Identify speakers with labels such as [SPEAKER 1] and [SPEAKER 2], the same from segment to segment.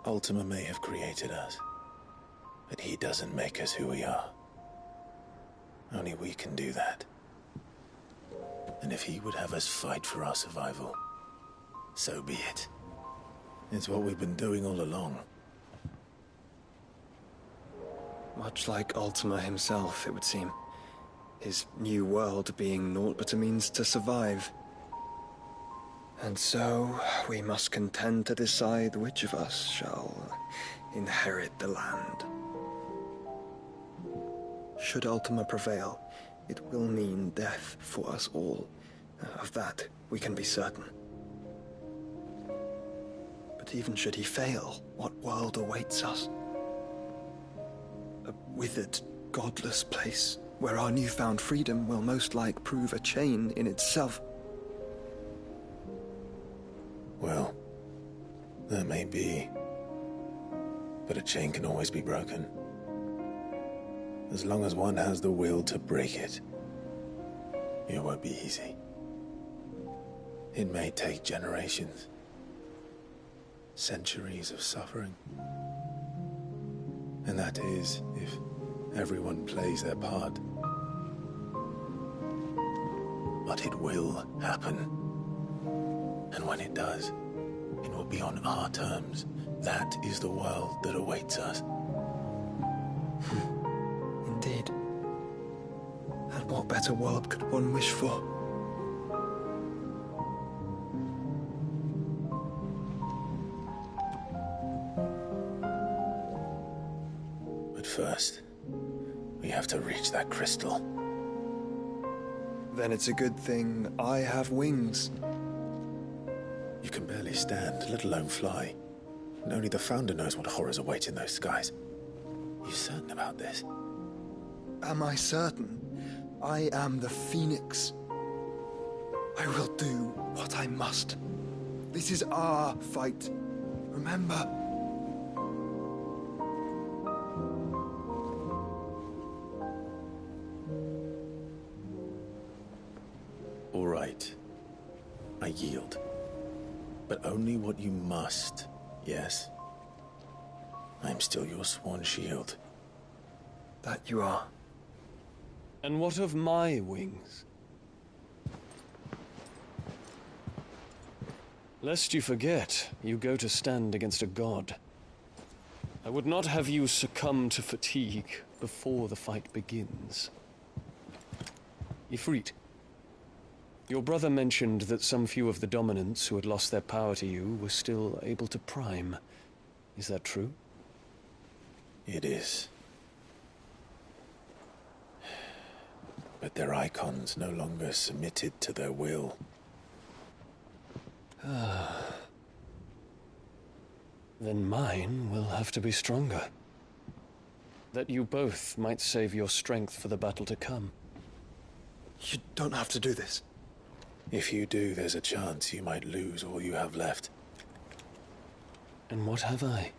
[SPEAKER 1] Ultima may have created us, but he doesn't make us who we are. Only we can do that. And if he would have us fight for our survival, so be it. It's what we've been doing all along.
[SPEAKER 2] Much like Ultima himself, it would seem. His new world being naught but a means to survive. And so, we must contend to decide which of us shall inherit the land. Should Ultima prevail, it will mean death for us all. Of that, we can be certain. But even should he fail, what world awaits us? A withered, godless place, where our newfound freedom will most like prove a chain in itself.
[SPEAKER 1] Well, that may be. But a chain can always be broken. As long as one has the will to break it. It won't be easy. It may take generations. Centuries of suffering. And that is, if everyone plays their part. But it will happen. And when it does, it will be on our terms. That is the world that awaits us.
[SPEAKER 2] Indeed. And what better world could one wish for?
[SPEAKER 1] But first, we have to reach that crystal.
[SPEAKER 2] Then it's a good thing I have wings.
[SPEAKER 1] You can barely stand, let alone fly. And only the Founder knows what horrors await in those skies. You certain about this?
[SPEAKER 2] Am I certain? I am the Phoenix. I will do what I must. This is our fight. Remember?
[SPEAKER 1] All right. I yield. But only what you must, yes? I'm still your sworn shield.
[SPEAKER 2] That you are.
[SPEAKER 3] And what of my wings? Lest you forget, you go to stand against a god. I would not have you succumb to fatigue before the fight begins. Ifrit, your brother mentioned that some few of the dominants who had lost their power to you were still able to prime. Is that true?
[SPEAKER 1] It is. But their icons no longer submitted to their will.
[SPEAKER 3] Then mine will have to be stronger. That you both might save your strength for the battle to come.
[SPEAKER 2] You don't have to do this.
[SPEAKER 1] If you do, there's a chance you might lose all you have left.
[SPEAKER 3] And what have I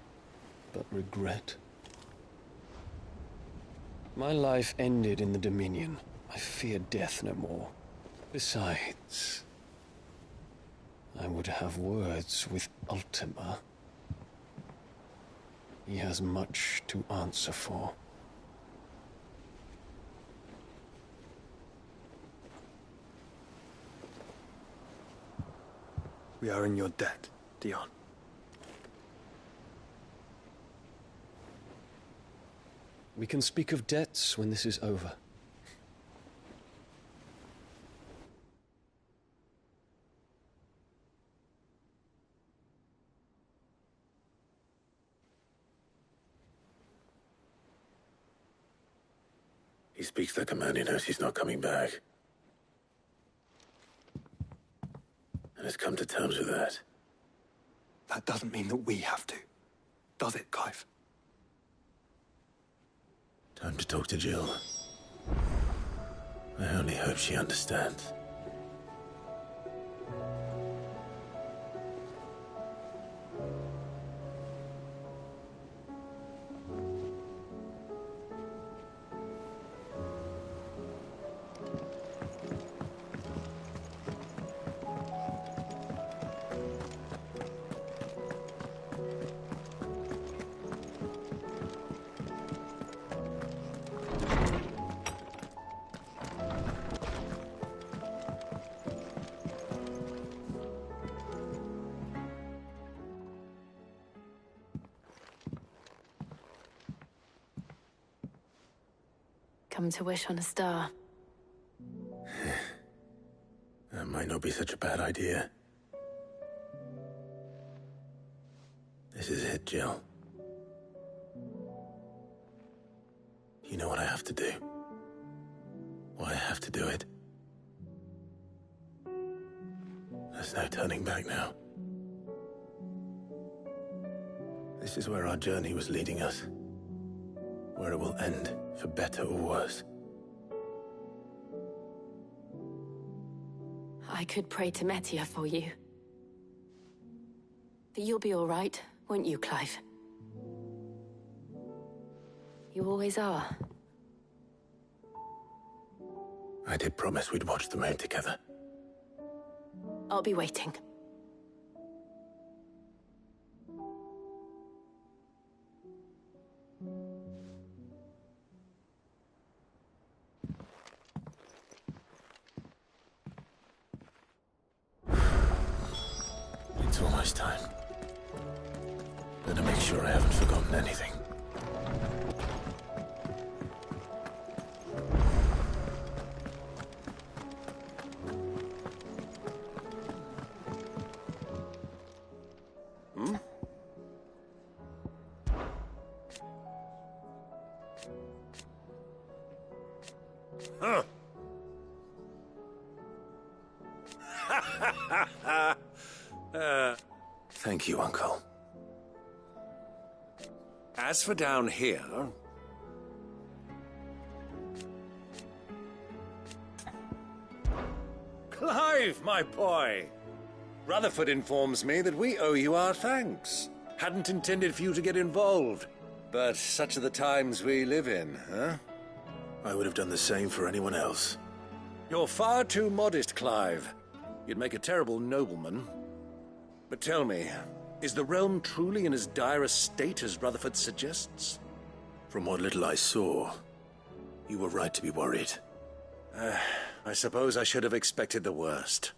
[SPEAKER 3] but regret? My life ended in the Dominion. I fear death no more. Besides, I would have words with Ultima. He has much to answer for.
[SPEAKER 2] We are in your debt, Dion.
[SPEAKER 3] We can speak of debts when this is over.
[SPEAKER 1] He speaks the command, he knows he's not coming back. And has come to terms with that.
[SPEAKER 2] That doesn't mean that we have to, does it, Clive?
[SPEAKER 1] Time to talk to Jill. I only hope she understands.
[SPEAKER 4] Come to wish on a star.
[SPEAKER 1] That might not be such a bad idea. This is it, Jill. You know what I have to do. Why I have to do it. There's no turning back now. This is where our journey was leading us. Where it will end, for better or worse.
[SPEAKER 4] I could pray to Metia for you. But you'll be all right, won't you, Clive? You always are.
[SPEAKER 1] I did promise we'd watch the moon together.
[SPEAKER 4] I'll be waiting.
[SPEAKER 1] It's almost time. Better make sure I haven't forgotten anything. Thank you, Uncle.
[SPEAKER 5] As for down here... Clive, my boy! Rutherford informs me that we owe you our thanks. Hadn't intended for you to get involved, but such are the times we live in, huh?
[SPEAKER 1] I would have done the same for anyone else.
[SPEAKER 5] You're far too modest, Clive. You'd make a terrible nobleman. But tell me, is the realm truly in as dire a state as Rutherford suggests?
[SPEAKER 1] From what little I saw, you were right to be worried.
[SPEAKER 5] I suppose I should have expected the worst.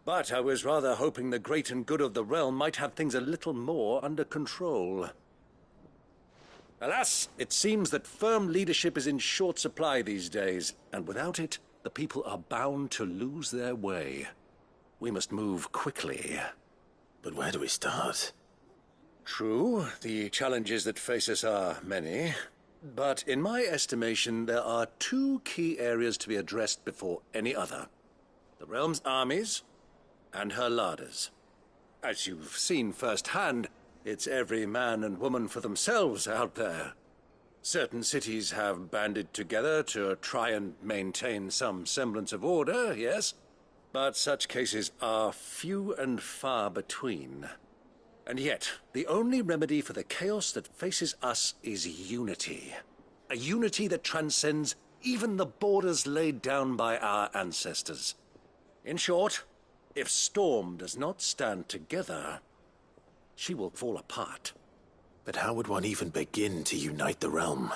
[SPEAKER 5] But I was rather hoping the great and good of the realm might have things a little more under control. Alas, it seems that firm leadership is in short supply these days, and without it, the people are bound to lose their way. We must move quickly.
[SPEAKER 1] But where do we start?
[SPEAKER 5] True, the challenges that face us are many, but in my estimation, there are two key areas to be addressed before any other. The realm's armies and her larders. As you've seen firsthand, it's every man and woman for themselves out there. Certain cities have banded together to try and maintain some semblance of order, yes, but such cases are few and far between. And yet, the only remedy for the chaos that faces us is unity. A unity that transcends even the borders laid down by our ancestors. In short, if Storm does not stand together, she will fall apart.
[SPEAKER 1] But how would one even begin to unite the realm?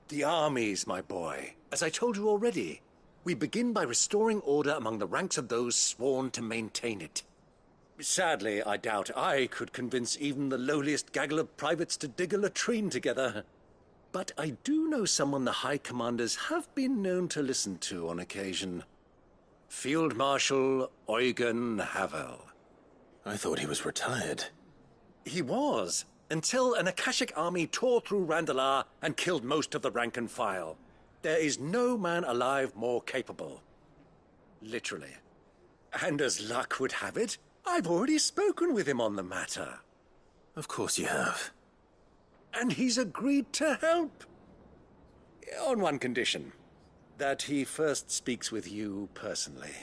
[SPEAKER 5] The armies, my boy. As I told you already, we begin by restoring order among the ranks of those sworn to maintain it. Sadly, I doubt I could convince even the lowliest gaggle of privates to dig a latrine together. But I do know someone the High Commanders have been known to listen to on occasion. Field Marshal Eugen Havel.
[SPEAKER 1] I thought he was retired.
[SPEAKER 5] He was, until an Akashic army tore through Randalar and killed most of the rank and file. There is no man alive more capable. Literally. And as luck would have it, I've already spoken with him on the matter.
[SPEAKER 1] Of course you have.
[SPEAKER 5] And he's agreed to help. On one condition. That he first speaks with you personally.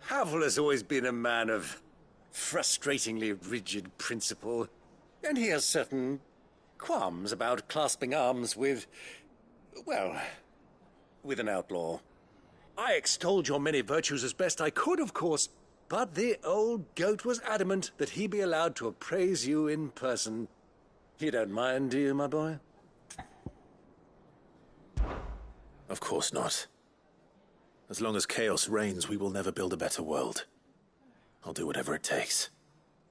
[SPEAKER 5] Havel has always been a man of frustratingly rigid principle, and he has certain qualms about clasping arms with, well, with an outlaw. I extolled your many virtues as best I could, of course, but the old goat was adamant that he be allowed to appraise you in person. You don't mind, do you, my boy?
[SPEAKER 1] Of course not. As long as chaos reigns, we will never build a better world. I'll do whatever it takes.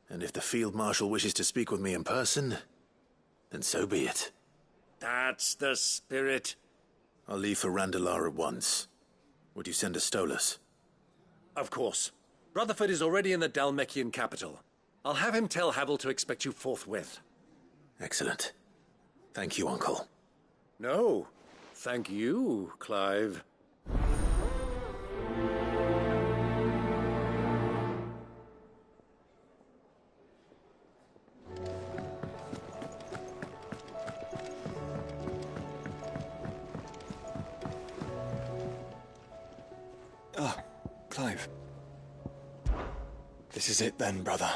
[SPEAKER 1] And if the Field Marshal wishes to speak with me in person, then so be it.
[SPEAKER 5] That's the spirit.
[SPEAKER 1] I'll leave for Randalar at once. Would you send a Stolas?
[SPEAKER 5] Of course. Rutherford is already in the Dalmekian capital. I'll have him tell Havel to expect you forthwith.
[SPEAKER 1] Excellent. Thank you, Uncle.
[SPEAKER 5] No, thank you, Clive.
[SPEAKER 2] Ah, Clive. This is it then, brother.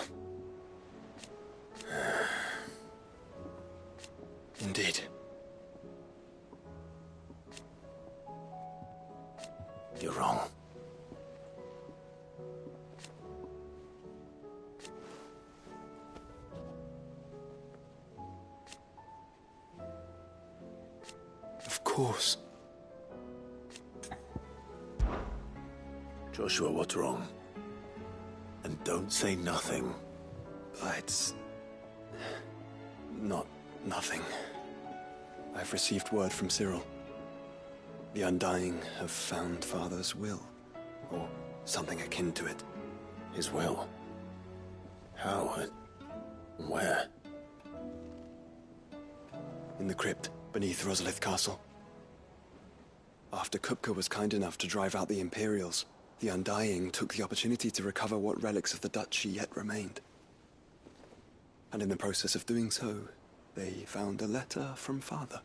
[SPEAKER 2] Indeed.
[SPEAKER 1] You're wrong.
[SPEAKER 2] Of course.
[SPEAKER 1] Joshua, what's wrong? And don't say nothing.
[SPEAKER 2] It's... not nothing. I've received word from Cyril. The Undying have found Father's will, or something akin to it.
[SPEAKER 1] His will? How? Where?
[SPEAKER 2] In the crypt beneath Rosalith Castle. After Kupka was kind enough to drive out the Imperials, the Undying took the opportunity to recover what relics of the Duchy yet remained. And in the process of doing so, they found a letter from Father.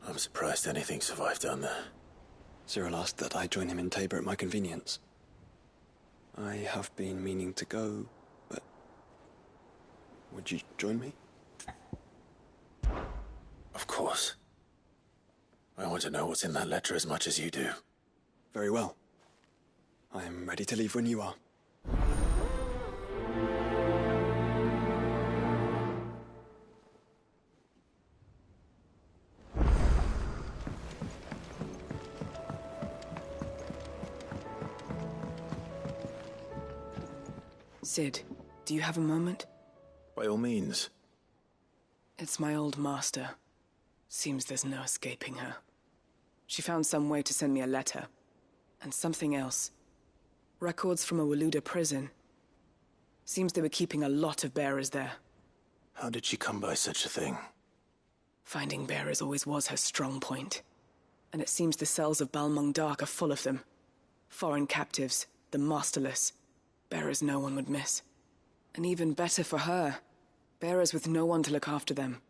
[SPEAKER 1] I'm surprised anything survived down there.
[SPEAKER 2] Cyril asked that I join him in Tabor at my convenience. I have been meaning to go, but... would you join me?
[SPEAKER 1] Of course. I want to know what's in that letter as much as you do.
[SPEAKER 2] Very well. I am ready to leave when you are.
[SPEAKER 6] Sid, do you have a moment?
[SPEAKER 1] By all means.
[SPEAKER 6] It's my old master. Seems there's no escaping her. She found some way to send me a letter. And something else. Records from a Waluda prison. Seems they were keeping a lot of bearers there.
[SPEAKER 1] How did she come by such a thing?
[SPEAKER 6] Finding bearers always was her strong point. And it seems the cells of Balmung Dark are full of them. Foreign captives, the masterless. Bearers no one would miss. And even better for her, bearers with no one to look after them.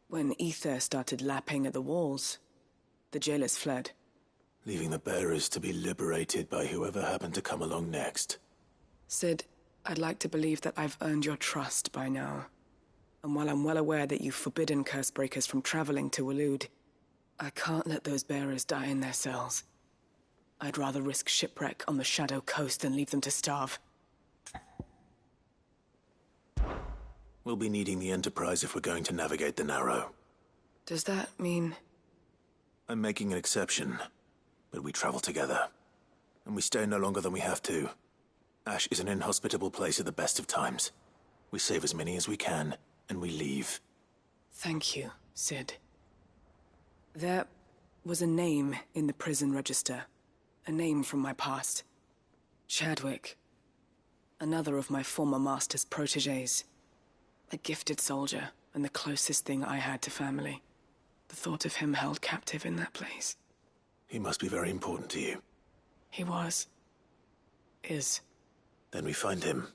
[SPEAKER 6] When ether started lapping at the walls, the jailers fled.
[SPEAKER 1] Leaving the bearers to be liberated by whoever happened to come along next.
[SPEAKER 6] Sid, I'd like to believe that I've earned your trust by now. And while I'm well aware that you've forbidden Cursebreakers from traveling to Waloed, I can't let those bearers die in their cells. I'd rather risk shipwreck on the Shadow Coast than leave them to starve.
[SPEAKER 1] We'll be needing the Enterprise if we're going to navigate the Narrow.
[SPEAKER 6] Does that mean...
[SPEAKER 1] I'm making an exception, but we travel together. And we stay no longer than we have to. Ash is an inhospitable place at the best of times. We save as many as we can, and we leave.
[SPEAKER 6] Thank you, Sid. There was a name in the prison register. A name from my past. Chadwick. Another of my former master's protégés. A gifted soldier, and the closest thing I had to family. The thought of him held captive in that place.
[SPEAKER 1] He must be very important to you.
[SPEAKER 6] He was. Is.
[SPEAKER 1] Then we find him.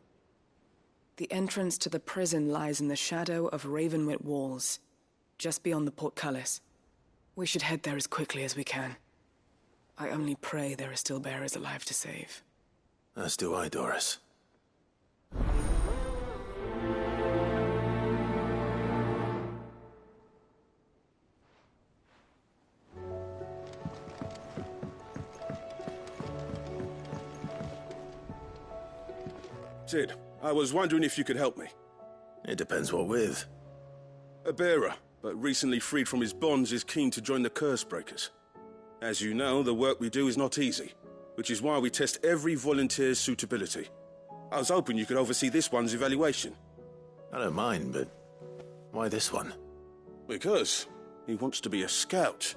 [SPEAKER 6] The entrance to the prison lies in the shadow of Ravenwit walls, just beyond the portcullis. We should head there as quickly as we can. I only pray there are still bearers alive to save.
[SPEAKER 1] As do I, Doris.
[SPEAKER 7] Sid, I was wondering if you could help me.
[SPEAKER 1] It depends what with.
[SPEAKER 7] A bearer, but recently freed from his bonds, is keen to join the Cursebreakers. As you know, the work we do is not easy, which is why we test every volunteer's suitability. I was hoping you could oversee this one's evaluation.
[SPEAKER 1] I don't mind, but why this one?
[SPEAKER 7] Because he wants to be a scout.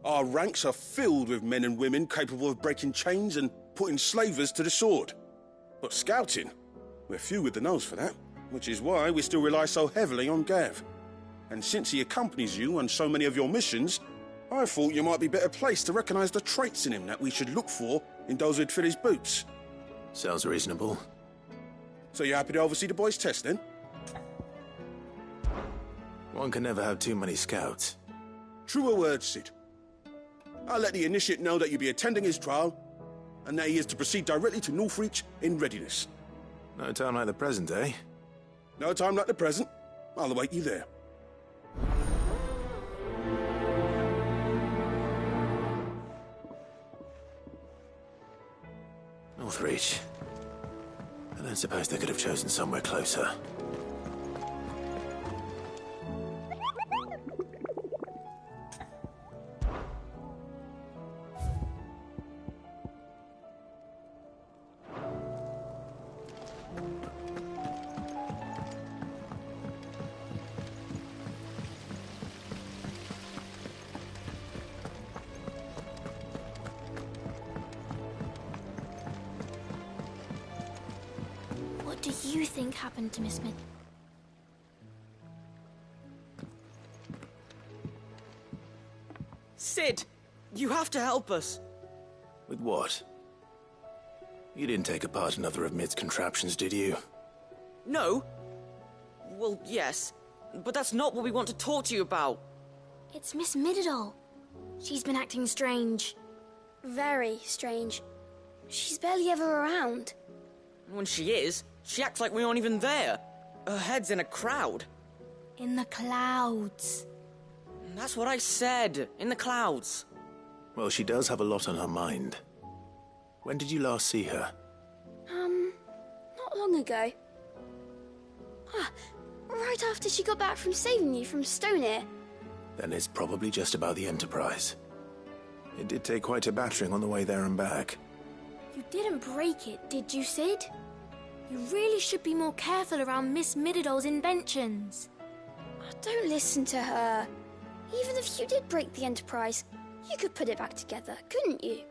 [SPEAKER 7] Our ranks are filled with men and women capable of breaking chains and putting slavers to the sword. But scouting, we're few with the nose for that, which is why we still rely so heavily on Gav. And since he accompanies you on so many of your missions, I thought you might be better placed to recognize the traits in him that we should look for in those who'd fill his boots.
[SPEAKER 1] Sounds reasonable.
[SPEAKER 7] So you happy to oversee the boys' test, then?
[SPEAKER 1] One can never have too many scouts.
[SPEAKER 7] Truer words, Sid. I'll let the initiate know that you'll be attending his trial, and that he is to proceed directly to Northreach in readiness.
[SPEAKER 1] No time like the present, eh?
[SPEAKER 7] No time like the present. I'll await you there.
[SPEAKER 1] Northreach. I don't suppose they could have chosen somewhere closer.
[SPEAKER 8] What do you think happened to Miss Mid?
[SPEAKER 9] Sid, you have to help us.
[SPEAKER 1] With what? You didn't take apart another of Mid's contraptions, did you?
[SPEAKER 9] No. Well, yes, but that's not what we want to talk to you about.
[SPEAKER 8] It's Miss Mididol. She's been acting strange. Very strange. She's barely ever around.
[SPEAKER 9] When she is, she acts like we aren't even there. Her head's in a crowd.
[SPEAKER 8] In the clouds.
[SPEAKER 9] That's what I said, in the clouds.
[SPEAKER 1] Well, she does have a lot on her mind. When did you last see her?
[SPEAKER 8] Not long ago. Right after she got back from saving you from Stonear.
[SPEAKER 1] Then it's probably just about the Enterprise. It did take quite a battering on the way there and back.
[SPEAKER 8] You didn't break it, did you, Sid? You really should be more careful around Miss Mididol's inventions. Don't listen to her. Even if you did break the Enterprise, you could put it back together, couldn't you?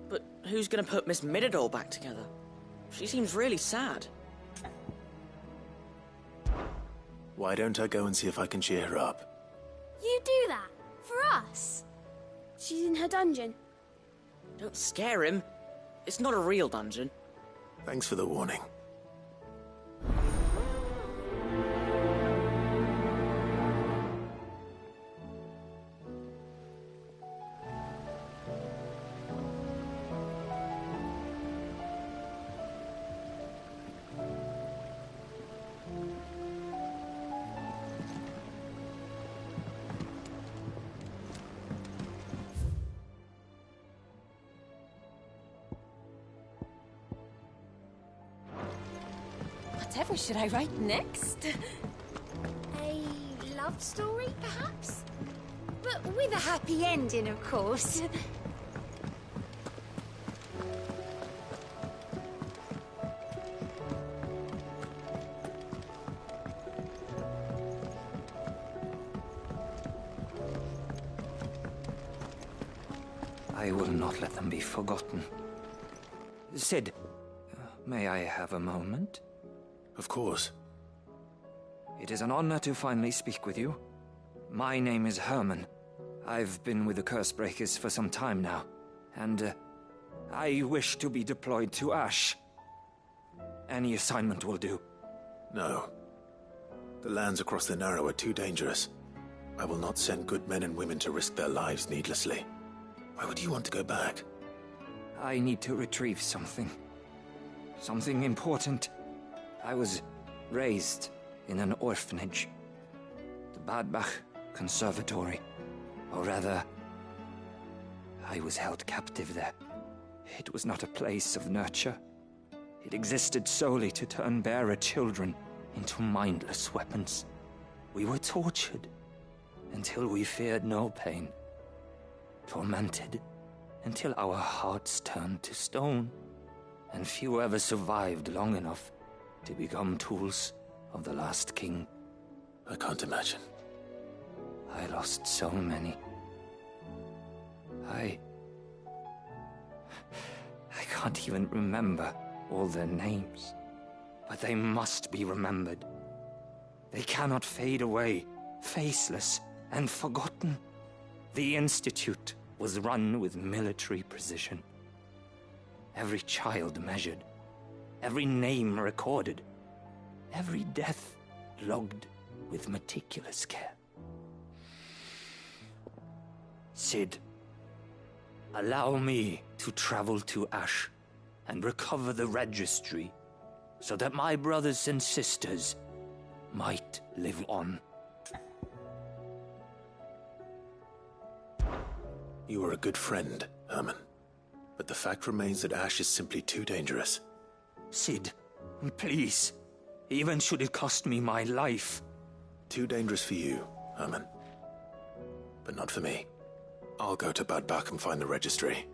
[SPEAKER 9] But who's gonna put Miss Mididol back together? She seems really sad.
[SPEAKER 1] Why don't I go and see if I can cheer her up?
[SPEAKER 8] You do that? For us? She's in her dungeon.
[SPEAKER 9] Don't scare him. It's not a real dungeon.
[SPEAKER 1] Thanks for the warning.
[SPEAKER 4] Whatever should I write next?
[SPEAKER 8] A love story, perhaps? But with a happy ending, of course.
[SPEAKER 10] I will not let them be forgotten. Sid, may I have a moment?
[SPEAKER 1] Of course.
[SPEAKER 10] It is an honor to finally speak with you. My name is Herman. I've been with the Cursebreakers for some time now, and I wish to be deployed to Ash. Any assignment will do.
[SPEAKER 1] No. The lands across the Narrow are too dangerous. I will not send good men and women to risk their lives needlessly. Why would you want to go back?
[SPEAKER 10] I need to retrieve something. Something important. I was raised in an orphanage. The Badbach Conservatory. Or rather, I was held captive there. It was not a place of nurture. It existed solely to turn bearer children into mindless weapons. We were tortured until we feared no pain. Tormented until our hearts turned to stone. And few ever survived long enough to become tools of the last king.
[SPEAKER 1] I can't imagine.
[SPEAKER 10] I lost so many. I can't even remember all their names. But they must be remembered. They cannot fade away, faceless and forgotten. The Institute was run with military precision. Every child measured, every name recorded, every death logged with meticulous care. Sid, allow me to travel to Ash and recover the registry so that my brothers and sisters might live on.
[SPEAKER 1] You were a good friend, Herman. But the fact remains that Ash is simply too dangerous.
[SPEAKER 10] Sid, please. Even should it cost me my life.
[SPEAKER 1] Too dangerous for you, Herman. But not for me. I'll go to Bad Bach and find the registry.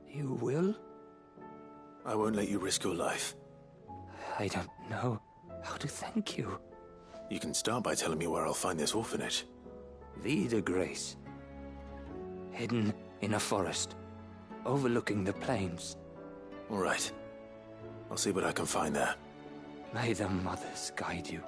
[SPEAKER 10] You will?
[SPEAKER 1] I won't let you risk your life.
[SPEAKER 10] I don't know how to thank you.
[SPEAKER 1] You can start by telling me where I'll find this orphanage.
[SPEAKER 10] Vida Grace. Hidden in a forest, overlooking the plains.
[SPEAKER 1] All right. I'll see what I can find there.
[SPEAKER 10] May the mothers guide you.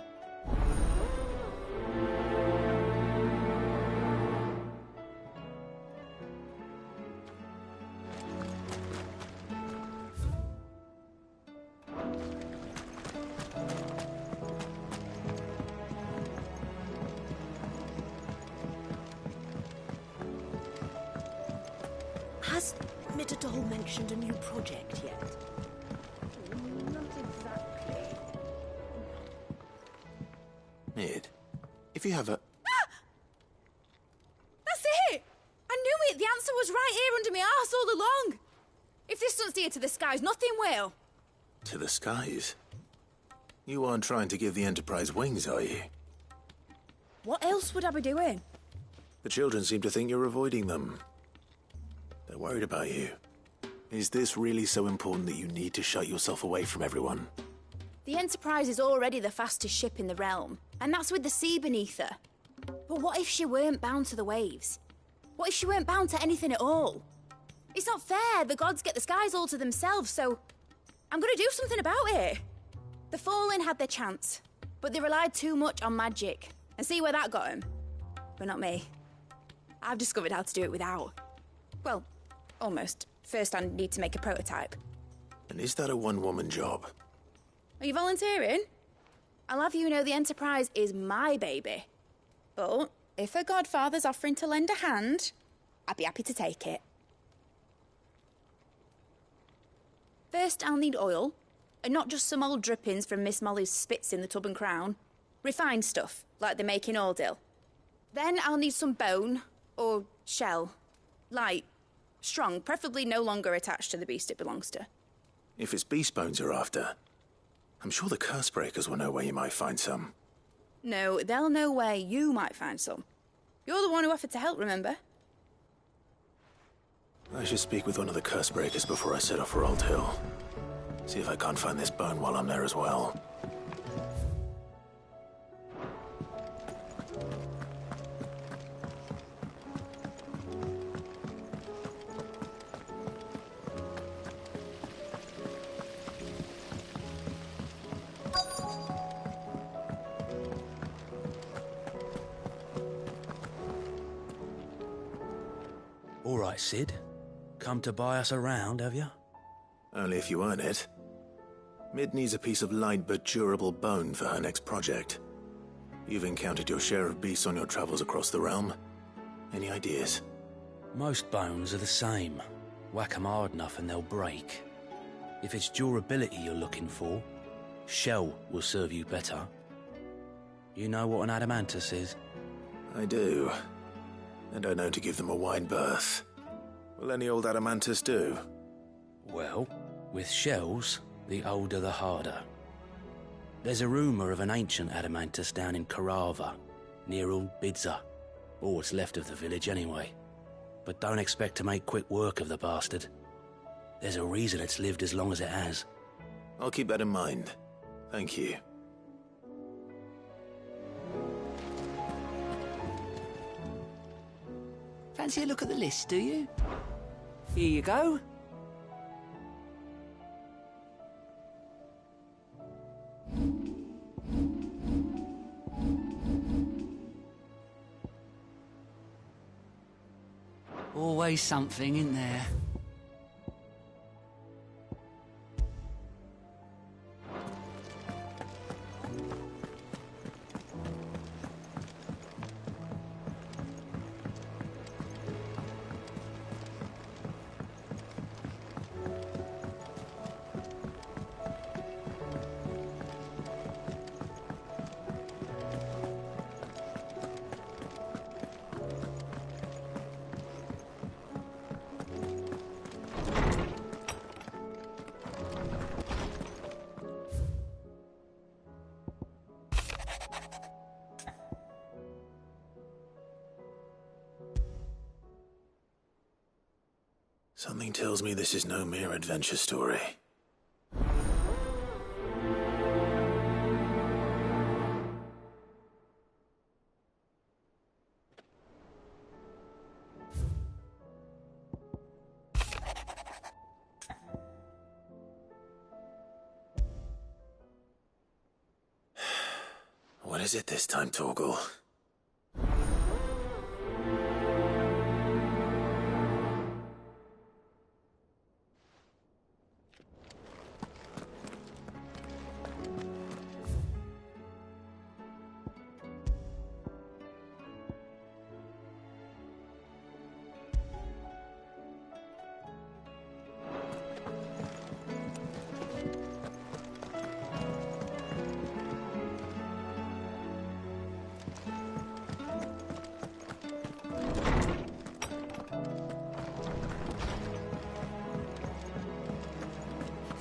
[SPEAKER 11] Has Midadol mentioned a new project yet?
[SPEAKER 4] Not exactly.
[SPEAKER 1] Mid, if you have a...
[SPEAKER 12] That's it! I knew it! The answer was right here under my arse all along! If this doesn't steer to the skies, nothing will!
[SPEAKER 1] To the skies? You aren't trying to give the Enterprise wings, are you?
[SPEAKER 12] What else would I be doing?
[SPEAKER 1] The children seem to think you're avoiding them. They're worried about you. Is this really so important that you need to shut yourself away from everyone?
[SPEAKER 12] The Enterprise is already the fastest ship in the realm, and that's with the sea beneath her. But what if she weren't bound to the waves? What if she weren't bound to anything at all? It's not fair. The gods get the skies all to themselves, so I'm gonna do something about it. The Fallen had their chance, but they relied too much on magic. And see where that got them? But not me. I've discovered how to do it without. Well, almost. First, I need to make a prototype.
[SPEAKER 1] And is that a one-woman job?
[SPEAKER 12] Are you volunteering? I'll have you know the Enterprise is my baby. But if a godfather's offering to lend a hand, I'd be happy to take it. First, I'll need oil, and not just some old drippings from Miss Molly's spits in the Tub and Crown. Refined stuff, like they make in Ordil. Then I'll need some bone, or shell. Light, strong, preferably no longer attached to the beast it belongs to.
[SPEAKER 1] If it's beast bones you're after, I'm sure the curse breakers will know where you might find some.
[SPEAKER 12] No, they'll know where you might find some. You're the one who offered to help, remember?
[SPEAKER 1] I should speak with one of the curse breakers before I set off for Old Hill. See if I can't find this bone while I'm there as well.
[SPEAKER 13] All right, Sid. Come to buy us around, have you?
[SPEAKER 1] Only if you earn it. Mid needs a piece of light but durable bone for her next project. You've encountered your share of beasts on your travels across the realm. Any ideas?
[SPEAKER 13] Most bones are the same. Whack 'em hard enough and they'll break. If it's durability you're looking for, shell will serve you better. You know what an adamantus is?
[SPEAKER 1] I do. And I know to give them a wide berth. Will any old adamantus do?
[SPEAKER 13] Well, with shells, the older the harder. There's a rumour of an ancient adamantus down in Karava, near Old Bidza, or what's left of the village anyway. But don't expect to make quick work of the bastard. There's a reason it's lived as long as it has.
[SPEAKER 1] I'll keep that in mind. Thank you.
[SPEAKER 13] Fancy a look at the list, do you?
[SPEAKER 10] Here you go.
[SPEAKER 13] Always something in there.
[SPEAKER 1] Something tells me this is no mere adventure story. What is it this time, Torgal?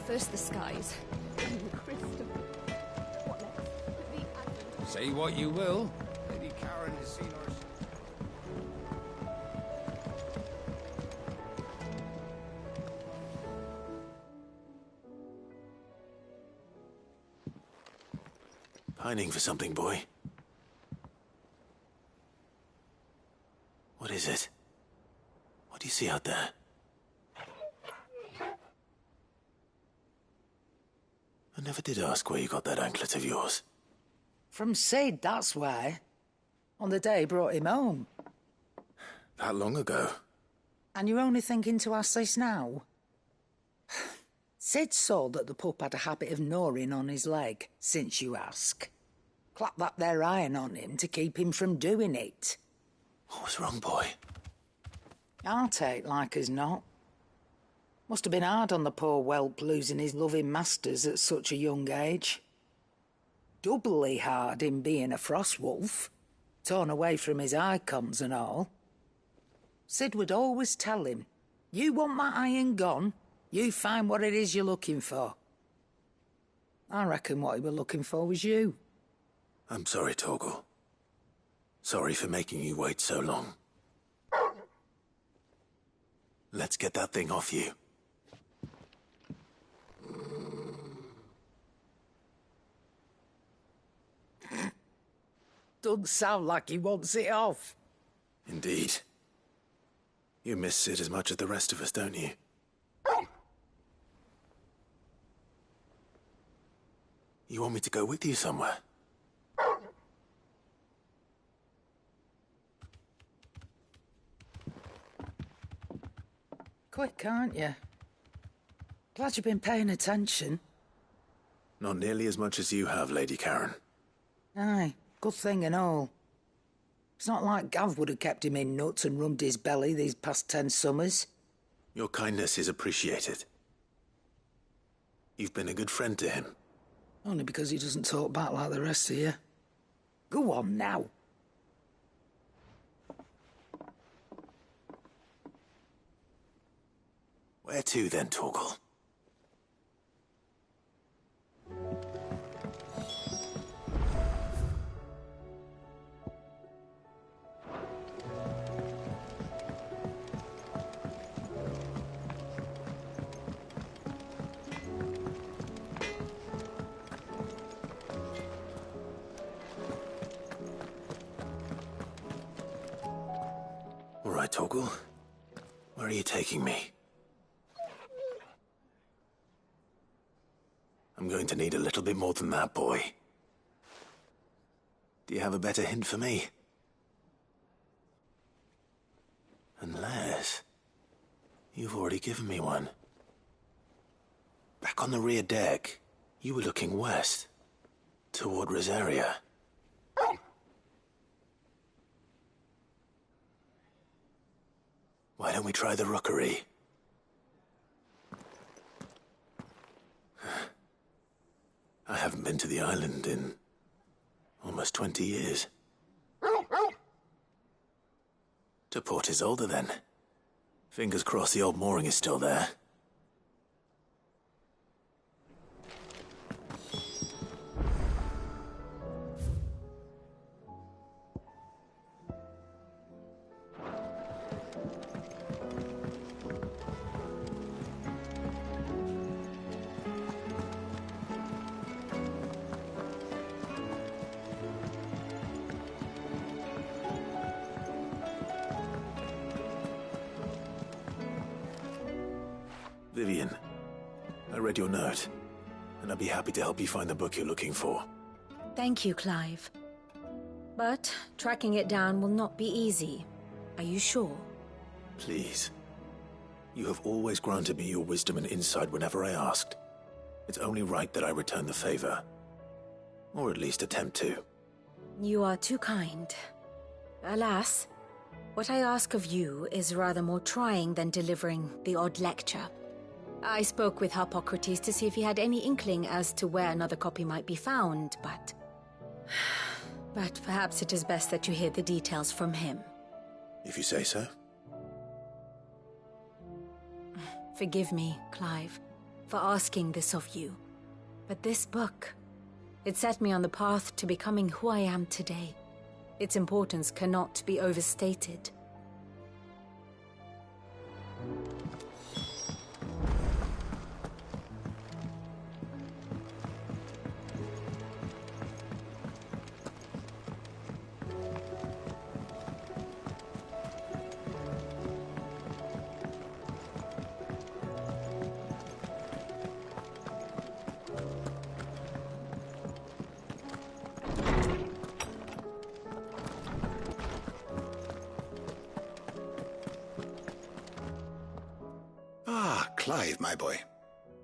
[SPEAKER 11] First the skies, and the crystal. What next?
[SPEAKER 14] Say what you will. Lady Karen has seen our...
[SPEAKER 1] Pining for something, boy. What is it? What do you see out there? I never did ask where you got that anklet of yours.
[SPEAKER 15] From Sid, that's why. On the day he brought him home.
[SPEAKER 1] That long ago?
[SPEAKER 15] And you're only thinking to ask this now? Sid saw that the pup had a habit of gnawing on his leg, since you ask. Clap that there iron on him to keep him from doing it.
[SPEAKER 1] What was wrong, boy?
[SPEAKER 15] I'll take like as not. Must have been hard on the poor whelp losing his loving masters at such a young age. Doubly hard in being a frost wolf, torn away from his icons and all. Sid would always tell him, you want my iron gone, you find what it is you're looking for. I reckon what he was looking for was you.
[SPEAKER 1] I'm sorry, Torgal. Sorry for making you wait so long. Let's get that thing off you.
[SPEAKER 15] Doesn't sound like he wants it off.
[SPEAKER 1] Indeed. You miss Sid as much as the rest of us, don't you? You want me to go with you somewhere?
[SPEAKER 15] Quick, aren't you? Glad you've been paying attention.
[SPEAKER 1] Not nearly as much as you have, Lady Karen.
[SPEAKER 15] Aye, good thing and all. It's not like Gav would have kept him in nuts and rubbed his belly these past 10 summers.
[SPEAKER 1] Your kindness is appreciated. You've been a good friend to him.
[SPEAKER 15] Only because he doesn't talk back like the rest of you. Go on now.
[SPEAKER 1] Where to then, Torgal? right, Torgal. Where are you taking me? I'm going to need a little bit more than that, boy. Do you have a better hint for me? Unless... you've already given me one. Back on the rear deck, you were looking west, toward Rosaria. Why don't we try the rookery? I haven't been to the island in almost 20 years. To Port Isolde, then. Fingers crossed the old mooring is still there. Vivian, I read your note, and I'd be happy to help you find the book you're looking for.
[SPEAKER 11] Thank you, Clive. But tracking it down will not be easy. Are you sure?
[SPEAKER 1] Please. You have always granted me your wisdom and insight whenever I asked. It's only right that I return the favor. Or at least attempt to.
[SPEAKER 11] You are too kind. Alas, what I ask of you is rather more trying than delivering the odd lecture. I spoke with Harpocrates to see if he had any inkling as to where another copy might be found, but... But perhaps it is best that you hear the details from him.
[SPEAKER 1] If you say so.
[SPEAKER 11] Forgive me, Clive, for asking this of you. But this book, it set me on the path to becoming who I am today. Its importance cannot be overstated.
[SPEAKER 16] Clive, my boy.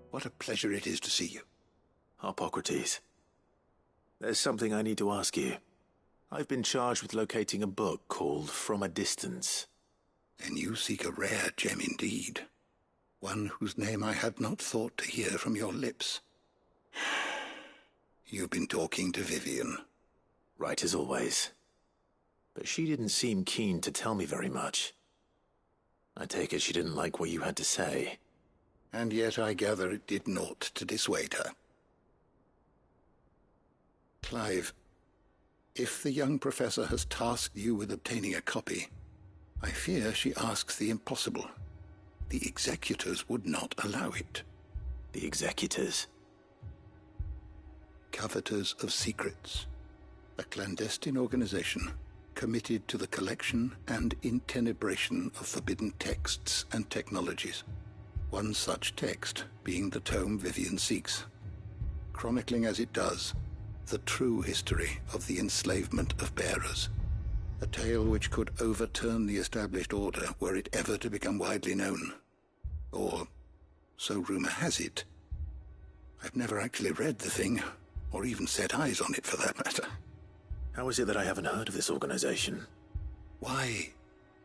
[SPEAKER 16] What a pleasure it is to see you.
[SPEAKER 1] Harpocrates. There's something I need to ask you. I've been charged with locating a book called From a Distance.
[SPEAKER 16] Then you seek a rare gem indeed. One whose name I had not thought to hear from your lips. You've been talking to Vivian.
[SPEAKER 1] Right as always. But she didn't seem keen to tell me very much. I take it she didn't like what you had to say.
[SPEAKER 16] And yet I gather it did naught to dissuade her. Clive, if the young professor has tasked you with obtaining a copy, I fear she asks the impossible. The executors would not allow it.
[SPEAKER 1] The executors?
[SPEAKER 16] Coveters of Secrets. A clandestine organization committed to the collection and intenebration of forbidden texts and technologies. One such text being the tome Vivian seeks, chronicling as it does the true history of the enslavement of bearers, a tale which could overturn the established order were it ever to become widely known. Or, so rumor has it. I've never actually read the thing, or even set eyes on it for that matter.
[SPEAKER 1] How is it that I haven't heard of this organization?
[SPEAKER 16] Why,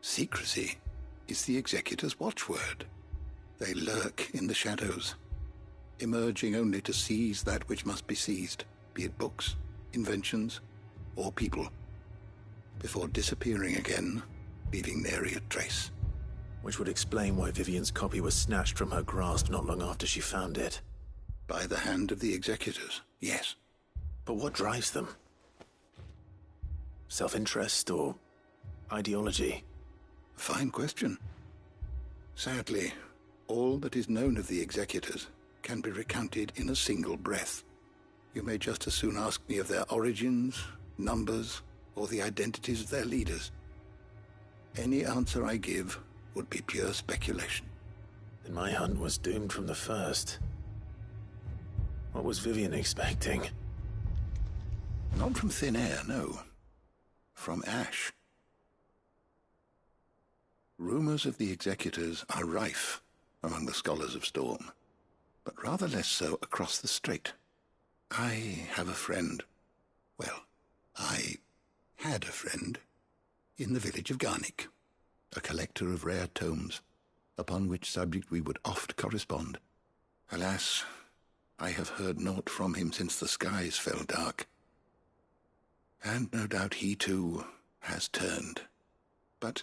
[SPEAKER 16] secrecy is the executor's watchword. They lurk in the shadows, emerging only to seize that which must be seized, be it books, inventions, or people, before disappearing again, leaving nary a trace.
[SPEAKER 1] Which would explain why Vivian's copy was snatched from her grasp not long after she found it.
[SPEAKER 16] By the hand of the executors, yes.
[SPEAKER 1] But what drives them? Self-interest or ideology?
[SPEAKER 16] A fine question. Sadly, all that is known of the executors can be recounted in a single breath. You may just as soon ask me of their origins, numbers, or the identities of their leaders. Any answer I give would be pure speculation.
[SPEAKER 1] Then my hunt was doomed from the first. What was Vivian expecting?
[SPEAKER 16] Not from thin air, no. From Ash. Rumors of the Executors are rife among the Scholars of Storm, but rather less so across the Strait. I have a friend. Well, I had a friend in the village of Garnick, a collector of rare tomes, upon which subject we would oft correspond. Alas, I have heard naught from him since the skies fell dark. And no doubt he too has turned. But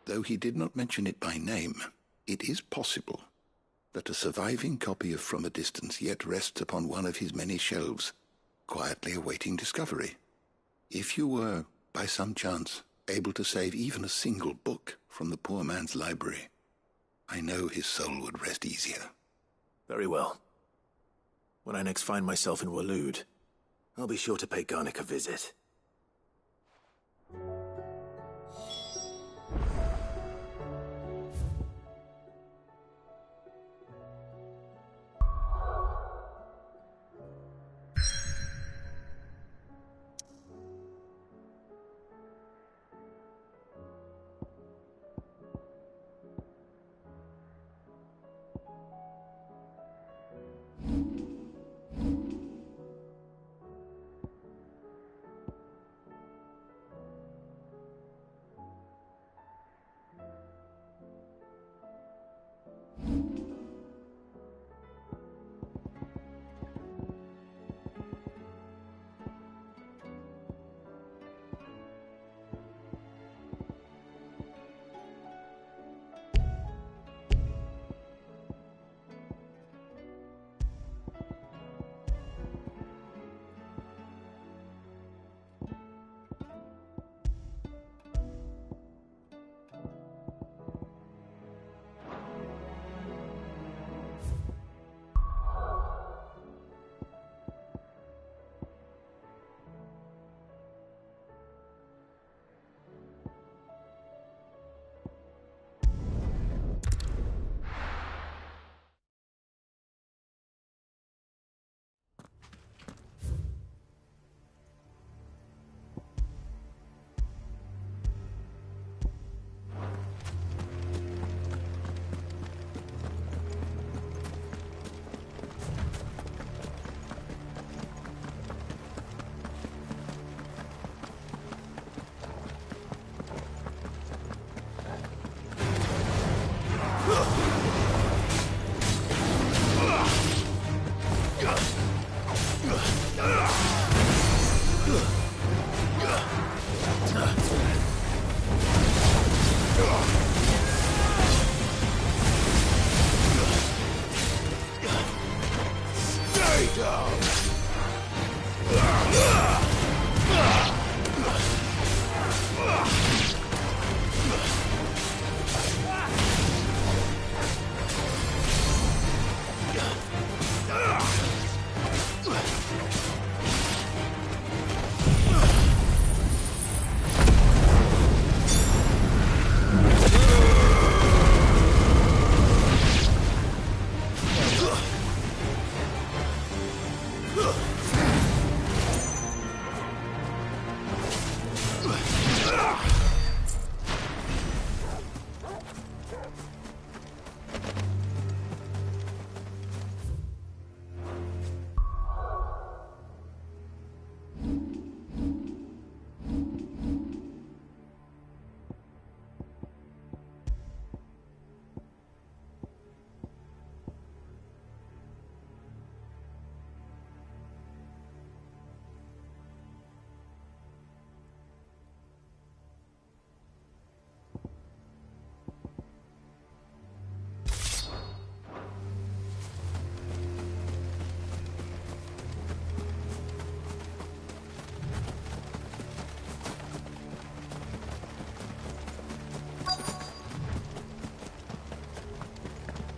[SPEAKER 16] though he did not mention it by name, it is possible that a surviving copy of From a Distance yet rests upon one of his many shelves, quietly awaiting discovery. If you were, by some chance, able to save even a single book from the poor man's library, I know his soul would rest easier.
[SPEAKER 1] Very well. When I next find myself in Waloed, I'll be sure to pay Garnick a visit.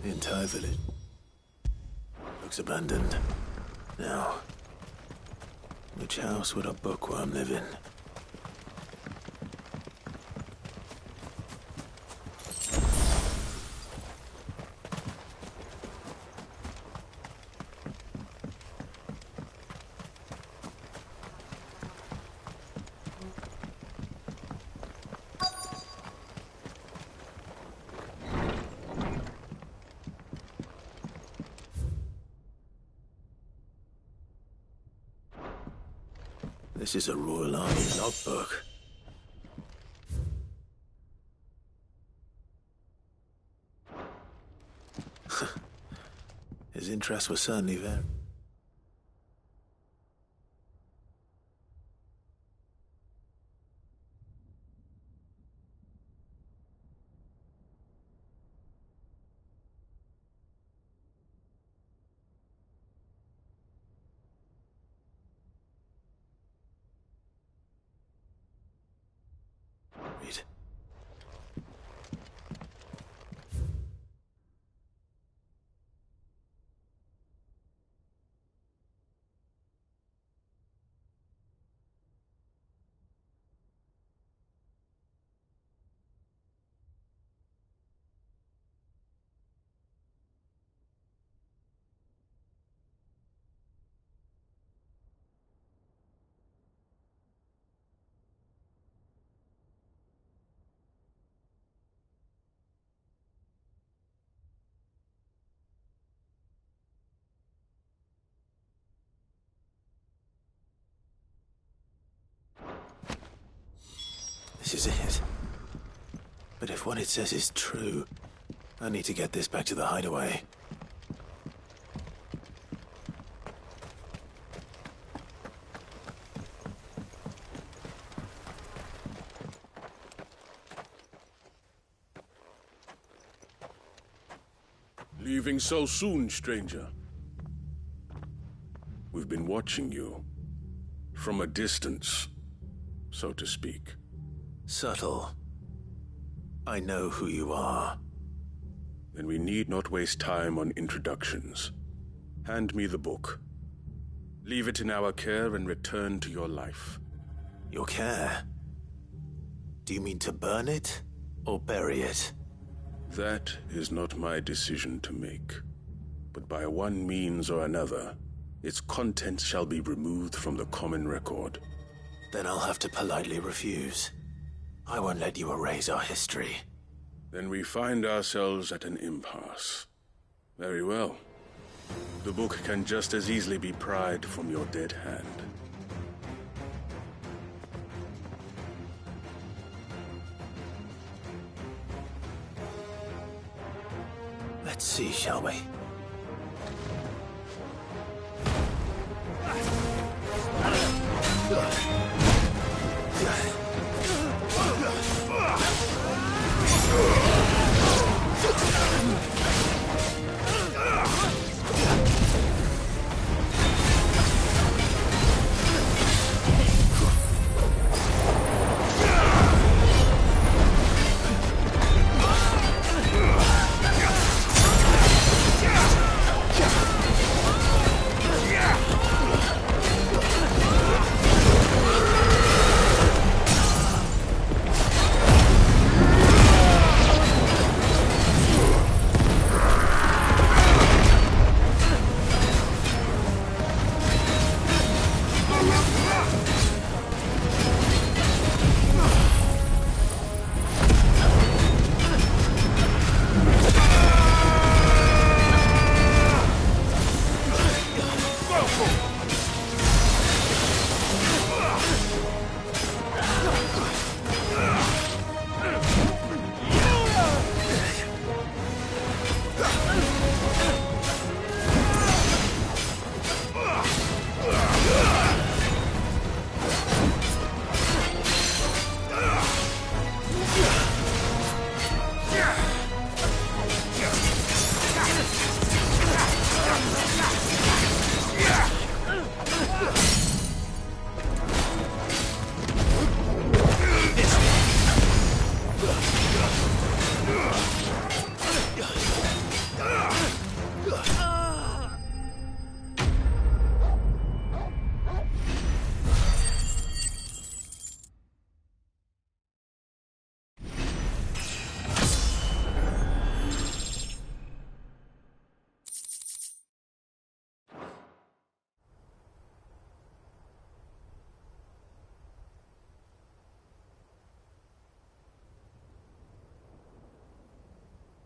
[SPEAKER 1] The entire village looks abandoned. Now, which house would a bookworm live in? This is a Royal Army logbook. His interest was certainly there. Read. This is it. But if what it says is true, I need to get this back to the hideaway.
[SPEAKER 7] Leaving so soon, stranger? We've been watching you. From a distance, so to speak.
[SPEAKER 1] Subtle. I know who you are.
[SPEAKER 7] Then we need not waste time on introductions. Hand me the book. Leave it in our care and return to your life.
[SPEAKER 1] Your care? Do you mean to burn it or bury it?
[SPEAKER 7] That is not my decision to make. But by one means or another, its contents shall be removed from the common record.
[SPEAKER 1] Then I'll have to politely refuse. I won't let you erase our history.
[SPEAKER 7] Then we find ourselves at an impasse. Very well. The book can just as easily be pried from your dead hand.
[SPEAKER 1] Let's see, shall we?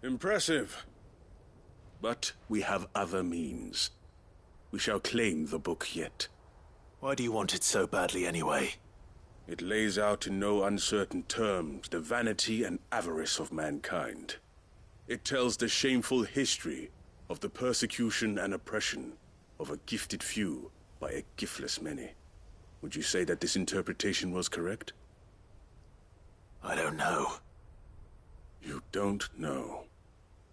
[SPEAKER 7] Impressive. But we have other means. We shall claim the book yet.
[SPEAKER 1] Why do you want it so badly anyway?
[SPEAKER 7] It lays out in no uncertain terms the vanity and avarice of mankind. It tells the shameful history of the persecution and oppression of a gifted few by a giftless many. Would you say that this interpretation was correct?
[SPEAKER 1] I don't know.
[SPEAKER 7] You don't know.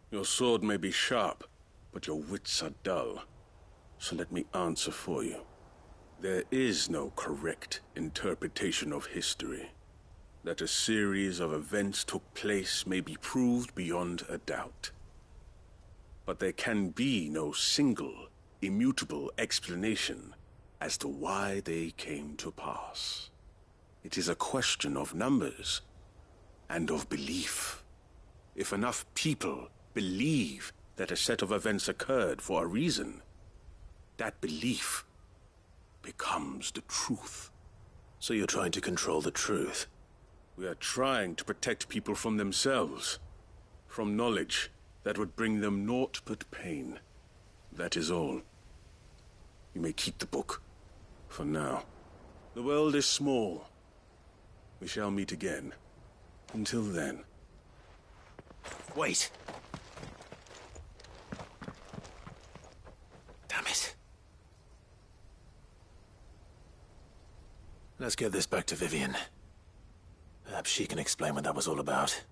[SPEAKER 7] Your sword may be sharp, but your wits are dull. So let me answer for you. There is no correct interpretation of history. That a series of events took place may be proved beyond a doubt. But there can be no single, immutable explanation as to why they came to pass. It is a question of numbers and of belief. If enough people believe that a set of events occurred for a reason, that belief becomes the truth.
[SPEAKER 1] So you're trying to control the truth?
[SPEAKER 7] We are trying to protect people from themselves, from knowledge that would bring them naught but pain. That is all. You may keep the book, for now. The world is small. We shall meet again. Until then.
[SPEAKER 1] Wait! Damn it. Let's get this back to Vivian. Perhaps she can explain what that was all about.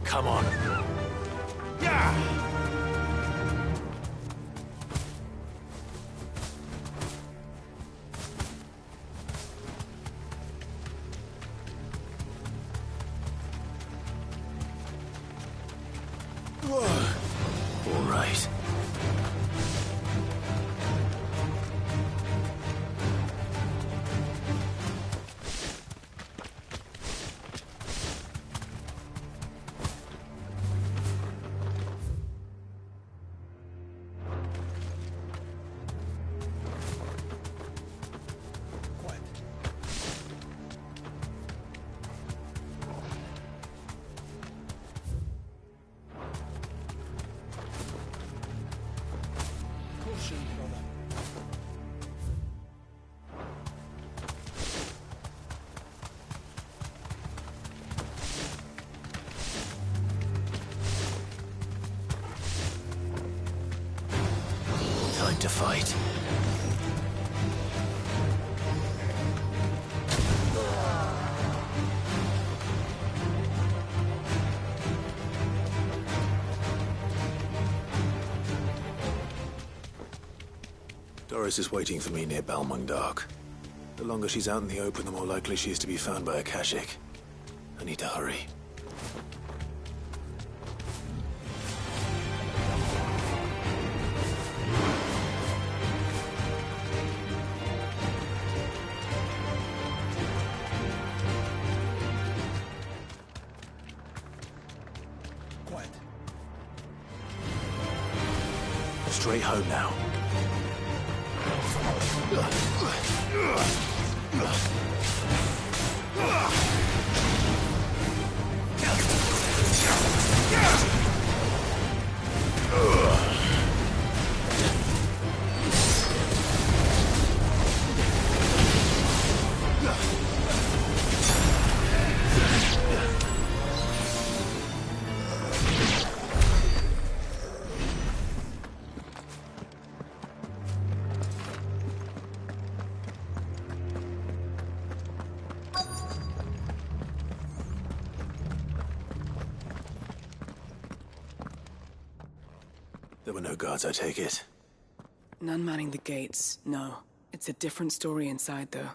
[SPEAKER 1] Come on. Yeah! All right. Time to fight. Doris is waiting for me near Balmung Dark. The longer she's out in the open, the more likely she is to be found by a Kashik. I need to hurry. Straight home now. There were no guards, I take it?
[SPEAKER 6] None manning the gates, no. It's a different story inside, though.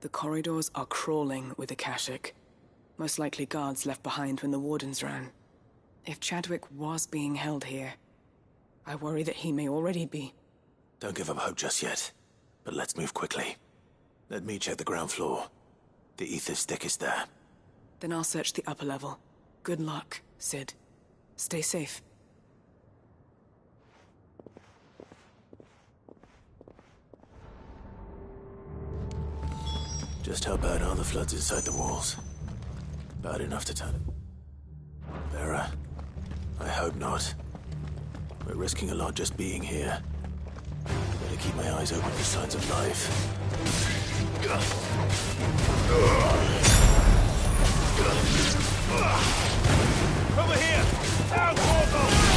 [SPEAKER 6] The corridors are crawling with Akashic. Most likely guards left behind when the wardens ran. If Chadwick was being held here, I worry that he may already be.
[SPEAKER 1] Don't give up hope just yet, but let's move quickly. Let me check the ground floor. The ether's stick is there.
[SPEAKER 6] Then I'll search the upper level. Good luck, Sid. Stay safe.
[SPEAKER 1] Just how bad are the floods inside the walls? Bad enough to turn it. Vera, I hope not. We're risking a lot just being here. Better keep my eyes open for signs of life.
[SPEAKER 17] Over here! Down, Corvo!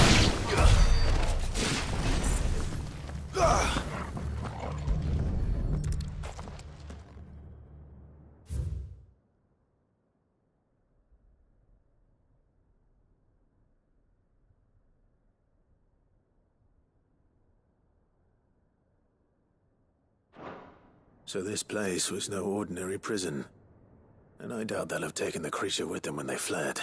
[SPEAKER 1] So this place was no ordinary prison. And I doubt they'll have taken the creature with them when they fled.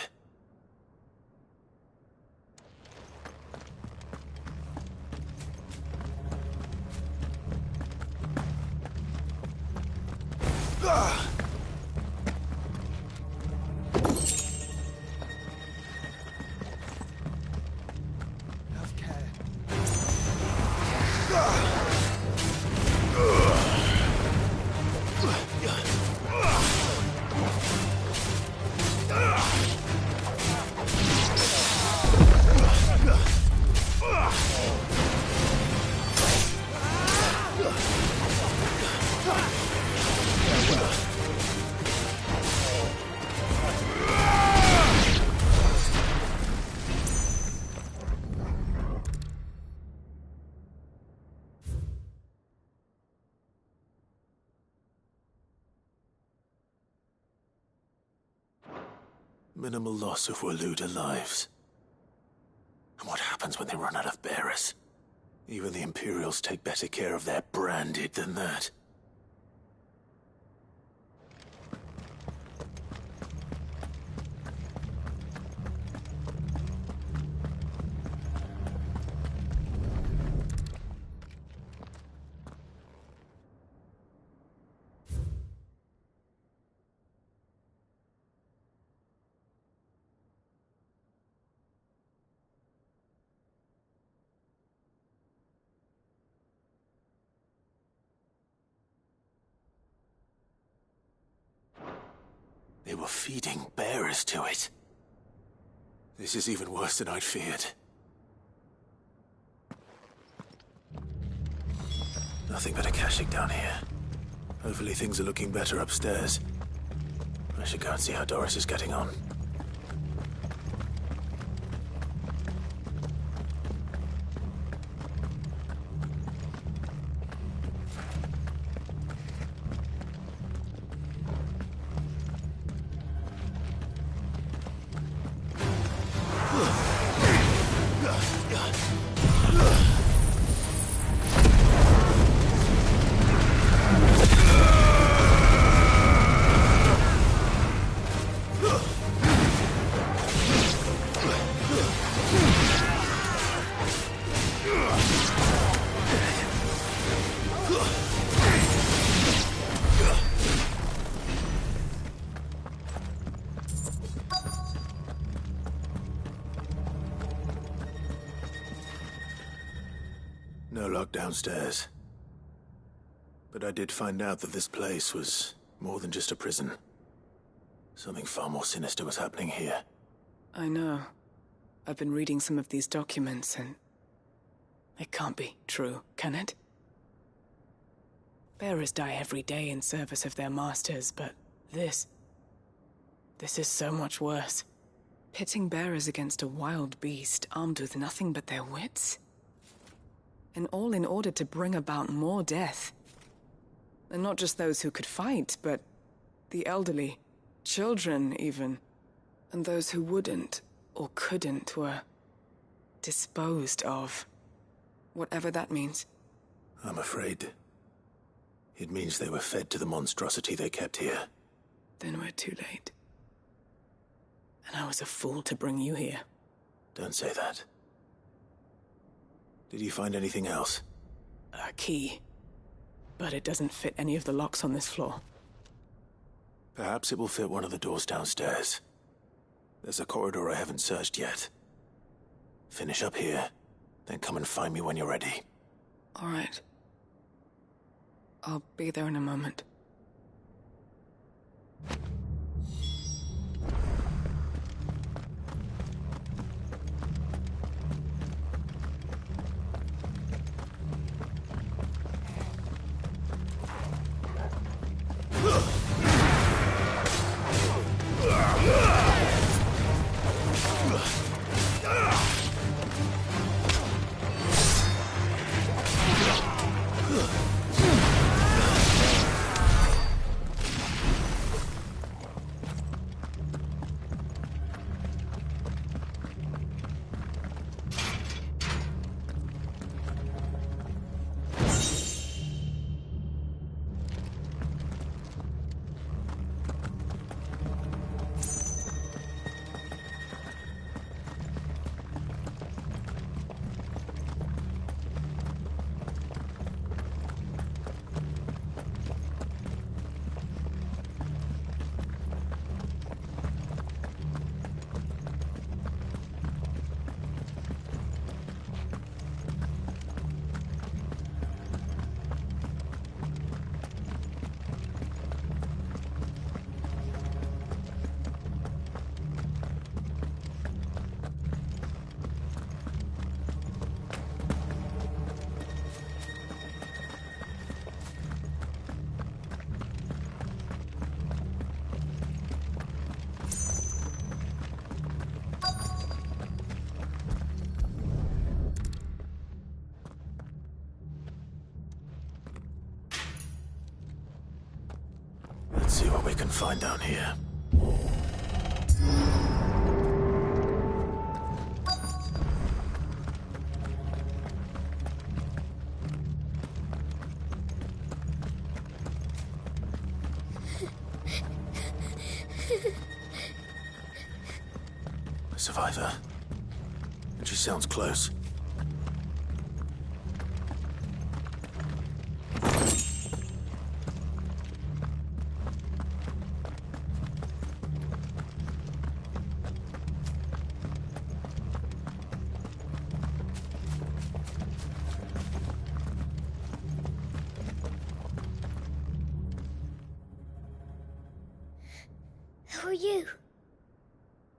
[SPEAKER 1] Minimal loss if we're looted lives. And what happens when they run out of bearers? Even the Imperials take better care of their branded than that. They were feeding bearers to it. This is even worse than I'd feared. Nothing but Akashic down here. Hopefully things are looking better upstairs. I should go and see how Doris is getting on. No lock downstairs. But I did find out that this place was more than just a prison. Something far more sinister was happening here.
[SPEAKER 6] I know. I've been reading some of these documents and... it can't be true, can it? Bearers die every day in service of their masters, but this is so much worse. Pitting bearers against a wild beast armed with nothing but their wits? And all in order to bring about more death. And not just those who could fight, but the elderly, children even. And those who wouldn't or couldn't were disposed of. Whatever that means.
[SPEAKER 1] I'm afraid it means they were fed to the monstrosity they kept here.
[SPEAKER 6] Then we're too late. And I was a fool to bring you here.
[SPEAKER 1] Don't say that. Did you find anything else?
[SPEAKER 6] A key. But it doesn't fit any of the locks on this floor.
[SPEAKER 1] Perhaps it will fit one of the doors downstairs. There's a corridor I haven't searched yet. Finish up here, then come and find me when you're ready.
[SPEAKER 6] All right. I'll be there in a moment.
[SPEAKER 1] Let's see what we can find down here. A survivor. And she sounds close.
[SPEAKER 8] Who are you?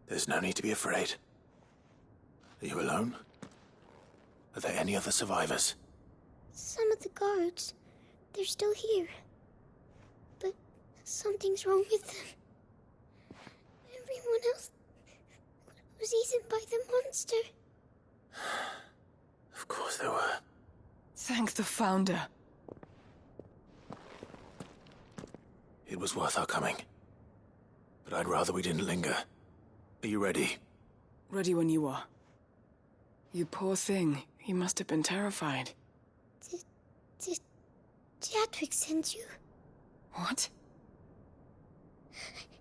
[SPEAKER 1] There's no need to be afraid. Are you alone? Are there any other survivors?
[SPEAKER 8] Some of the guards. They're still here. But something's wrong with them. Everyone else was eaten by the monster.
[SPEAKER 1] Of course there were.
[SPEAKER 6] Thank the Founder.
[SPEAKER 1] It was worth our coming. But I'd rather we didn't linger. Are you ready?
[SPEAKER 6] Ready when you are. You poor thing. He must have been terrified.
[SPEAKER 8] Did Chadwick send you?
[SPEAKER 6] What?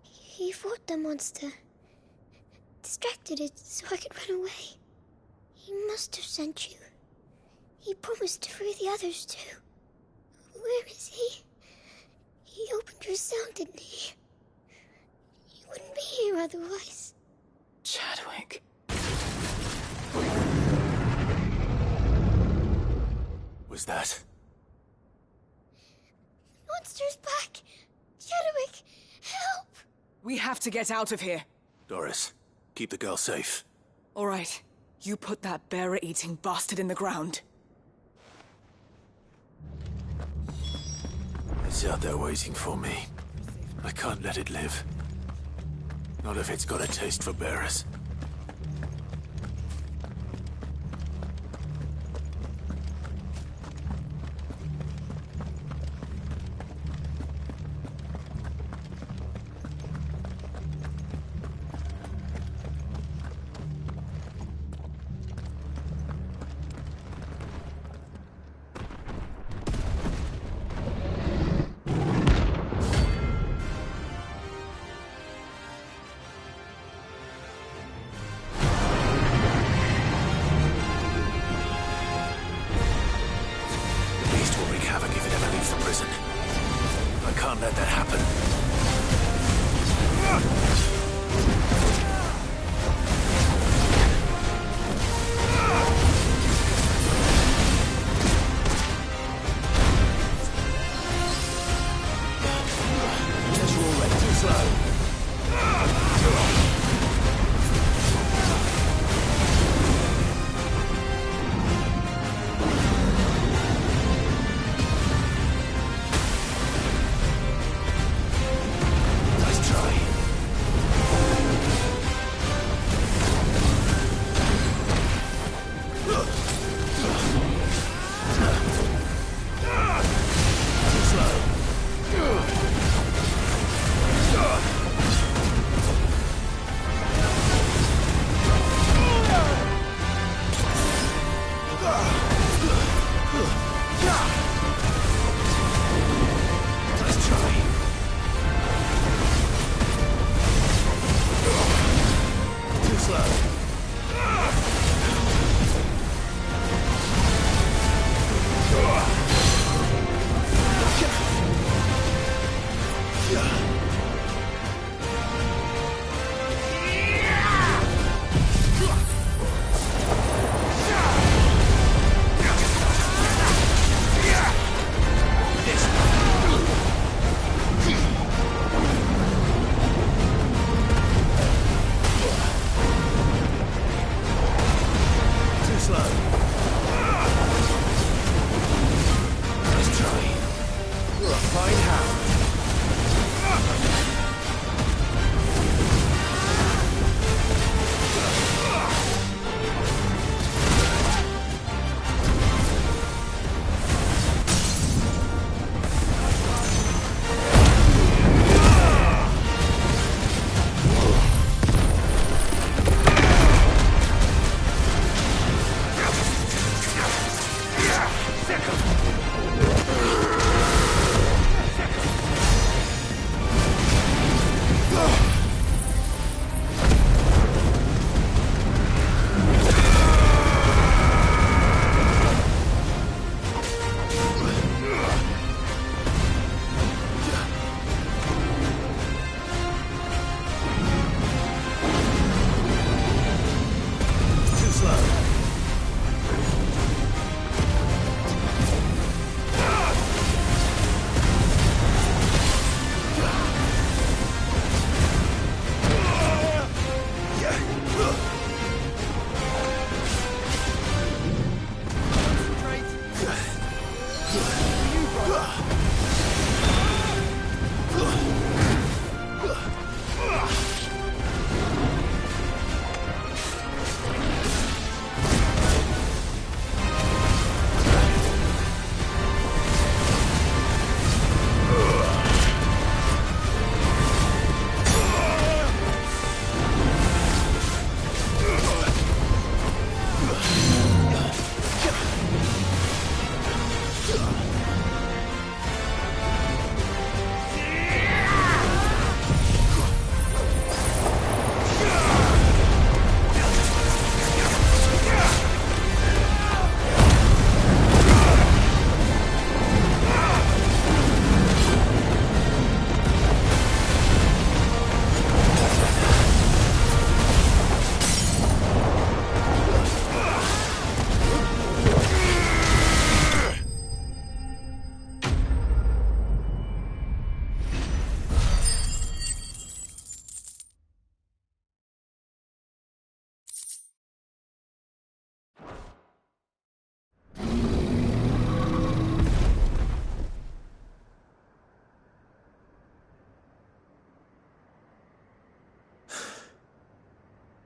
[SPEAKER 8] He fought the monster. Distracted it so I could run away. He must have sent you. He promised to free the others too. Where is he? He opened your cell, didn't he? He wouldn't be here otherwise.
[SPEAKER 6] Chadwick.
[SPEAKER 1] Was that?
[SPEAKER 8] Monster's back! Chadwick, help!
[SPEAKER 6] We have to get out of here.
[SPEAKER 1] Doris, keep the girl safe.
[SPEAKER 6] All right. You put that bearer-eating bastard in the ground.
[SPEAKER 1] It's out there waiting for me. I can't let it live. Not if it's got a taste for bearers.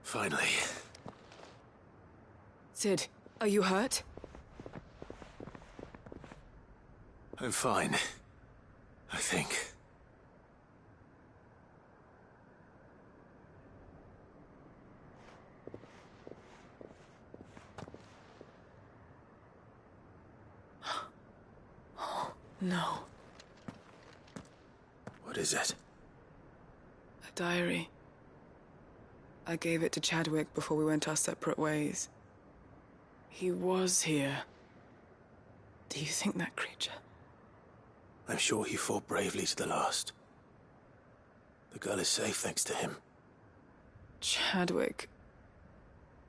[SPEAKER 1] Finally.
[SPEAKER 6] Sid, are you hurt?
[SPEAKER 1] I'm fine. I think.
[SPEAKER 6] No.
[SPEAKER 1] What is it?
[SPEAKER 6] A diary. I gave it to Chadwick before we went our separate ways. He was here. Do you think that creature?
[SPEAKER 1] I'm sure he fought bravely to the last. The girl is safe thanks to him.
[SPEAKER 6] Chadwick.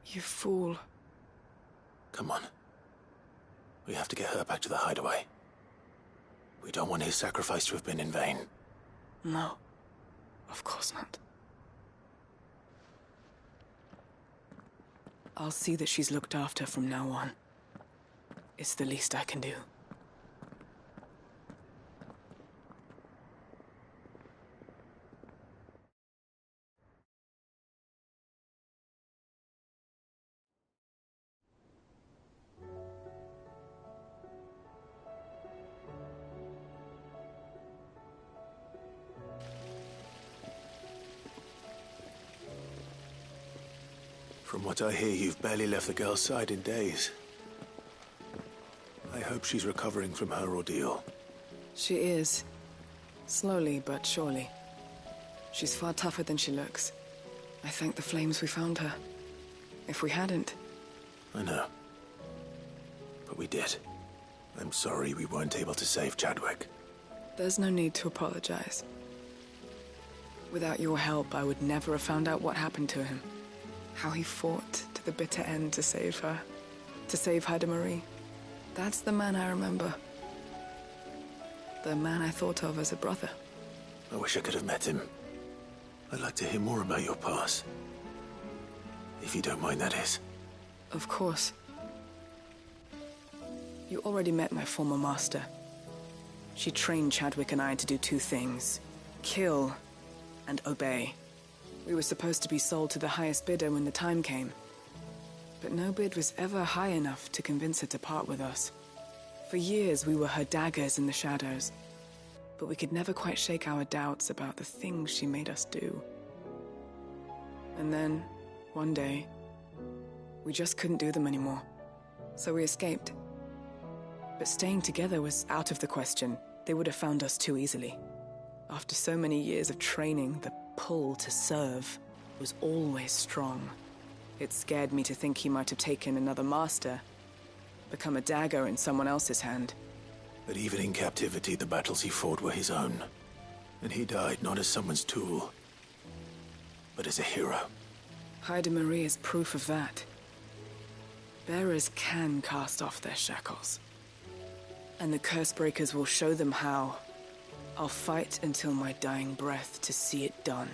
[SPEAKER 6] You fool.
[SPEAKER 1] Come on. We have to get her back to the hideaway. We don't want his sacrifice to have been in vain.
[SPEAKER 6] No. Of course not. I'll see that she's looked after from now on. It's the least I can do.
[SPEAKER 1] From what I hear, you've barely left the girl's side in days. I hope she's recovering from her ordeal.
[SPEAKER 6] She is. Slowly but surely. She's far tougher than she looks. I thank the flames we found her. If we hadn't...
[SPEAKER 1] I know. But we did. I'm sorry we weren't able to save Chadwick.
[SPEAKER 6] There's no need to apologize. Without your help, I would never have found out what happened to him. How he fought to the bitter end to save her. To save Haida Marie. That's the man I remember. The man I thought of as a brother.
[SPEAKER 1] I wish I could have met him. I'd like to hear more about your past. If you don't mind, that is.
[SPEAKER 6] Of course. You already met my former master. She trained Chadwick and I to do two things. Kill and obey. We were supposed to be sold to the highest bidder when the time came. But no bid was ever high enough to convince her to part with us. For years, we were her daggers in the shadows. But we could never quite shake our doubts about the things she made us do. And then, one day, we just couldn't do them anymore. So we escaped. But staying together was out of the question. They would have found us too easily. After so many years of training, the pull to serve was always strong. It scared me to think he might have taken another master, become a dagger in someone else's hand.
[SPEAKER 1] But even in captivity, the battles he fought were his own. And he died not as someone's tool, but as a hero.
[SPEAKER 6] Haida Marie is proof of that. Bearers can cast off their shackles. And the Cursebreakers will show them how. I'll fight until my dying breath to see it done.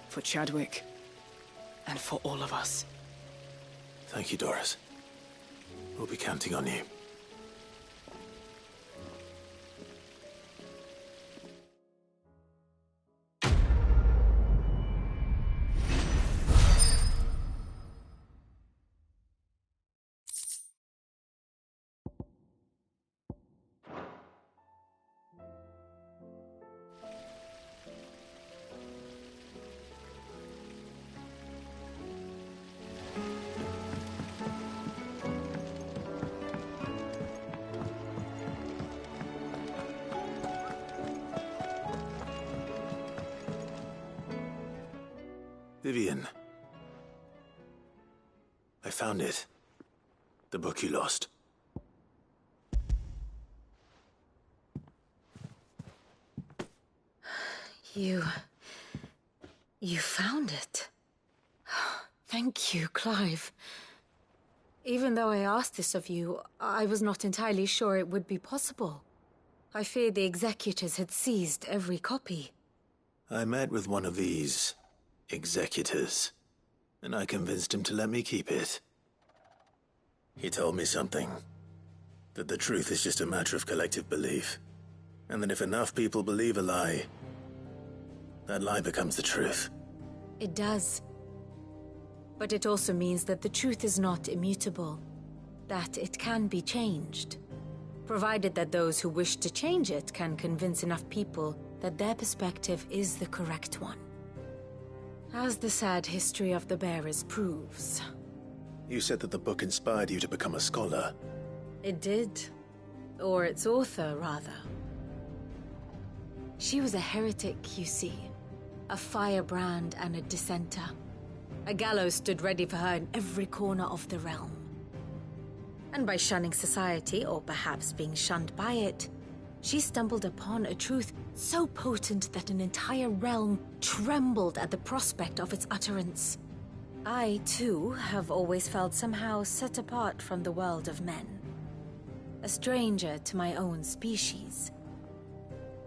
[SPEAKER 6] For Chadwick, and for all of us.
[SPEAKER 1] Thank you, Doris. We'll be counting on you. Vivian. I found it. The book you lost.
[SPEAKER 11] You found it. Thank you, Clive. Even though I asked this of you, I was not entirely sure it would be possible. I feared the executors had seized every copy.
[SPEAKER 1] I met with one of these executors, and I convinced him to let me keep it. He told me something. That the truth is just a matter of collective belief. And that if enough people believe a lie, that lie becomes the truth.
[SPEAKER 11] It does. But it also means that the truth is not immutable, that it can be changed, provided that those who wish to change it can convince enough people that their perspective is the correct one. As the sad history of the bearers proves.
[SPEAKER 1] You said that the book inspired you to become a scholar.
[SPEAKER 11] It did. Or its author, rather. She was a heretic, you see. A firebrand and a dissenter. A gallows stood ready for her in every corner of the realm. And by shunning society, or perhaps being shunned by it, she stumbled upon a truth so potent that an entire realm trembled at the prospect of its utterance. I, too, have always felt somehow set apart from the world of men. A stranger to my own species.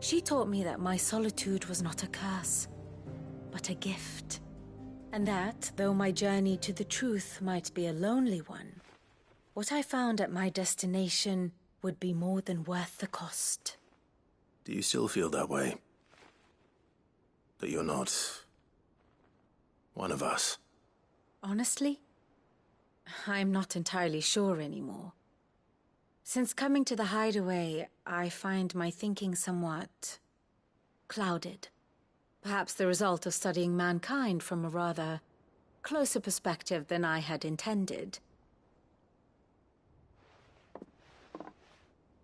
[SPEAKER 11] She taught me that my solitude was not a curse, but a gift. And that, though my journey to the truth might be a lonely one, what I found at my destination would be more than worth the cost.
[SPEAKER 1] Do you still feel that way? That you're not one of us?
[SPEAKER 11] Honestly, I'm not entirely sure anymore. Since coming to the hideaway, I find my thinking somewhat clouded. Perhaps the result of studying mankind from a rather closer perspective than I had intended.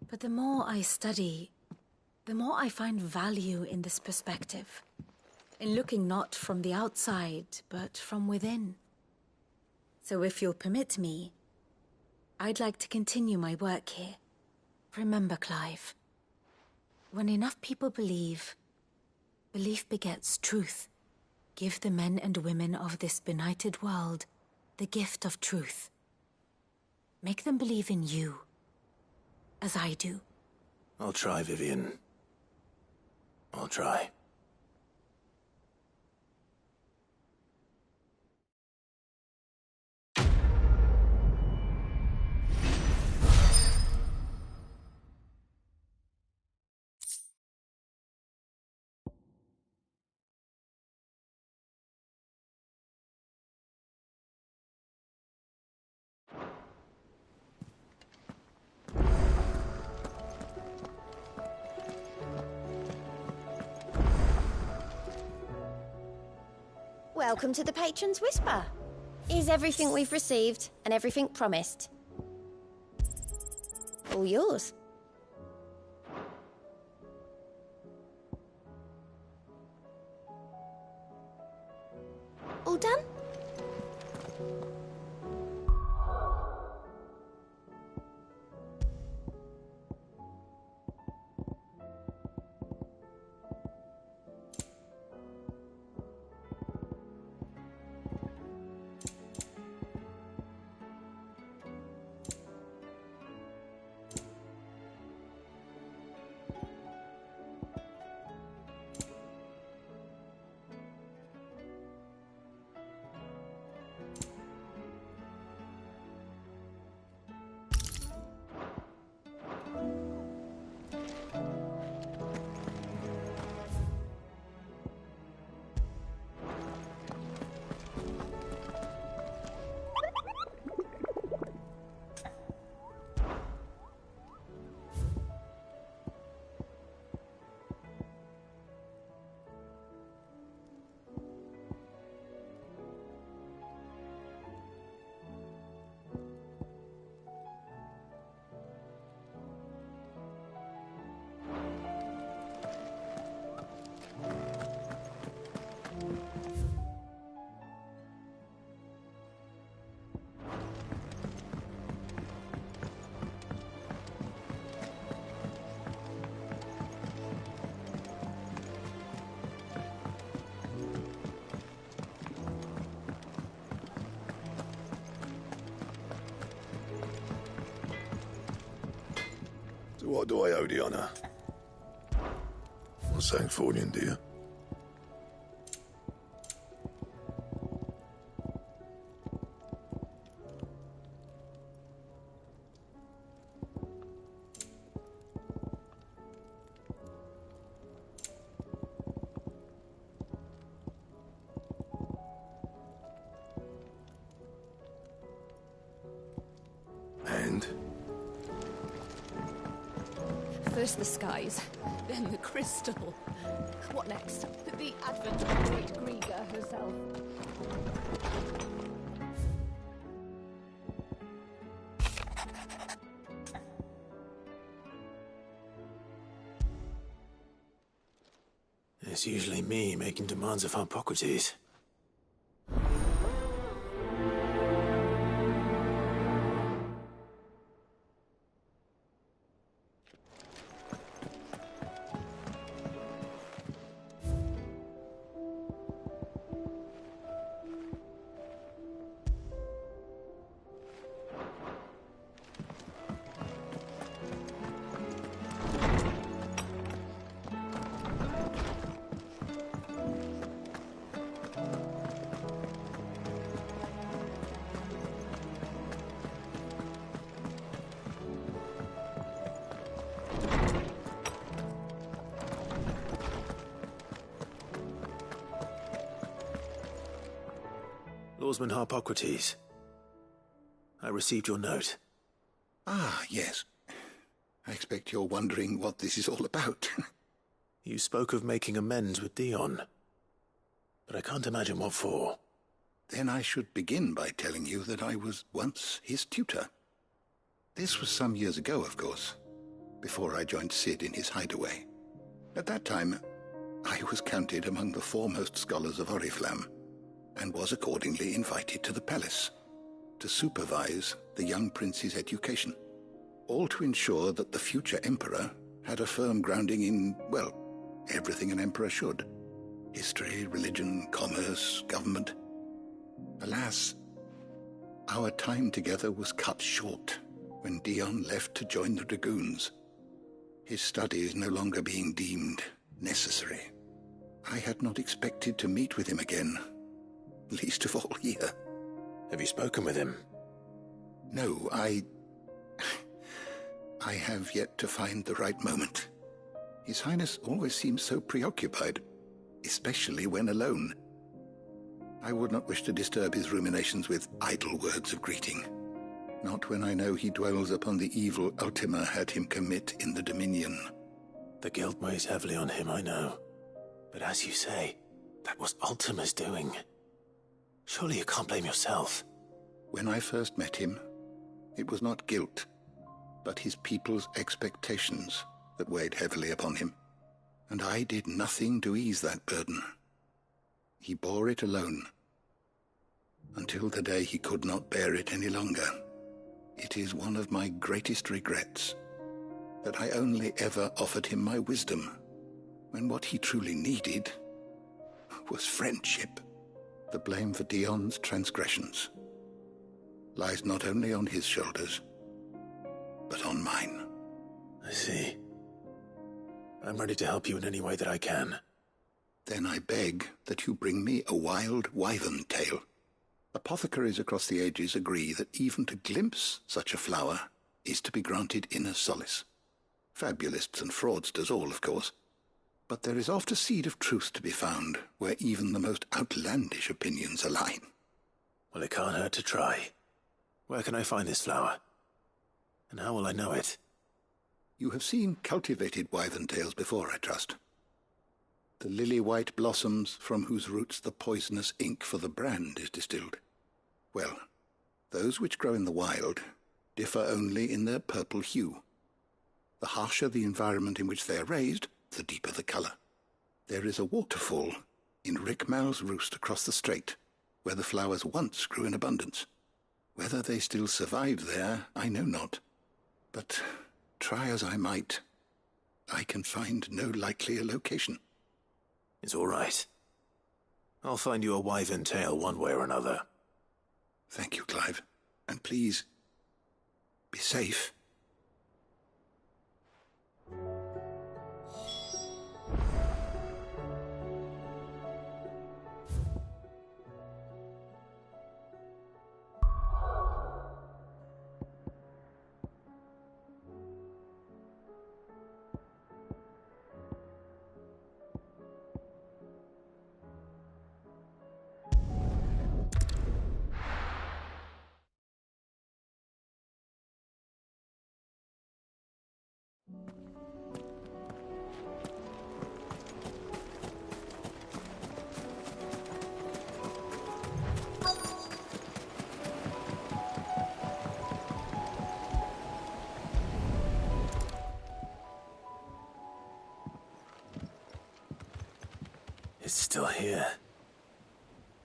[SPEAKER 11] But the more I study, the more I find value in this perspective. In looking not from the outside, but from within. So if you'll permit me, I'd like to continue my work here. Remember, Clive, when enough people believe, belief begets truth. Give the men and women of this benighted world the gift of truth. Make them believe in you, as I do.
[SPEAKER 1] I'll try, Vivian. I'll try.
[SPEAKER 18] Welcome to the Patron's Whisper. Is everything we've received and everything promised? All yours. All done?
[SPEAKER 1] So what do I owe the honor?
[SPEAKER 19] Well, St. Fornian, dear.
[SPEAKER 4] First the skies, then the crystal. What next? The advent of the great Griga herself.
[SPEAKER 1] It's usually me making demands of Hippocrates. Lawsman Hippocrates, I received your note.
[SPEAKER 16] Ah, yes. I expect you're wondering what this is all about.
[SPEAKER 1] You spoke of making amends with Dion, but I can't imagine what for.
[SPEAKER 16] Then I should begin by telling you that I was once his tutor. This was some years ago, of course, before I joined Sid in his hideaway. At that time, I was counted among the foremost scholars of Oriflamme, and was accordingly invited to the palace to supervise the young prince's education, all to ensure that the future emperor had a firm grounding in, well, everything an emperor should. History, religion, commerce, government. Alas, our time together was cut short when Dion left to join the Dragoons, his studies no longer being deemed necessary. I had not expected to meet with him again, least of all here.
[SPEAKER 1] Have you spoken with him?
[SPEAKER 16] No, I have yet to find the right moment. His Highness always seems so preoccupied, especially when alone. I would not wish to disturb his ruminations with idle words of greeting, not when I know he dwells upon the evil Ultima had him commit in the Dominion.
[SPEAKER 1] The guilt weighs heavily on him, I know. But as you say, that was Ultima's doing. Surely you can't blame yourself.
[SPEAKER 16] When I first met him, it was not guilt, but his people's expectations that weighed heavily upon him, and I did nothing to ease that burden. He bore it alone, until the day he could not bear it any longer. It is one of my greatest regrets that I only ever offered him my wisdom, when what he truly needed was friendship. The blame for Dion's transgressions lies not only on his shoulders, but on mine.
[SPEAKER 1] I see. I'm ready to help you in any way that I can.
[SPEAKER 16] Then I beg that you bring me a wild wyvern tail. Apothecaries across the ages agree that even to glimpse such a flower is to be granted inner solace. Fabulists and fraudsters all, of course. But there is oft a seed of truth to be found where even the most outlandish opinions align.
[SPEAKER 1] Well, it can't hurt to try. Where can I find this flower? And how will I know it?
[SPEAKER 16] You have seen cultivated wyvern tails before, I trust. The lily-white blossoms from whose roots the poisonous ink for the brand is distilled. Well, those which grow in the wild differ only in their purple hue. The harsher the environment in which they are raised, the deeper the colour. There is a waterfall in Rickmal's roost across the strait, where the flowers once grew in abundance. Whether they still survive there, I know not. But try as I might, I can find no likelier location.
[SPEAKER 1] It's all right. I'll find you a wyvern tail one way or another.
[SPEAKER 16] Thank you, Clive. And please, be safe.
[SPEAKER 1] It's still here.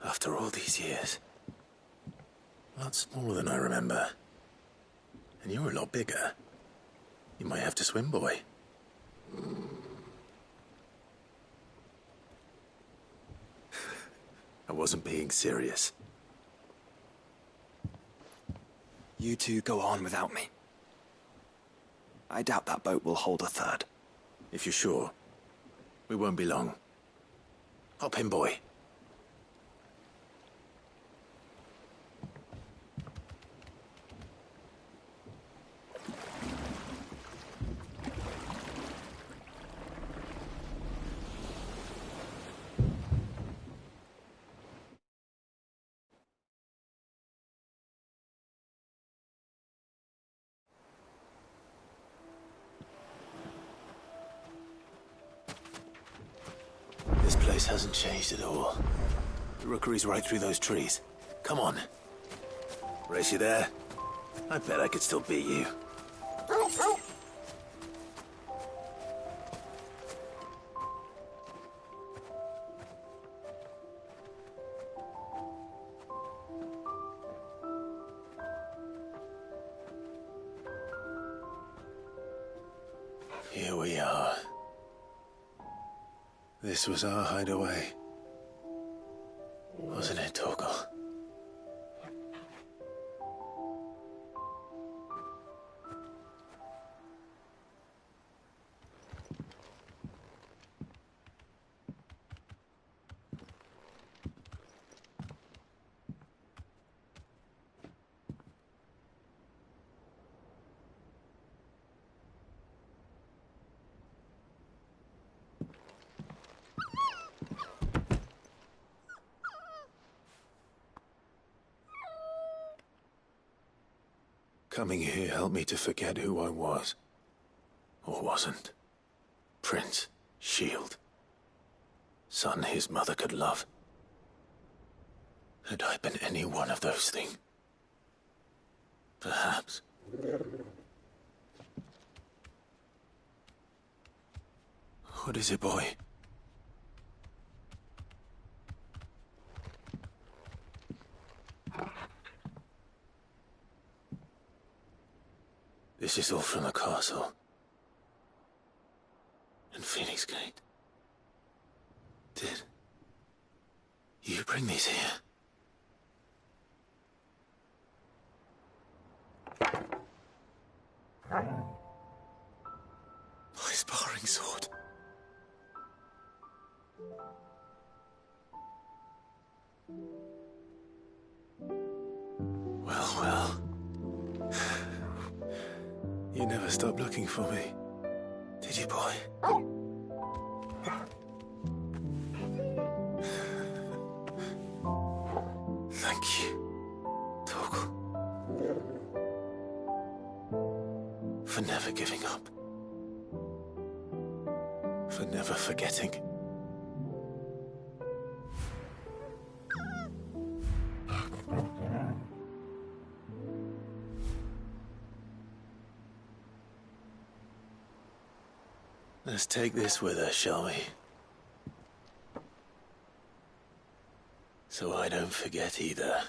[SPEAKER 1] After all these years. A lot smaller than I remember. And you're a lot bigger. You might have to swim, boy. I wasn't being serious.
[SPEAKER 2] You two go on without me. I doubt that boat will hold a third.
[SPEAKER 1] If you're sure, we won't be long. Hop in, boy. This place hasn't changed at all. The rookery's right through those trees. Come on. Race you there? I bet I could still beat you. Here we are. This was our hideaway. Wasn't it, Torgal? Coming here helped me to forget who I was. Or wasn't. Prince, shield. Son his mother could love. Had I been any one of those things? Perhaps. What is it, boy? This is all from the castle. And Phoenix Gate. Did you bring these here? My sparring sword. Well, well. You never stopped looking for me, did you, boy? Thank you, Torgal. For never giving up. For never forgetting. Let's take this with us, shall we? So I don't forget either.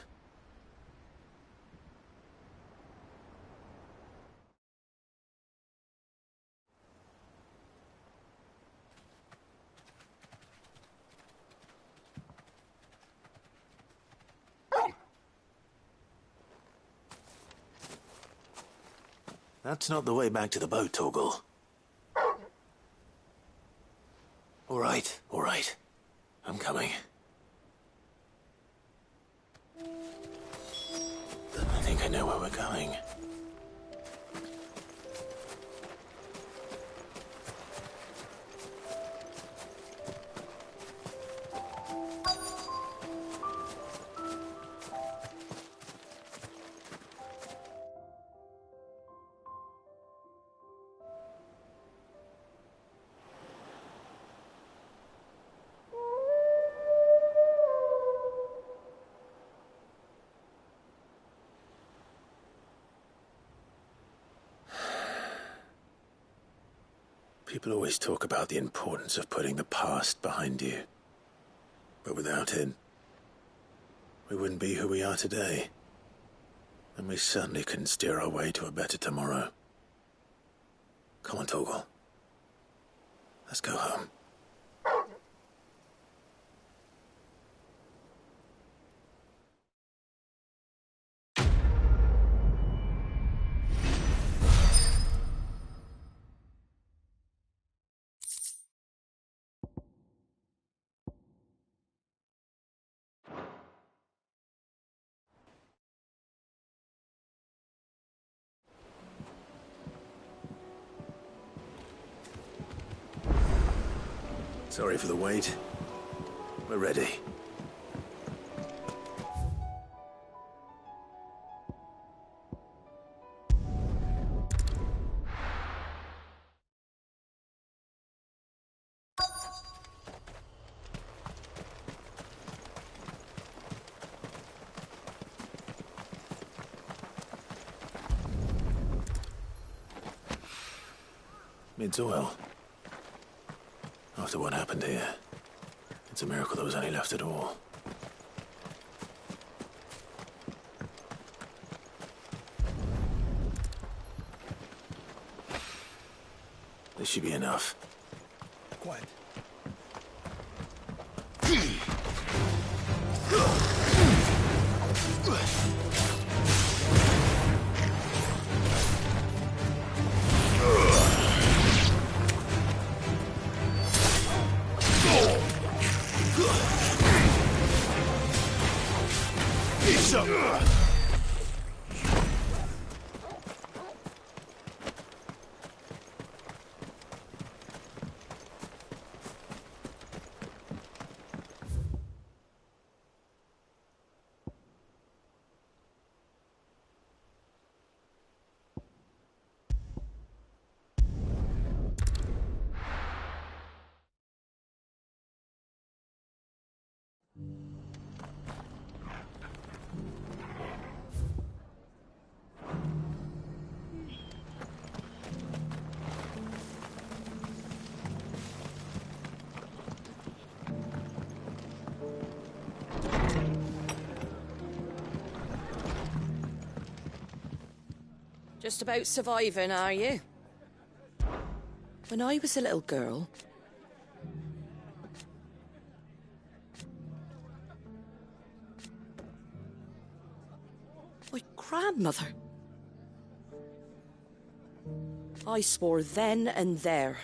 [SPEAKER 1] That's not the way back to the boat, Torgal. All right. I'm coming. I think I know where we're going. People always talk about the importance of putting the past behind you. But without it, we wouldn't be who we are today. And we certainly couldn't steer our way to a better tomorrow. Come on, Torgal. Let's go home. Sorry for the wait. We're ready. It's oil. After what happened here, it's a miracle there was any left at all. This should be enough.
[SPEAKER 17] Quiet.
[SPEAKER 9] Just about surviving, are you? When I was a little girl, my grandmother, I swore then and there,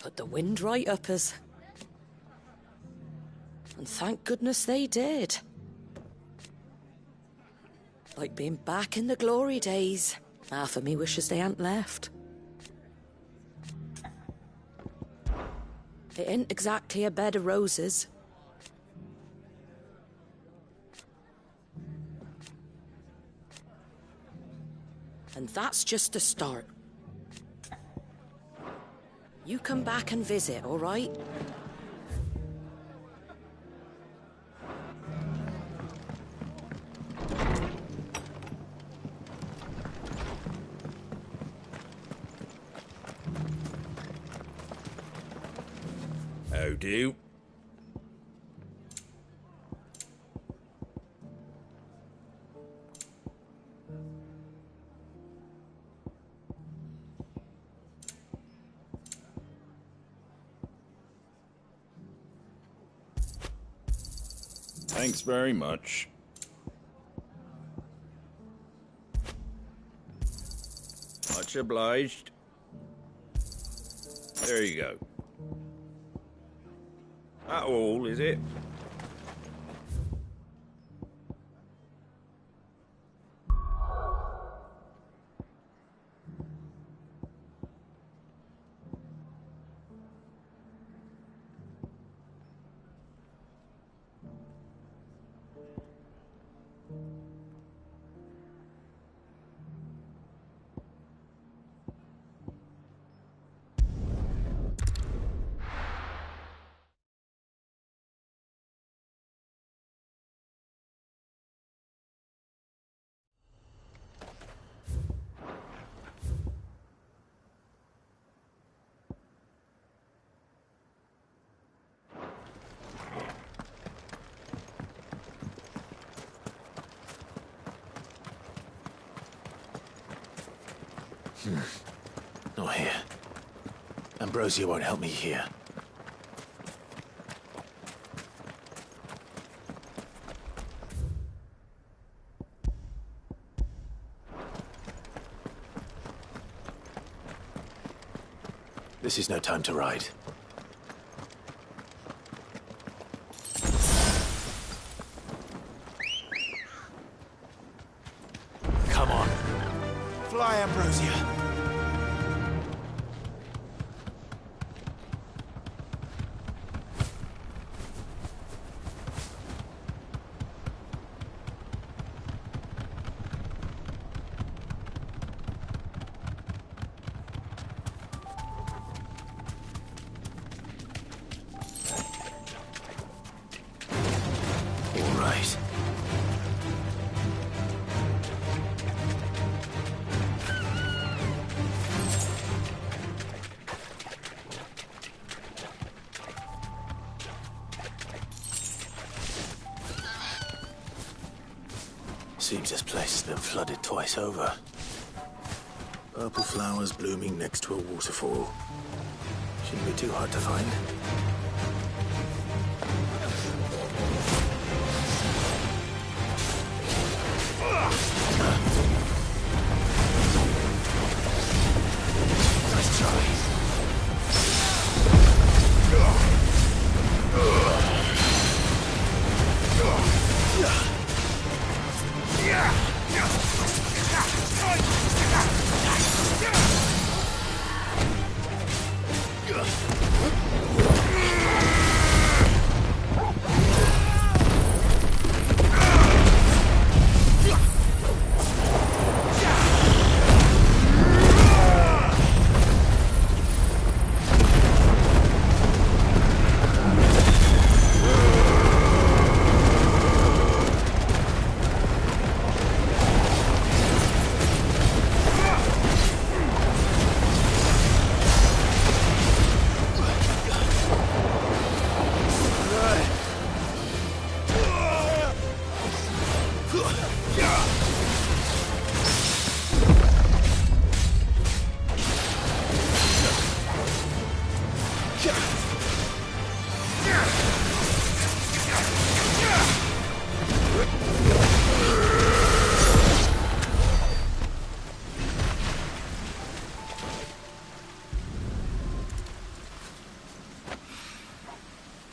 [SPEAKER 9] put the wind right up us. And thank goodness they did. Like being back in the glory days. Half of me wishes they hadn't left. It ain't exactly a bed of roses. And that's just a start. You come back and visit, all right?
[SPEAKER 17] How do? Thanks very much. Much obliged. There you go. That all, is it?
[SPEAKER 1] Not here. Ambrosia won't help me here. This is no time to ride. Come on. Fly, Ambrosia. Seems this place has been flooded twice over. Purple flowers blooming next to a waterfall. Shouldn't be too hard to find. Nice try.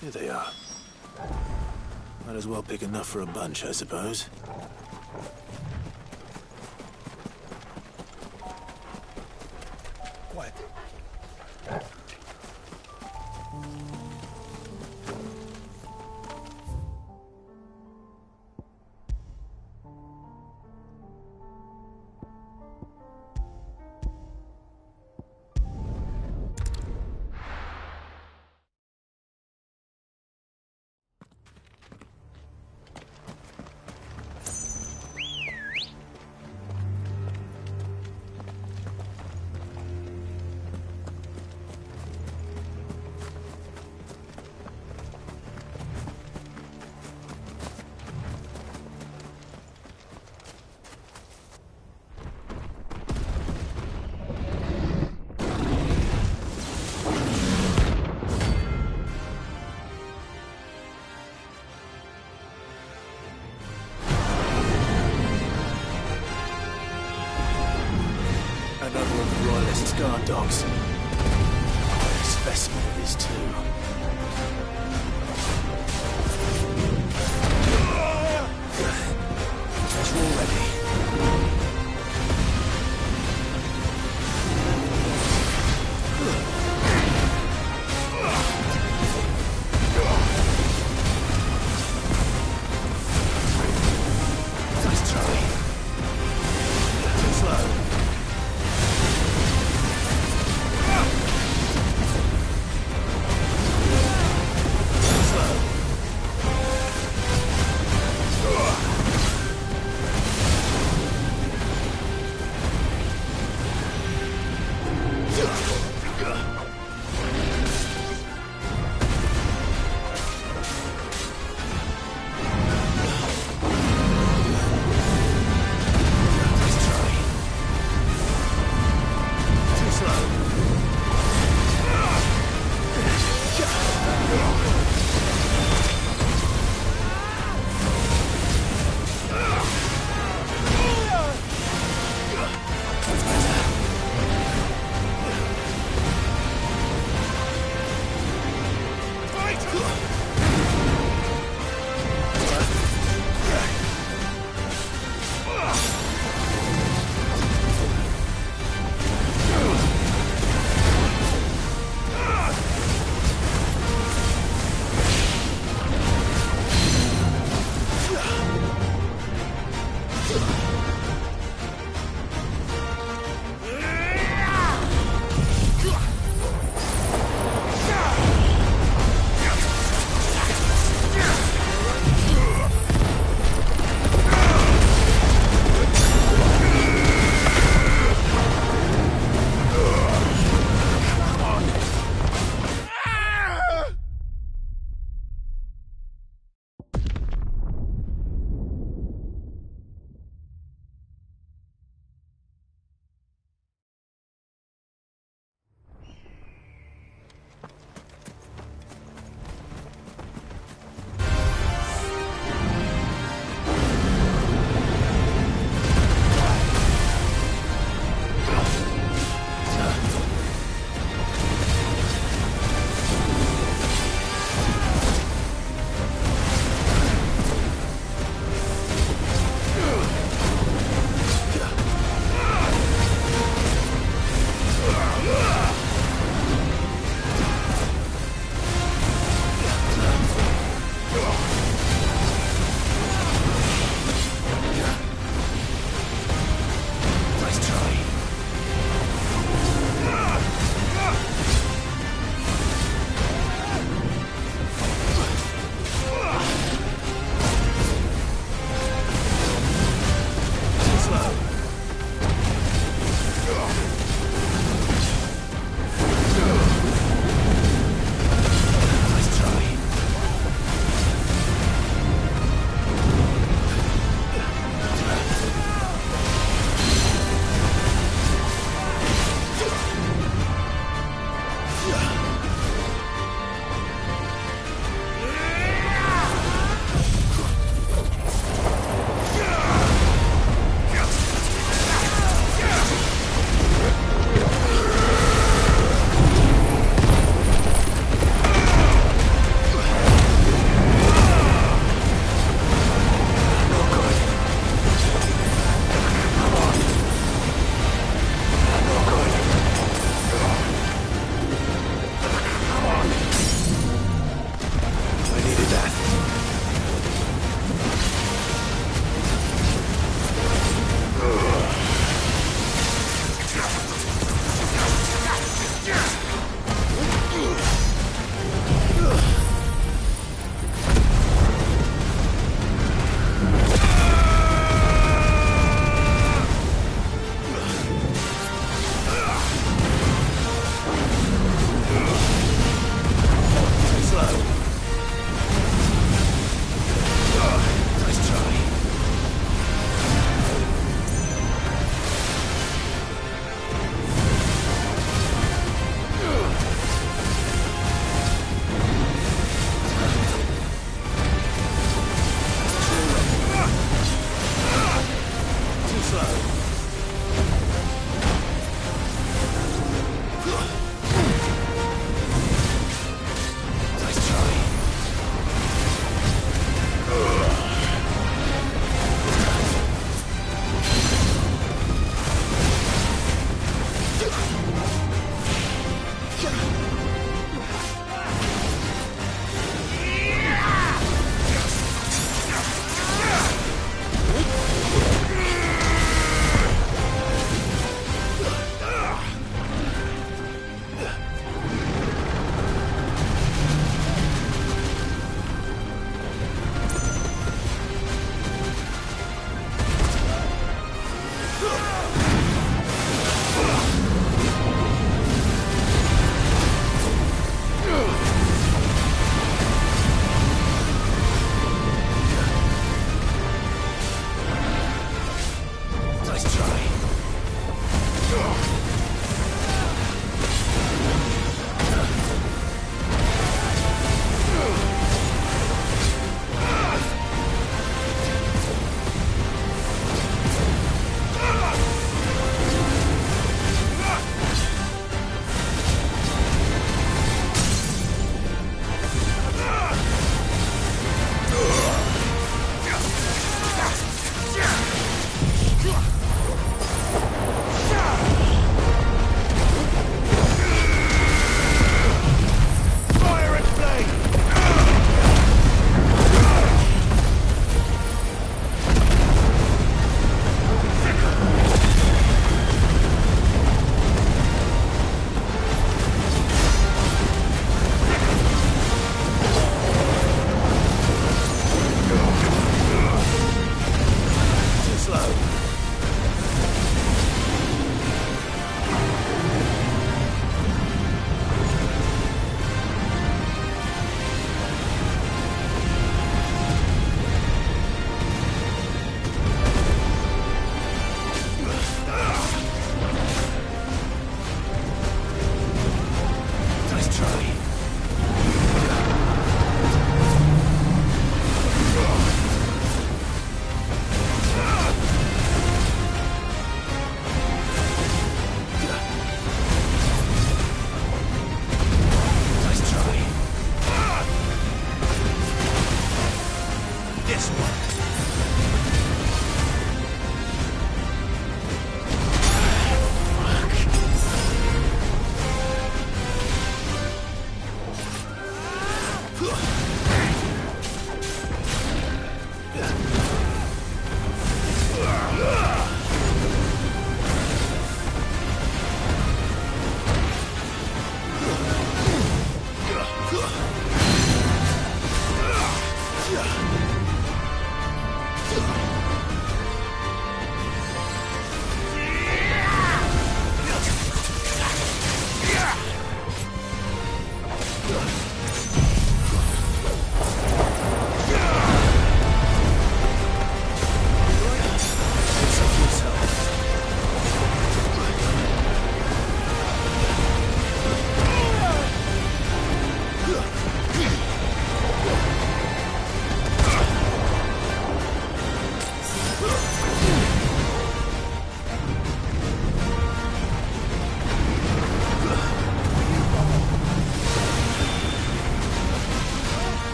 [SPEAKER 1] Here they are. Might as well pick enough for a bunch, I suppose. Quiet. Guard dogs. What a specimen it is, too. It's all ready. Nice try. Too slow.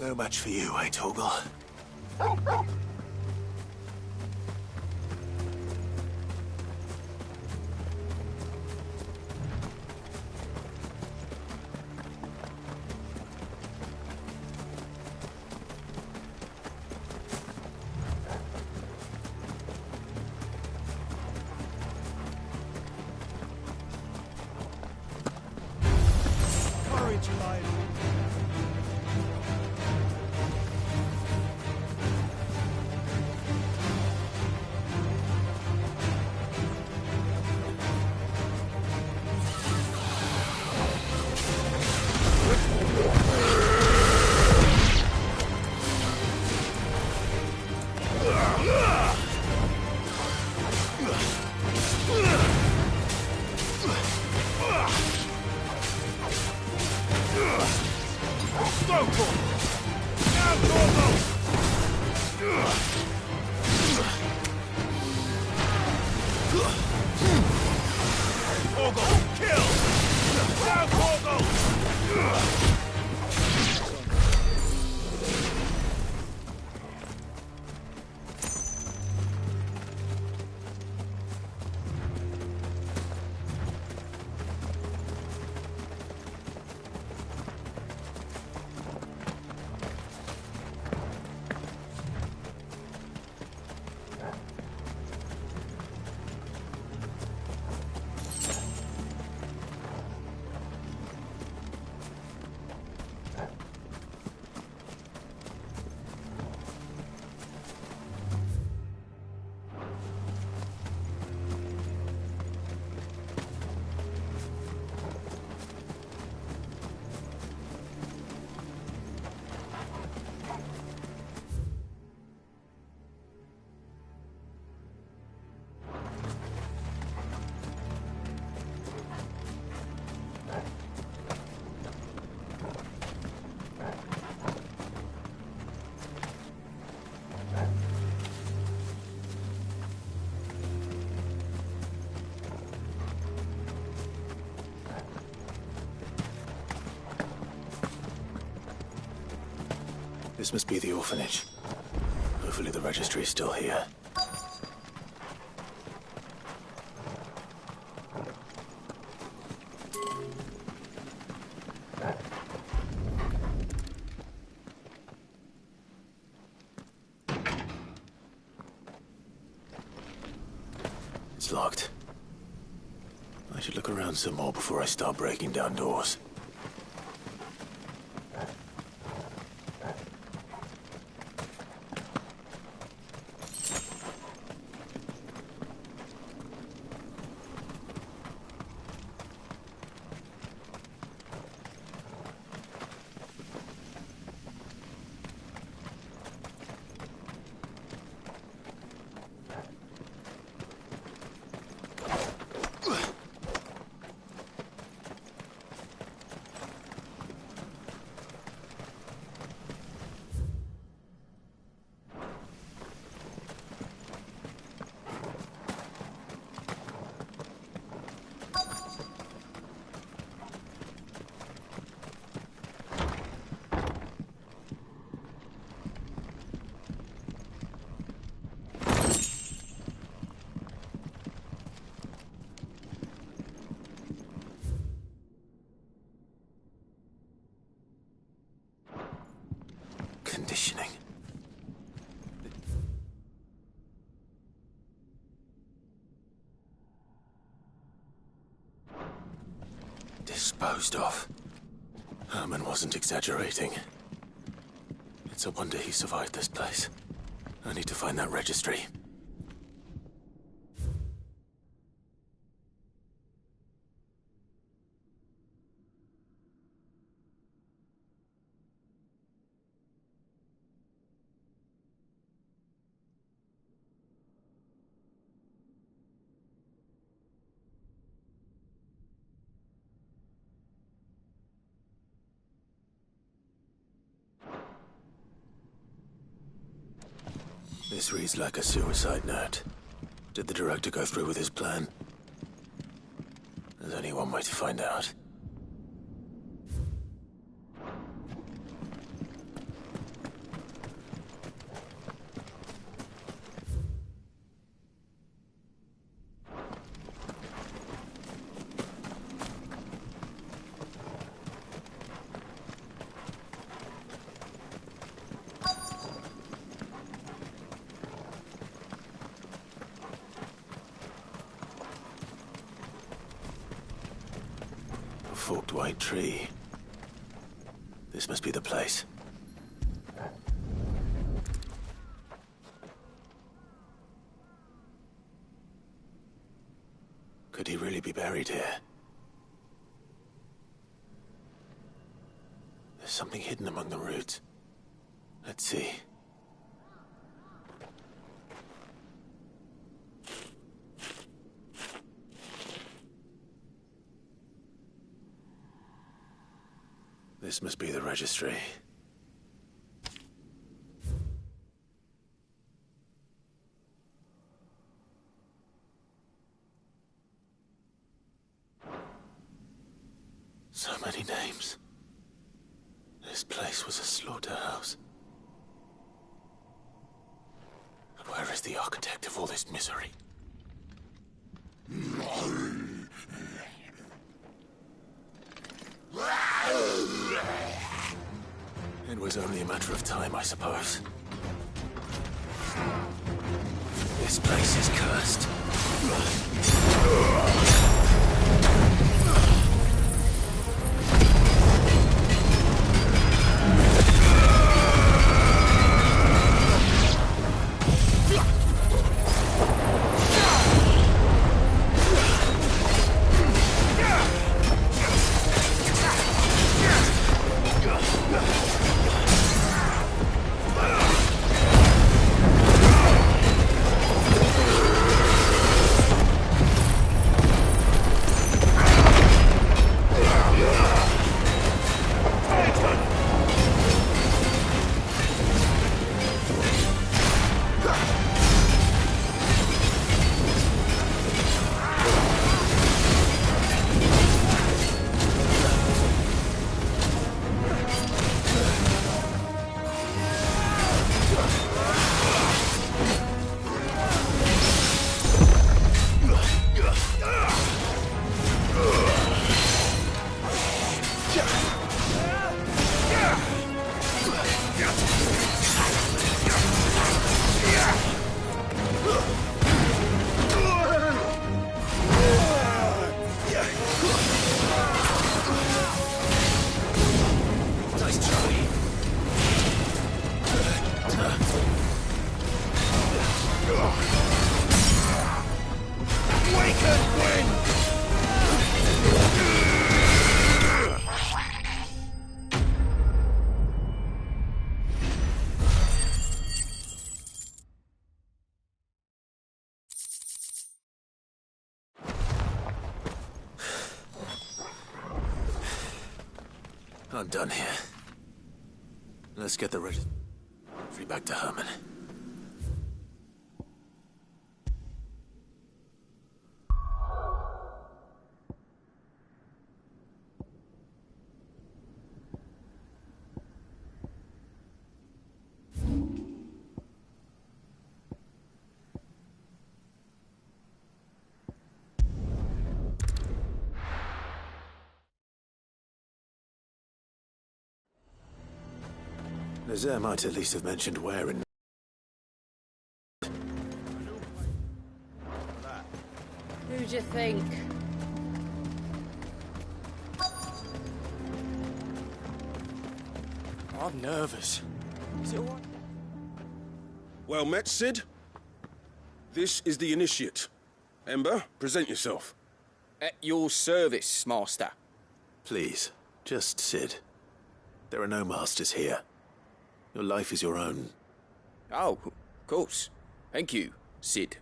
[SPEAKER 1] No match for you, eh, Torgal?
[SPEAKER 19] Courage, life.
[SPEAKER 1] This must be the orphanage. Hopefully the registry is still here. It's locked. I should look around some more before I start breaking down doors. Conditioning. Disposed of. Herman wasn't exaggerating. It's a wonder he survived this place. I need to find that registry. This reads like a suicide note. Did the director go through with his plan? There's only one way to find out. forked white tree. This must be the place. Could he really be buried here? There's something hidden among the roots. Let's see. This must be the registry. So many names. This place was a slaughterhouse. And where is the architect of all this misery? It was only a matter of time, I suppose. This place is cursed. I'm done here. Let's get the registry back to Herman. Nazir might at least have mentioned where in...
[SPEAKER 9] Who do you think?
[SPEAKER 2] I'm nervous. Is it all right?
[SPEAKER 7] Well met, Sid. This is the initiate. Ember, present yourself.
[SPEAKER 20] At your service, Master.
[SPEAKER 1] Please, just Sid. There are no masters here. Your life is your own.
[SPEAKER 20] Oh, of course. Thank you, Sid.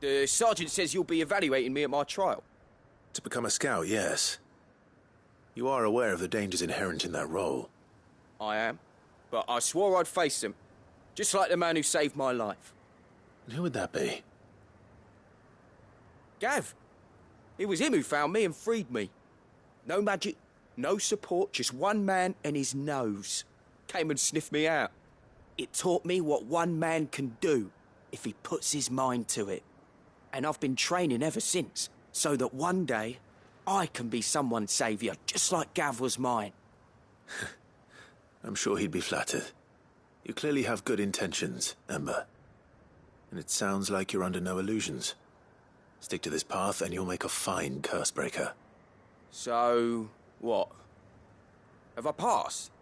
[SPEAKER 20] The sergeant says you'll be evaluating me at my trial.
[SPEAKER 1] To become a scout, yes. You are aware of the dangers inherent in that role.
[SPEAKER 20] I am. But I swore I'd face them. Just like the man who saved my life.
[SPEAKER 1] And who would that be?
[SPEAKER 20] Gav. It was him who found me and freed me. No magic, no support, just one man and his nose. Came and sniffed me out. It taught me what one man can do if he puts his mind to it. And I've been training ever since, so that one day I can be someone's saviour, just like Gav was mine.
[SPEAKER 1] I'm sure he'd be flattered. You clearly have good intentions, Ember. And it sounds like you're under no illusions. Stick to this path and you'll make a fine curse breaker.
[SPEAKER 20] So, What? Have I passed?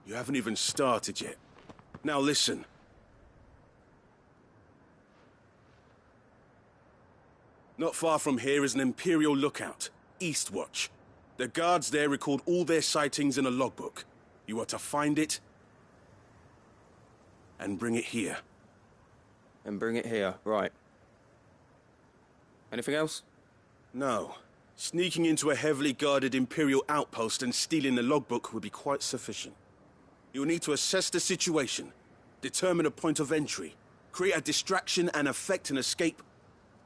[SPEAKER 7] You haven't even started yet. Now listen. Not far from here is an Imperial lookout, Eastwatch. The guards there record all their sightings in a logbook. You are to find it and bring it here.
[SPEAKER 20] And bring it here, right. Anything else?
[SPEAKER 7] No. Sneaking into a heavily guarded Imperial outpost and stealing the logbook would be quite sufficient. You'll need to assess the situation, determine a point of entry, create a distraction and effect an escape,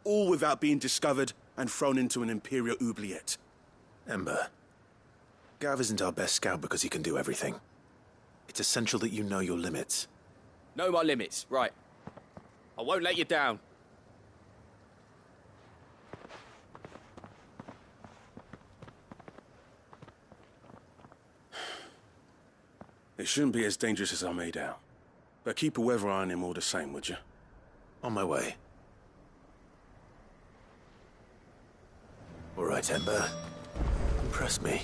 [SPEAKER 7] all without being discovered and thrown into an Imperial oubliette.
[SPEAKER 1] Ember, Gav isn't our best scout because he can do everything. It's essential that you know your limits.
[SPEAKER 20] Know my limits, right. I won't let you down.
[SPEAKER 7] It shouldn't be as dangerous as I made out. But keep a weather eye on him all the same, would you?
[SPEAKER 1] On my way. All right, Ember. Impress me.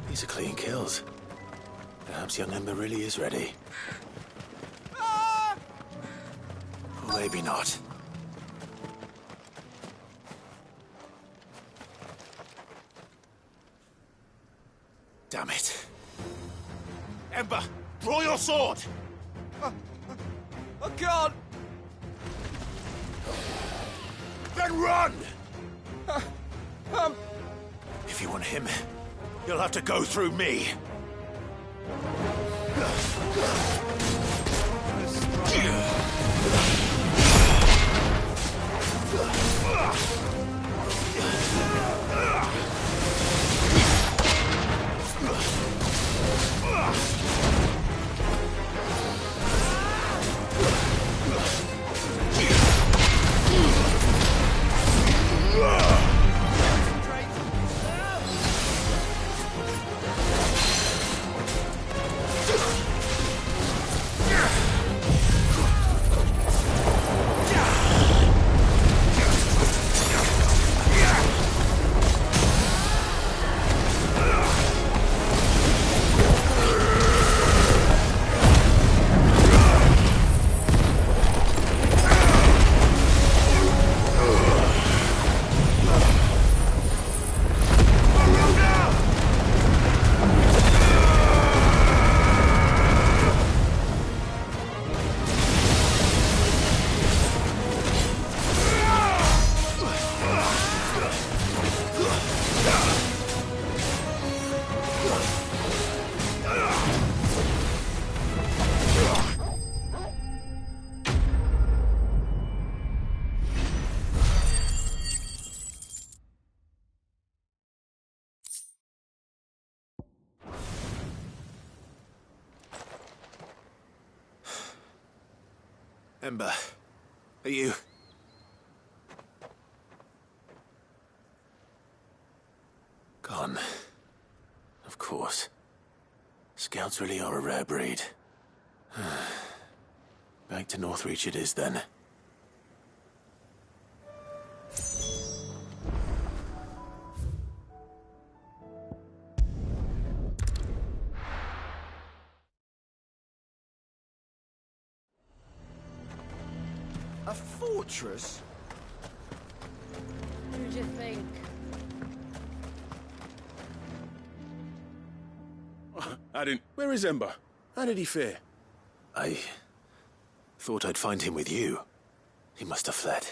[SPEAKER 1] These are clean kills. Perhaps young Ember really is ready. Or maybe not. Damn it.
[SPEAKER 21] Ember, draw your sword!
[SPEAKER 20] I can't!
[SPEAKER 21] Then run!
[SPEAKER 1] If you want him, you'll have to go through me. Ember, are you... Gone. Of course. Scouts really are a rare breed. Back to Northreach it is then.
[SPEAKER 14] A fortress?
[SPEAKER 9] Who'd you think?
[SPEAKER 7] I didn't... Where is Ember? How did he fare?
[SPEAKER 1] I thought I'd find him with you. He must have fled.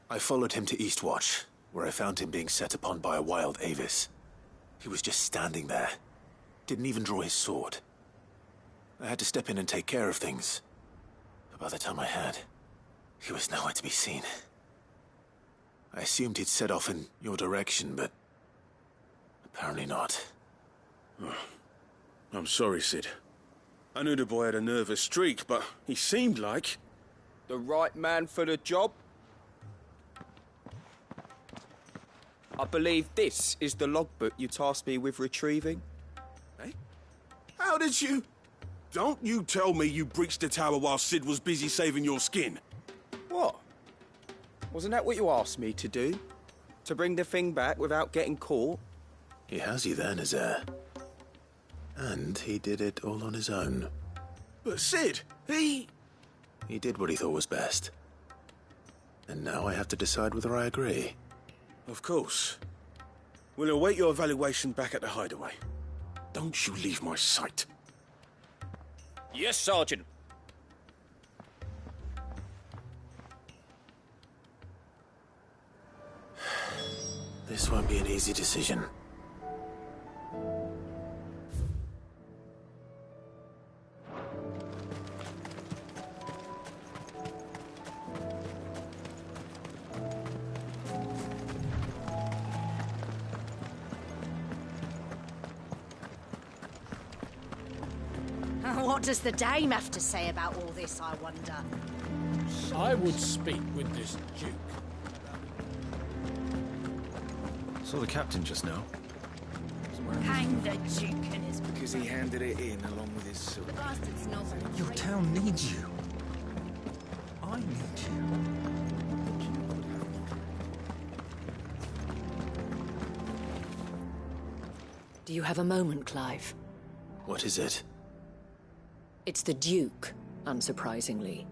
[SPEAKER 1] I followed him to Eastwatch, where I found him being set upon by a wild Avis. He was just standing there. Didn't even draw his sword. I had to step in and take care of things. But by the time I had, he was nowhere to be seen. I assumed he'd set off in your direction, but apparently not.
[SPEAKER 7] Oh, I'm sorry, Sid. I knew the boy had a nervous streak, but he seemed like...
[SPEAKER 20] The right man for the job? I believe this is the logbook you tasked me with retrieving.
[SPEAKER 7] Eh? How did you... Don't you tell me you breached the tower while Sid was busy saving your skin.
[SPEAKER 20] What? Wasn't that what you asked me to do? To bring the thing back without getting caught?
[SPEAKER 1] He has you there, Nazaire. And he did it all on his own.
[SPEAKER 7] But Sid, he
[SPEAKER 1] did what he thought was best. And now I have to decide whether I agree.
[SPEAKER 7] Of course. We'll await your evaluation back at the hideaway. Don't you leave my sight.
[SPEAKER 17] Yes, Sergeant.
[SPEAKER 1] This won't be an easy decision.
[SPEAKER 11] What does the dame have to say about all this, I wonder?
[SPEAKER 3] I would speak with this Duke.
[SPEAKER 2] Saw the captain just now.
[SPEAKER 11] Hang the Duke and his...
[SPEAKER 22] Because he handed it in along with his sword.
[SPEAKER 11] The bastard's not...
[SPEAKER 2] Your town needs you. I need you.
[SPEAKER 23] Do you have a moment, Clive?
[SPEAKER 1] What is it?
[SPEAKER 23] It's the Duke, unsurprisingly.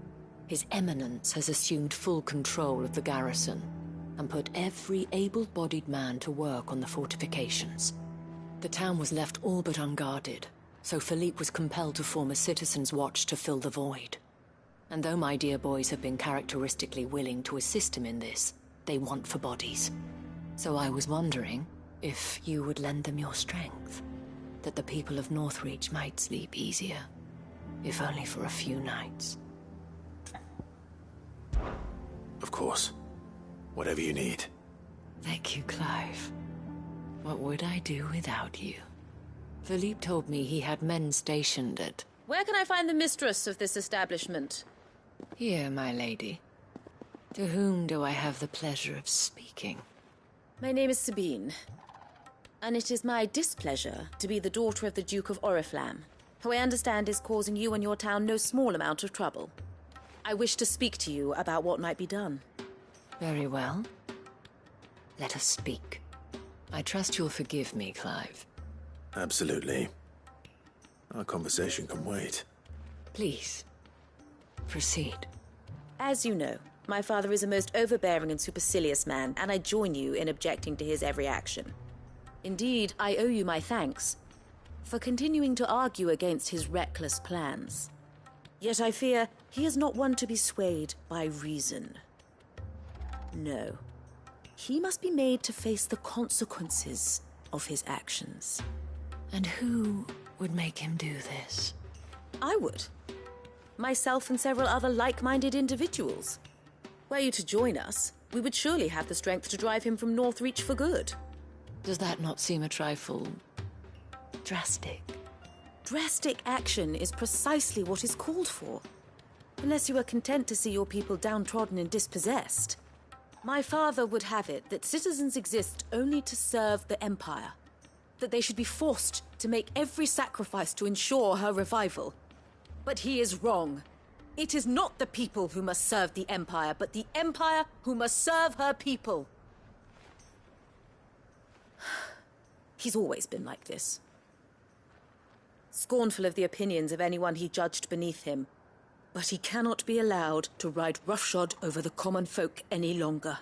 [SPEAKER 23] His Eminence has assumed full control of the garrison and put every able-bodied man to work on the fortifications. The town was left all but unguarded, so Philippe was compelled to form a citizens' watch to fill the void. And though my dear boys have been characteristically willing to assist him in this, they want for bodies. So I was wondering if you would lend them your strength, that the people of Northreach might sleep easier. If only for a few nights.
[SPEAKER 1] Of course. Whatever you need.
[SPEAKER 23] Thank you, Clive. What would I do without you? Philippe told me he had men stationed at...
[SPEAKER 9] Where can I find the mistress of this establishment?
[SPEAKER 23] Here, my lady. To whom do I have the pleasure of speaking?
[SPEAKER 9] My name is Sabine. And it is my displeasure to be the daughter of the Duke of Oriflamme, who I understand is causing you and your town no small amount of trouble. I wish to speak to you about what might be done.
[SPEAKER 23] Very well. Let us speak. I trust you'll forgive me, Clive.
[SPEAKER 1] Absolutely. Our conversation can wait.
[SPEAKER 23] Please, proceed.
[SPEAKER 9] As you know, my father is a most overbearing and supercilious man, and I join you in objecting to his every action. Indeed, I owe you my thanks for continuing to argue against his reckless plans. Yet I fear he is not one to be swayed by reason. No. He must be made to face the consequences of his actions.
[SPEAKER 23] And who would make him do this?
[SPEAKER 9] I would. Myself and several other like-minded individuals. Were you to join us, we would surely have the strength to drive him from Northreach for good.
[SPEAKER 23] Does that not seem a trifle... drastic?
[SPEAKER 9] Drastic action is precisely what is called for. Unless you are content to see your people downtrodden and dispossessed. My father would have it that citizens exist only to serve the Empire. That they should be forced to make every sacrifice to ensure her revival. But he is wrong. It is not the people who must serve the Empire, but the Empire who must serve her people. He's always been like this. Scornful of the opinions of anyone he judged beneath him. But he cannot be allowed to ride roughshod over the common folk any longer.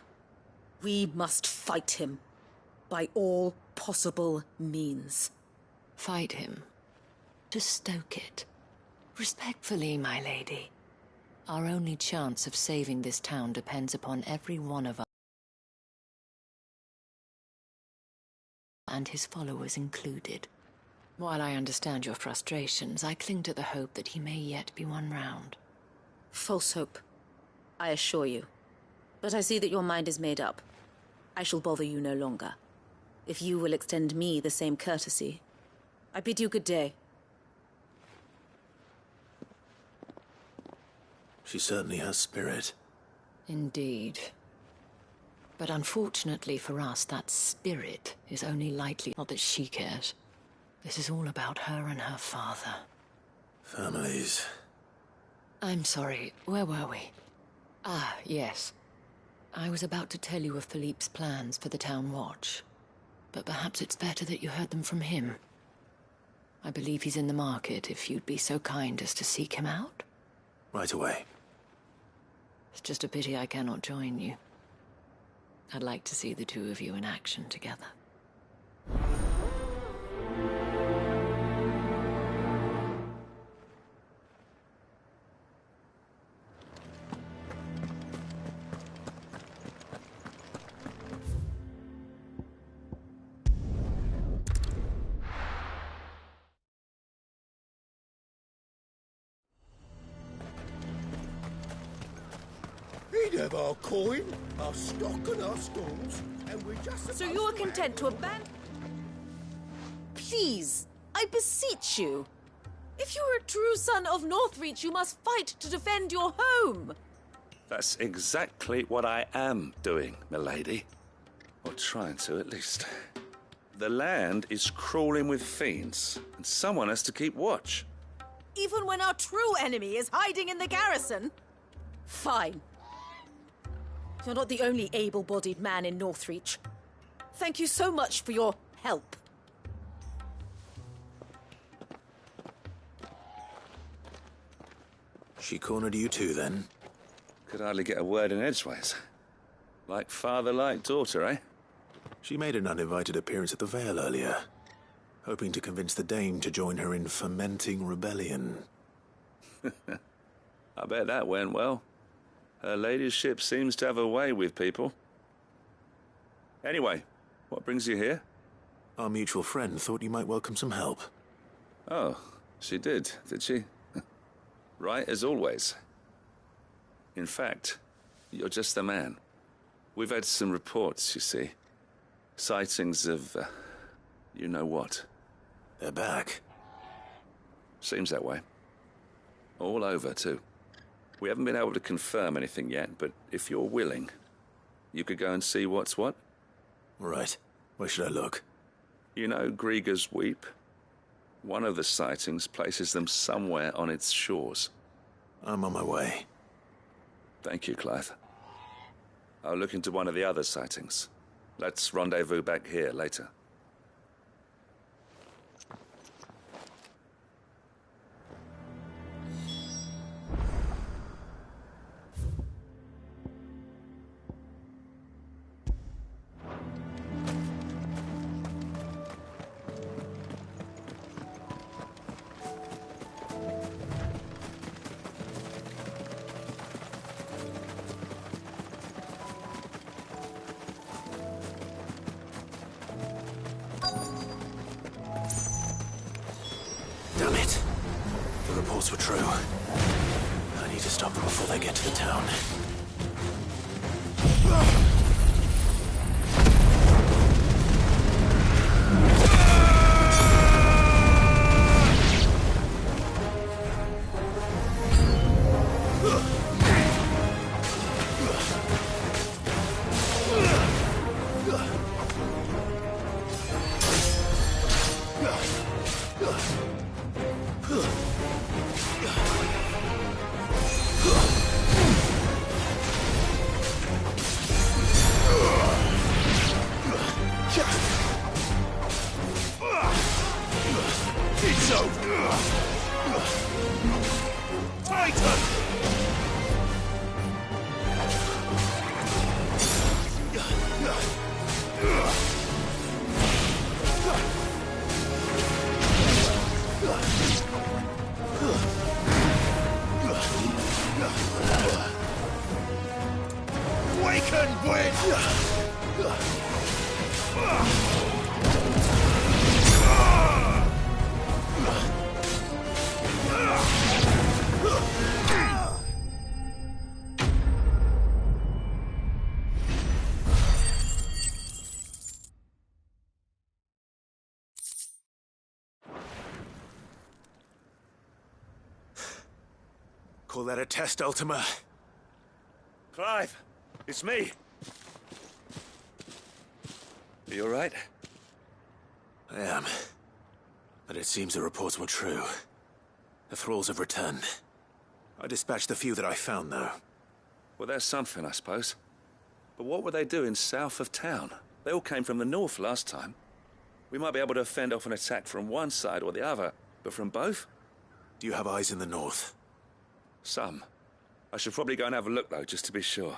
[SPEAKER 9] We must fight him by all possible means.
[SPEAKER 23] Fight him? To stoke it? Respectfully, my lady. Our only chance of saving this town depends upon every one of us. and his followers included. While I understand your frustrations, I cling to the hope that he may yet be won round.
[SPEAKER 9] False hope, I assure you. But I see that your mind is made up. I shall bother you no longer. If you will extend me the same courtesy, I bid you good day.
[SPEAKER 1] She certainly has spirit.
[SPEAKER 23] Indeed. But unfortunately for us, that spirit is only lightly... Not that she cares. This is all about her and her father.
[SPEAKER 1] Families.
[SPEAKER 23] I'm sorry, where were we? Ah, yes. I was about to tell you of Philippe's plans for the town watch. But perhaps it's better that you heard them from him. I believe he's in the market, if you'd be so kind as to seek him out.
[SPEAKER 1] Right away.
[SPEAKER 23] It's just a pity I cannot join you. I'd like to see the two of you in action together.
[SPEAKER 21] He'd have our coin, our stock and our stalls, and we're just...
[SPEAKER 9] So you are content to abandon... Please, I beseech you. If you are a true son of Northreach, you must fight to defend your home.
[SPEAKER 5] That's exactly what I am doing, milady. Or trying to, at least. The land is crawling with fiends, and someone has to keep watch.
[SPEAKER 9] Even when our true enemy is hiding in the garrison? Fine. You're not the only able-bodied man in Northreach. Thank you so much for your help.
[SPEAKER 1] She cornered you too, then?
[SPEAKER 5] Could hardly get a word in edgeways. Like father, like daughter, eh?
[SPEAKER 1] She made an uninvited appearance at the Vale earlier, hoping to convince the Dame to join her in fomenting rebellion.
[SPEAKER 5] I bet that went well. Her ladyship seems to have a way with people. Anyway, what brings you here?
[SPEAKER 1] Our mutual friend thought you might welcome some help.
[SPEAKER 5] Oh, she did she? Right as always. In fact, you're just the man. We've had some reports, you see. Sightings of, you know what.
[SPEAKER 1] They're back.
[SPEAKER 5] Seems that way. All over, too. We haven't been able to confirm anything yet, but if you're willing, you could go and see what's what.
[SPEAKER 1] Right. Where should I look?
[SPEAKER 5] You know Grieger's Weep? One of the sightings places them somewhere on its shores.
[SPEAKER 1] I'm on my way.
[SPEAKER 5] Thank you, Clive. I'll look into one of the other sightings. Let's rendezvous back here later.
[SPEAKER 1] Damn it. The reports were true. I need to stop them before they get to the town.
[SPEAKER 21] It's over! Titan! Waken, wind!
[SPEAKER 10] Call that a test, Ultima?
[SPEAKER 5] Clive, it's me. Are you all right?
[SPEAKER 10] I am. But it seems the reports were true. The thralls have returned. I dispatched the few that I found, though.
[SPEAKER 5] Well, that's something, I suppose. But what were they doing south of town? They all came from the north last time. We might be able to fend off an attack from one side or the other, but from both?
[SPEAKER 10] Do you have eyes in the north?
[SPEAKER 5] Some. I should probably go and have a look, though, just to be sure.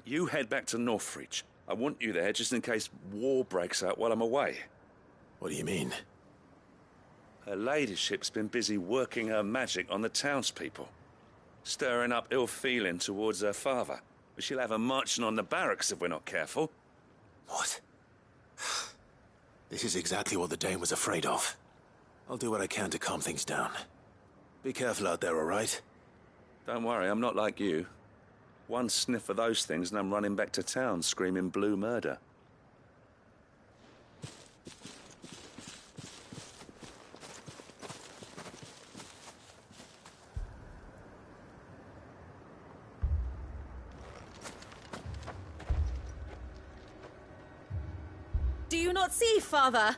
[SPEAKER 5] You head back to Northreach. I want you there just in case war breaks out while I'm away.
[SPEAKER 10] What do you mean?
[SPEAKER 5] Her ladyship's been busy working her magic on the townspeople, stirring up ill feeling towards her father. But she'll have her marching on the barracks if we're not careful.
[SPEAKER 10] What? This is exactly what the Dane was afraid of. I'll do what I can to calm things down. Be careful out there, all right?
[SPEAKER 5] Don't worry, I'm not like you. One sniff of those things and I'm running back to town screaming blue murder.
[SPEAKER 9] Do you not see, Father?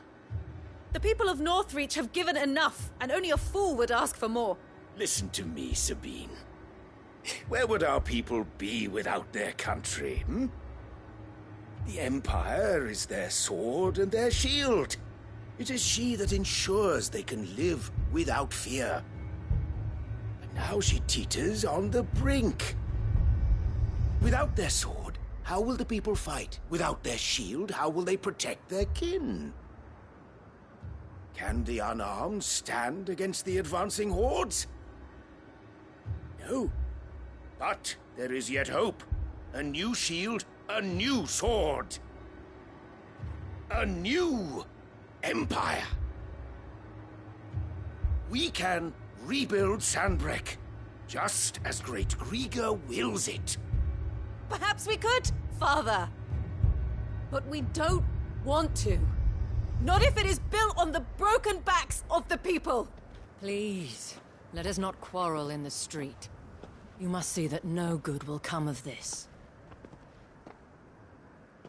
[SPEAKER 9] The people of Northreach have given enough, and only a fool would ask for more.
[SPEAKER 21] Listen to me, Sabine. Where would our people be without their country, hmm? The Empire is their sword and their shield. It is she that ensures they can live without fear. But now she teeters on the brink. Without their sword, how will the people fight? Without their shield, how will they protect their kin? Can the unarmed stand against the advancing hordes? No. But there is yet hope. A new shield, a new sword. A new empire. We can rebuild Sandbreck, just as Great Grieger wills it.
[SPEAKER 9] Perhaps we could, Father. But we don't want to. Not if it is built on the broken backs of the people.
[SPEAKER 23] Please, let us not quarrel in the street. You must see that no good will come of this.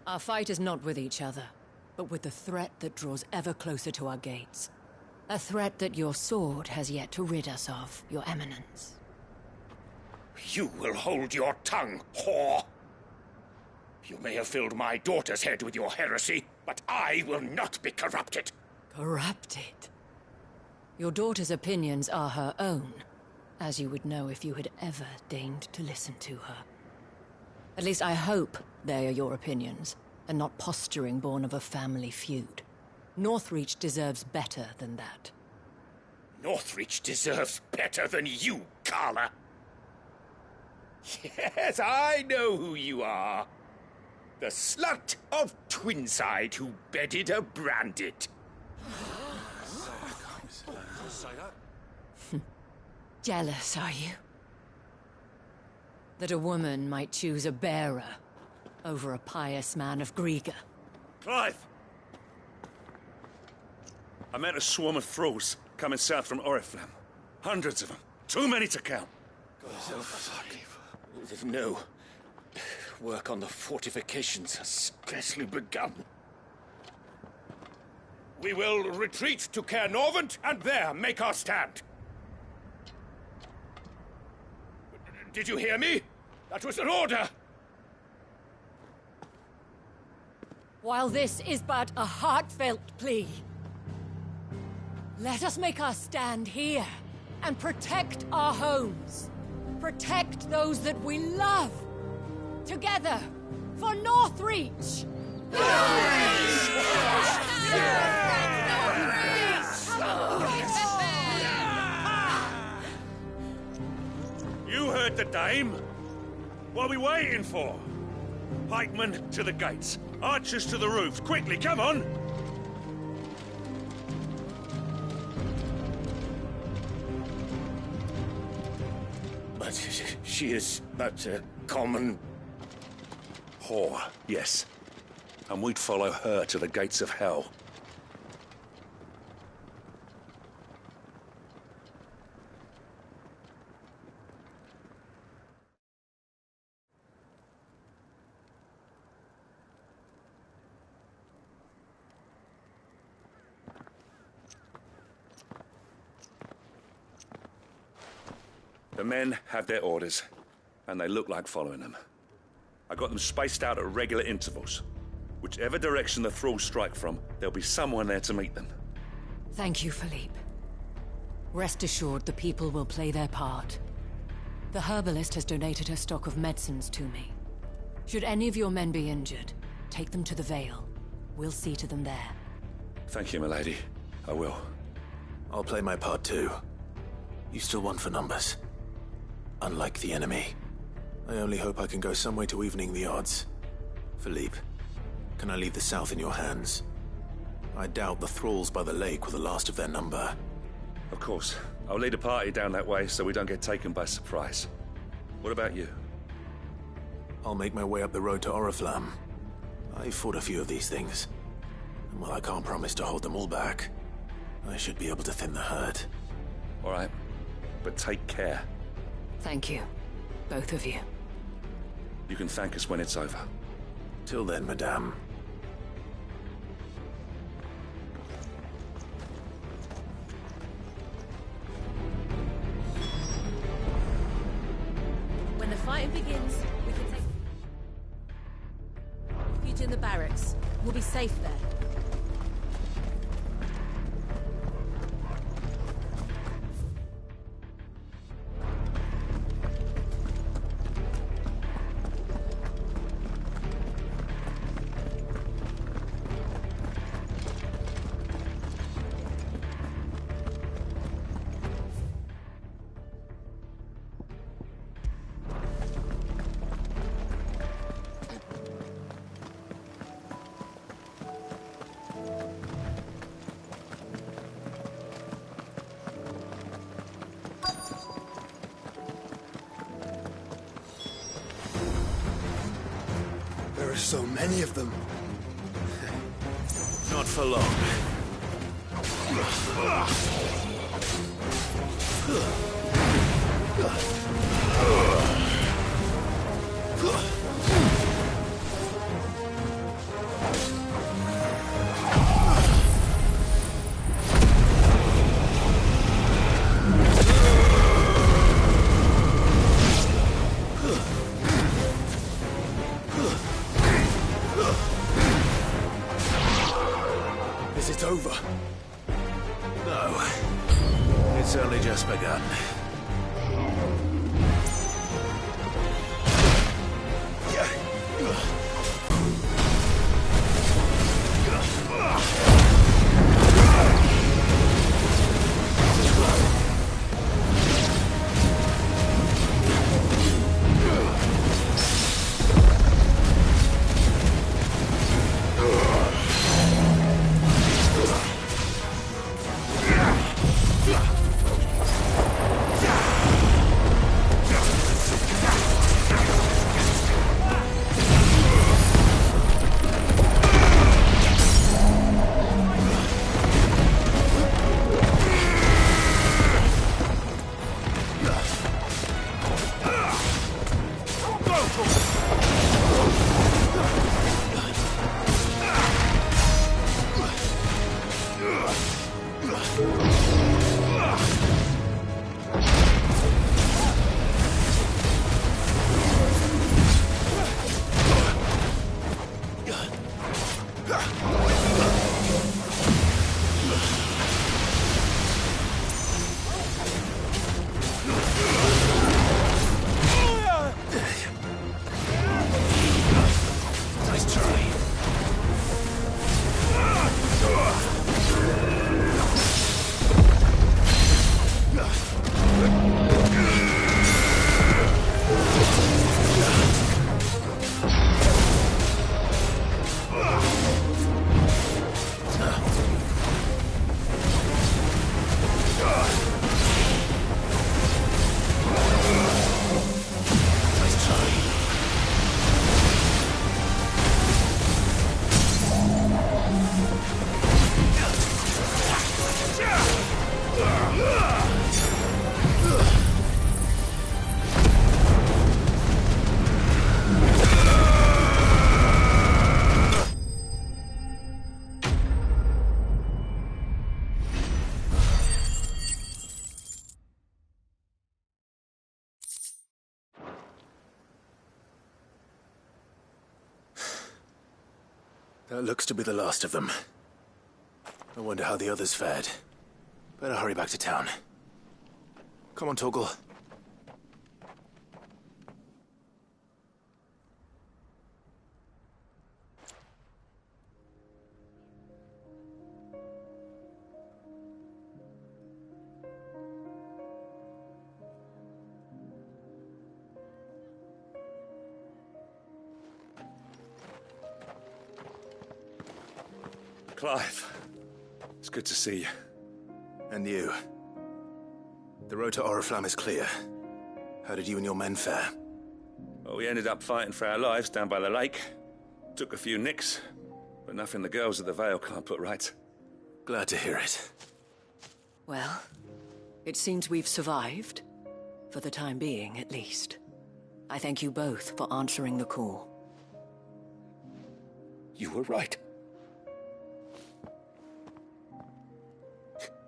[SPEAKER 23] Our fight is not with each other, but with the threat that draws ever closer to our gates. A threat that your sword has yet to rid us of, Your Eminence.
[SPEAKER 21] You will hold your tongue, whore! You may have filled my daughter's head with your heresy, but I will not be corrupted.
[SPEAKER 23] Corrupted? Your daughter's opinions are her own, as you would know if you had ever deigned to listen to her. At least I hope they are your opinions, and not posturing born of a family feud. Northreach deserves better than that.
[SPEAKER 21] Northreach deserves better than you, Carla. Yes, I know who you are. The slut of Twinside who bedded a Brandit.
[SPEAKER 23] Jealous, are you? That a woman might choose a bearer over a pious man of Grieger.
[SPEAKER 5] Clive! I met a swarm of thralls coming south from Oriflamme. Hundreds of them. Too many to count.
[SPEAKER 21] No. Work on the fortifications has scarcely begun. We will retreat to Caer Norvent and there make our stand. Did you hear me? That was an order!
[SPEAKER 23] While this is but a heartfelt plea, let us make our stand here and protect our homes. Protect those that we love. Together, for Northreach!
[SPEAKER 5] You heard the dame. What are we waiting for? Pikemen to the gates. Archers to the roofs. Quickly, come on!
[SPEAKER 21] But she is but a common...
[SPEAKER 5] whore, yes. And we'd follow her to the gates of hell. The men have their orders, and they look like following them. I got them spaced out at regular intervals. Whichever direction the thralls strike from, there'll be someone there to meet them.
[SPEAKER 23] Thank you, Philippe. Rest assured the people will play their part. The herbalist has donated her stock of medicines to me. Should any of your men be injured, take them to the Vale. We'll see to them there.
[SPEAKER 5] Thank you, milady. I will.
[SPEAKER 10] I'll play my part too. You still one for numbers. Unlike the enemy. I only hope I can go some way to evening the odds. Philippe, can I leave the south in your hands? I doubt the thralls by the lake were the last of their number.
[SPEAKER 5] Of course. I'll lead a party down that way so we don't get taken by surprise. What about you?
[SPEAKER 10] I'll make my way up the road to Oriflamme. I fought a few of these things. And while I can't promise to hold them all back, I should be able to thin the herd.
[SPEAKER 5] All right. But take care.
[SPEAKER 23] Thank you. Both of you.
[SPEAKER 5] You can thank us when it's over.
[SPEAKER 10] Till then, madame.
[SPEAKER 9] When the fighting begins, we can take refuge in the barracks. We'll be safe there.
[SPEAKER 14] There are so many of them.
[SPEAKER 10] Not for long.
[SPEAKER 14] Is it over?
[SPEAKER 10] No. It's only just begun. That looks to be the last of them. I wonder how the others fared. Better hurry back to town. Come on, Torgal.
[SPEAKER 5] Clive, it's good to see you.
[SPEAKER 10] And you. The road to Oriflamme is clear. How did you and your men fare?
[SPEAKER 5] Well, we ended up fighting for our lives down by the lake. Took a few nicks, but nothing the girls of the Vale can't put right.
[SPEAKER 10] Glad to hear it.
[SPEAKER 23] Well, it seems we've survived. For the time being, at least. I thank you both for answering the call.
[SPEAKER 21] You were right.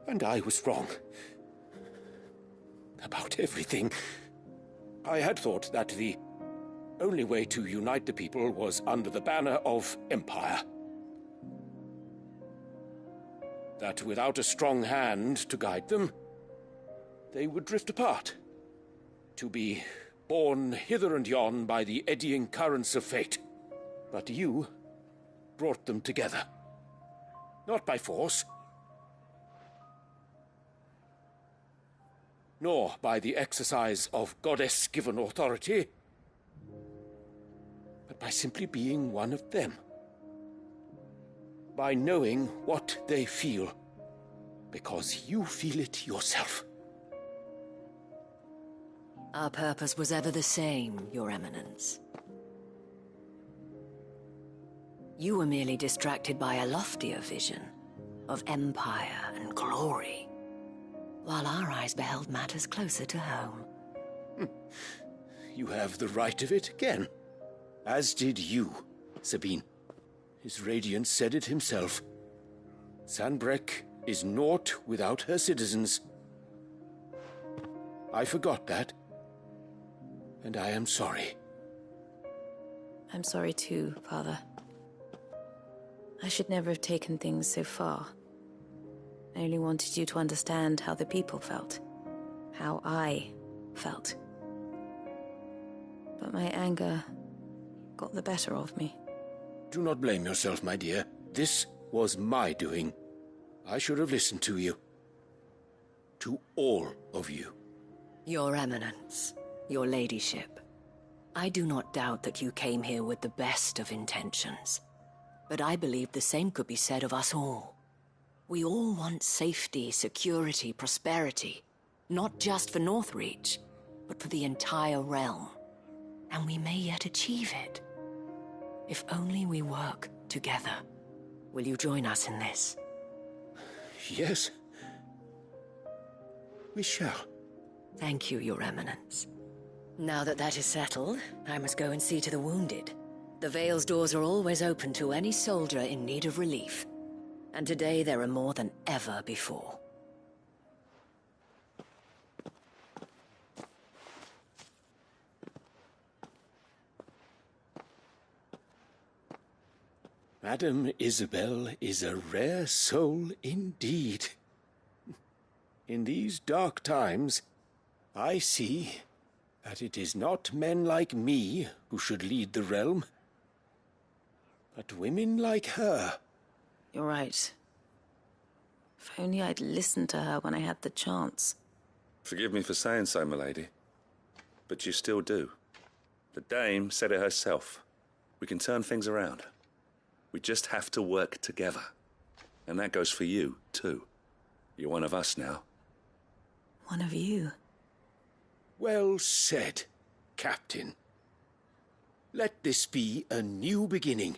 [SPEAKER 21] And I was wrong. About everything. I had thought that the only way to unite the people was under the banner of Empire. That without a strong hand to guide them, they would drift apart. To be borne hither and yon by the eddying currents of fate. But you brought them together. Not by force, nor by the exercise of goddess-given authority, but by simply being one of them. By knowing what they feel, because you feel it yourself.
[SPEAKER 23] Our purpose was ever the same, Your Eminence. You were merely distracted by a loftier vision of empire and glory, while our eyes beheld matters closer to home.
[SPEAKER 21] You have the right of it again. As did you, Sabine. His radiance said it himself. Sanbreque is naught without her citizens. I forgot that, and I am sorry.
[SPEAKER 11] I'm sorry too, Father. I should never have taken things so far. I only wanted you to understand how the people felt. How I felt. But my anger got the better of me.
[SPEAKER 21] Do not blame yourself, my dear. This was my doing. I should have listened to you. To all of you.
[SPEAKER 23] Your Eminence, your Ladyship, I do not doubt that you came here with the best of intentions. But I believe the same could be said of us all. We all want safety, security, prosperity. Not just for Northreach, but for the entire realm. And we may yet achieve it. If only we work together. Will you join us in this?
[SPEAKER 21] Yes. We shall.
[SPEAKER 23] Thank you, Your Eminence. Now that that is settled, I must go and see to the wounded. The Vale's doors are always open to any soldier in need of relief. And today there are more than ever before.
[SPEAKER 21] Madame Isabel is a rare soul indeed. In these dark times, I see that it is not men like me who should lead the realm, but women like her.
[SPEAKER 11] You're right. If only I'd listened to her when I had the chance.
[SPEAKER 5] Forgive me for saying so, my lady, but you still do. The dame said it herself. We can turn things around. We just have to work together. And that goes for you, too. You're one of us now.
[SPEAKER 11] One of you?
[SPEAKER 21] Well said, Captain. Let this be a new beginning.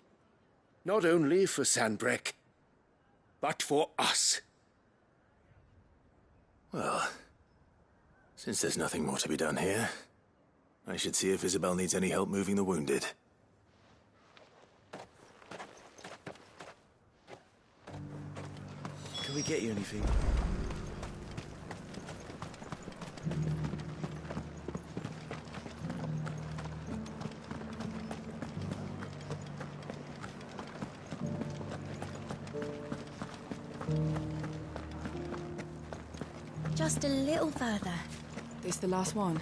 [SPEAKER 21] Not only for Sanbreque, but for us.
[SPEAKER 10] Well, since there's nothing more to be done here, I should see if Isabel needs any help moving the wounded.
[SPEAKER 22] Can we get you anything?
[SPEAKER 8] Just a little further.
[SPEAKER 6] This the last one?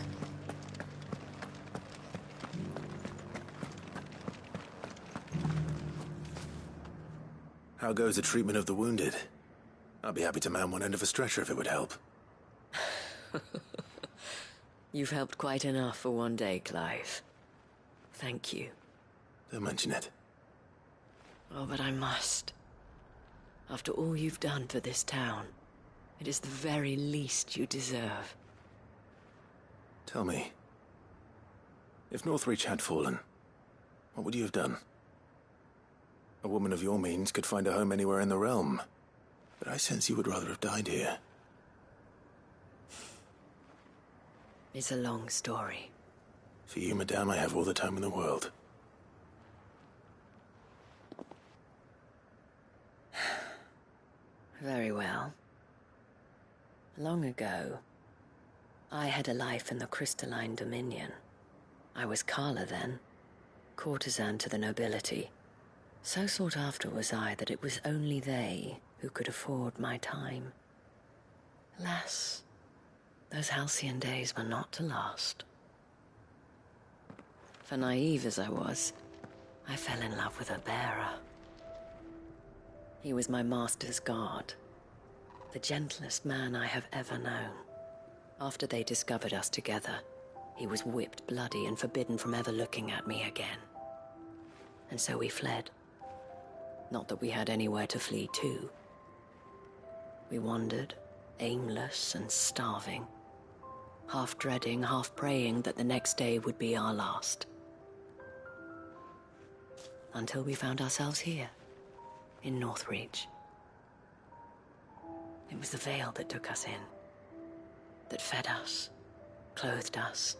[SPEAKER 10] How goes the treatment of the wounded? I'd be happy to man one end of a stretcher if it would help.
[SPEAKER 23] You've helped quite enough for one day, Clive. Thank you.
[SPEAKER 10] Don't mention it.
[SPEAKER 23] Oh, but I must. After all you've done for this town, it is the very least you deserve.
[SPEAKER 10] Tell me, if Northreach had fallen, what would you have done? A woman of your means could find a home anywhere in the realm, but I sense you would rather have died here.
[SPEAKER 23] It's a long story.
[SPEAKER 10] For you, madame, I have all the time in the world.
[SPEAKER 23] Very well. Long ago, I had a life in the Crystalline Dominion. I was Carla then, courtesan to the nobility. So sought after was I that it was only they who could afford my time. Alas, those halcyon days were not to last. For naive as I was, I fell in love with a bearer. He was my master's guard, the gentlest man I have ever known. After they discovered us together, he was whipped bloody and forbidden from ever looking at me again. And so we fled. Not that we had anywhere to flee to. We wandered, aimless and starving, half dreading, half praying that the next day would be our last. Until we found ourselves here, in Northreach. It was the Veil that took us in, that fed us, clothed us,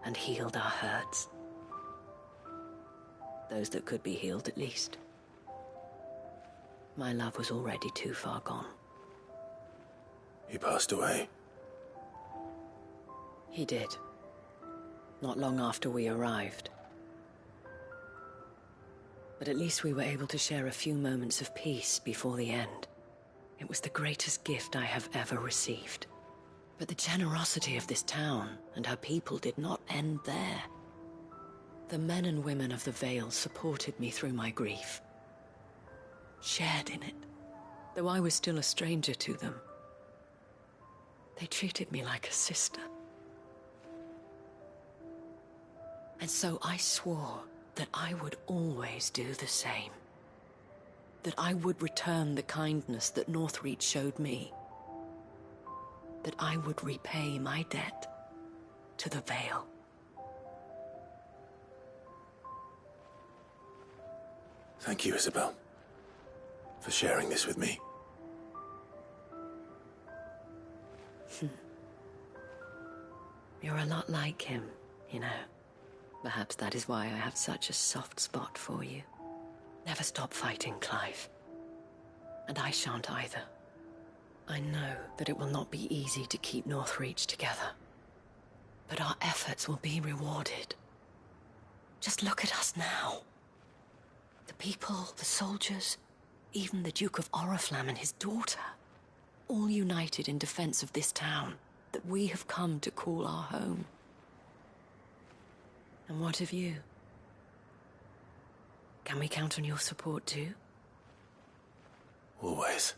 [SPEAKER 23] and healed our hurts. Those that could be healed, at least. My love was already too far gone.
[SPEAKER 10] He passed away.
[SPEAKER 23] He did. Not long after we arrived. But at least we were able to share a few moments of peace before the end. It was the greatest gift I have ever received. But the generosity of this town and her people did not end there. The men and women of the Vale supported me through my grief. Shared in it, though I was still a stranger to them. They treated me like a sister. And so I swore that I would always do the same. That I would return the kindness that Northreach showed me. That I would repay my debt to the Vale.
[SPEAKER 10] Thank you, Isabel, for sharing this with me.
[SPEAKER 23] You're a lot like him, you know. Perhaps that is why I have such a soft spot for you. Never stop fighting, Clive. And I shan't either. I know that it will not be easy to keep Northreach together. But our efforts will be rewarded. Just look at us now. The people, the soldiers, even the Duke of Oriflamme and his daughter, all united in defense of this town that we have come to call our home. And what of you? Can we count on your support too?
[SPEAKER 10] Always.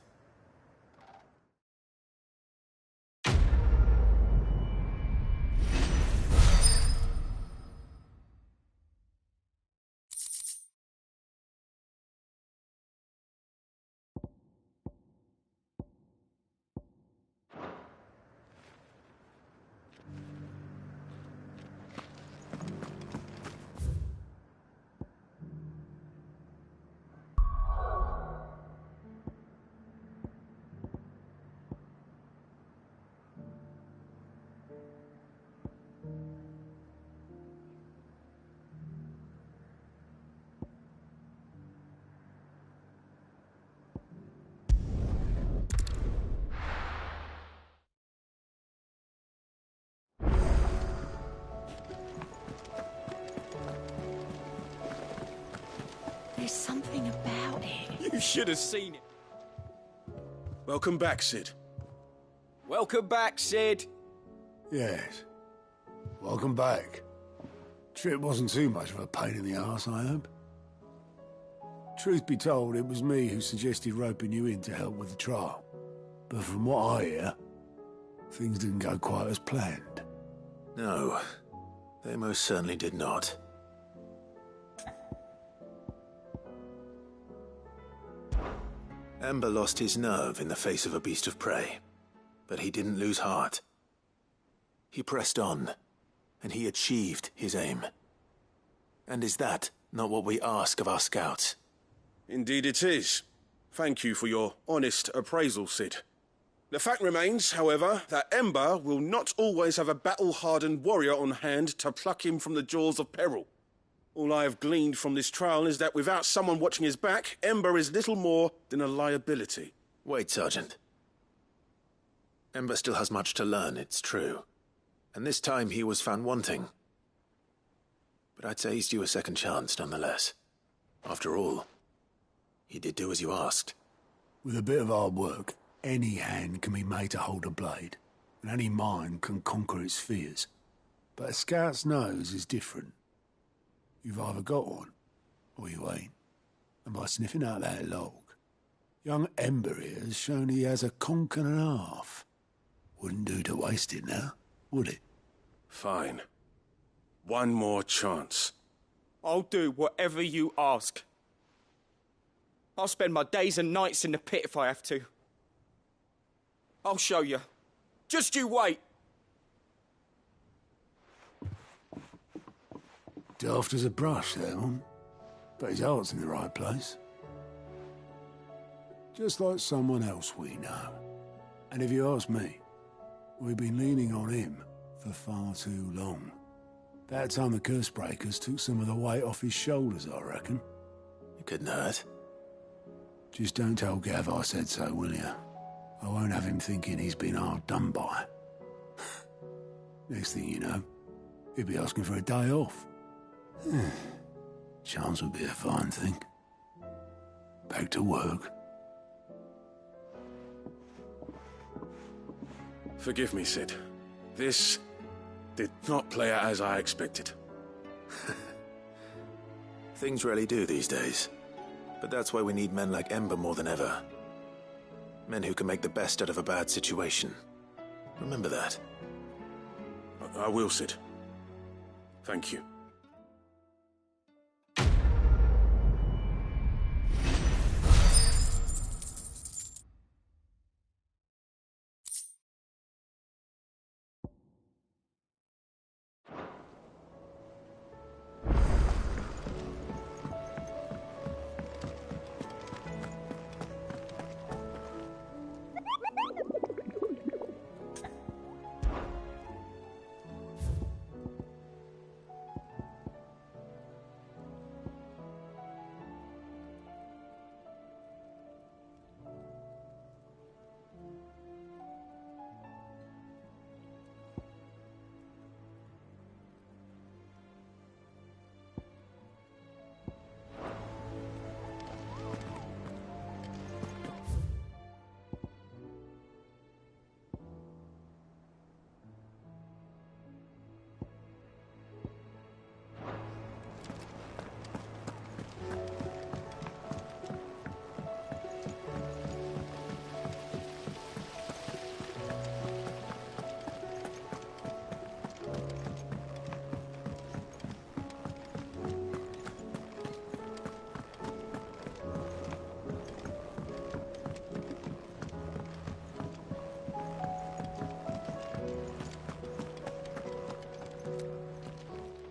[SPEAKER 23] There's something about it.
[SPEAKER 20] You should have seen it.
[SPEAKER 7] Welcome back, Sid.
[SPEAKER 20] Welcome back, Sid.
[SPEAKER 14] Yes. Welcome back. Trip wasn't too much of a pain in the arse, I hope. Truth be told, it was me who suggested roping you in to help with the trial. But from what I hear, things didn't go quite as planned.
[SPEAKER 10] No, they most certainly did not. Ember lost his nerve in the face of a beast of prey, but he didn't lose heart. He pressed on, and he achieved his aim. And is that not what we ask of our scouts?
[SPEAKER 7] Indeed it is. Thank you for your honest appraisal, Sid. The fact remains, however, that Ember will not always have a battle-hardened warrior on hand to pluck him from the jaws of peril. All I have gleaned from this trial is that without someone watching his back, Ember is little more than a liability.
[SPEAKER 10] Wait, Sergeant. Ember still has much to learn, it's true. And this time he was found wanting. But I'd say he's due a second chance, nonetheless. After all, he did do as you asked.
[SPEAKER 14] With a bit of hard work, any hand can be made to hold a blade, and any mind can conquer its fears. But a scout's nose is different. You've either got one, or you ain't. And by sniffing out that log, young Ember here has shown he has a conch and a half. Wouldn't do to waste it now, would it?
[SPEAKER 7] Fine. One more chance.
[SPEAKER 20] I'll do whatever you ask. I'll spend my days and nights in the pit if I have to. I'll show you. Just you wait.
[SPEAKER 14] Daft as a brush, that one. But his heart's in the right place. Just like someone else we know. And if you ask me, we've been leaning on him for far too long. That time the Cursebreakers took some of the weight off his shoulders, I reckon.
[SPEAKER 10] It couldn't hurt.
[SPEAKER 14] Just don't tell Gav I said so, will you? I won't have him thinking he's been hard done by. Next thing you know, he'll be asking for a day off. Chance would be a fine thing. Back to work.
[SPEAKER 7] Forgive me, Sid. This did not play out as I expected.
[SPEAKER 10] Things rarely do these days. But that's why we need men like Ember more than ever. Men who can make the best out of a bad situation. Remember that.
[SPEAKER 7] I will, Sid. Thank you.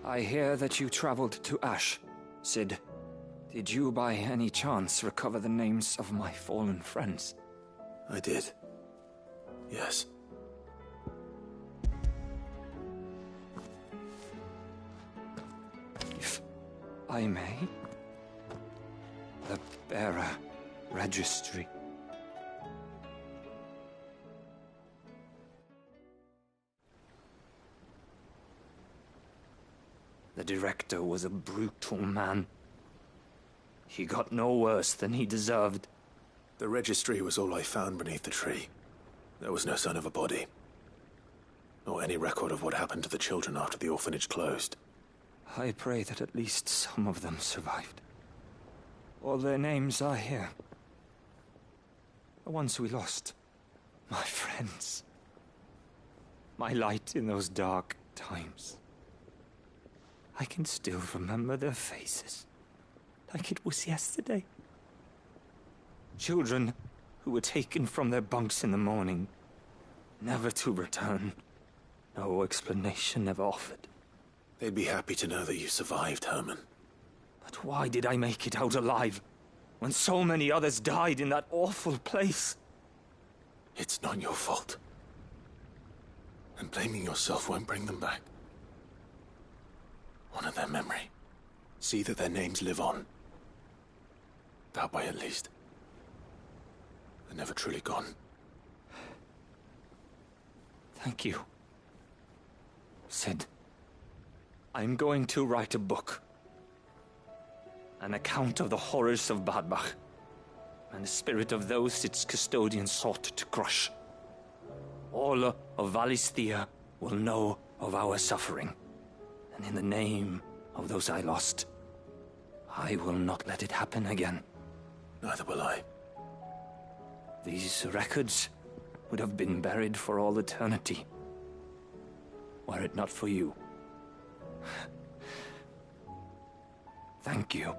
[SPEAKER 12] I hear that you traveled to Ash, Sid. Did you by any chance recover the names of my fallen friends?
[SPEAKER 10] I did. Yes.
[SPEAKER 12] If I may? The Bearer Registry. The director was a brutal man. He got no worse than he deserved.
[SPEAKER 10] The registry was all I found beneath the tree. There was no sign of a body, or any record of what happened to the children after the orphanage closed.
[SPEAKER 12] I pray that at least some of them survived. All their names are here. The ones we lost. My friends. My light in those dark times. I can still remember their faces, like it was yesterday. Children who were taken from their bunks in the morning, never to return. No explanation ever offered.
[SPEAKER 10] They'd be happy to know that you survived, Herman.
[SPEAKER 12] But why did I make it out alive, when so many others died in that awful place?
[SPEAKER 10] It's not your fault. And blaming yourself won't bring them back. Honor their memory. See that their names live on. That way, at least. They're never truly gone.
[SPEAKER 12] Thank you. Sid, I'm going to write a book. An account of the horrors of Bad Bach, and the spirit of those its custodians sought to crush. All of Valisthea will know of our suffering, and in the name of those I lost, I will not let it happen again.
[SPEAKER 10] Neither will I.
[SPEAKER 12] These records would have been buried for all eternity, were it not for you. Thank you.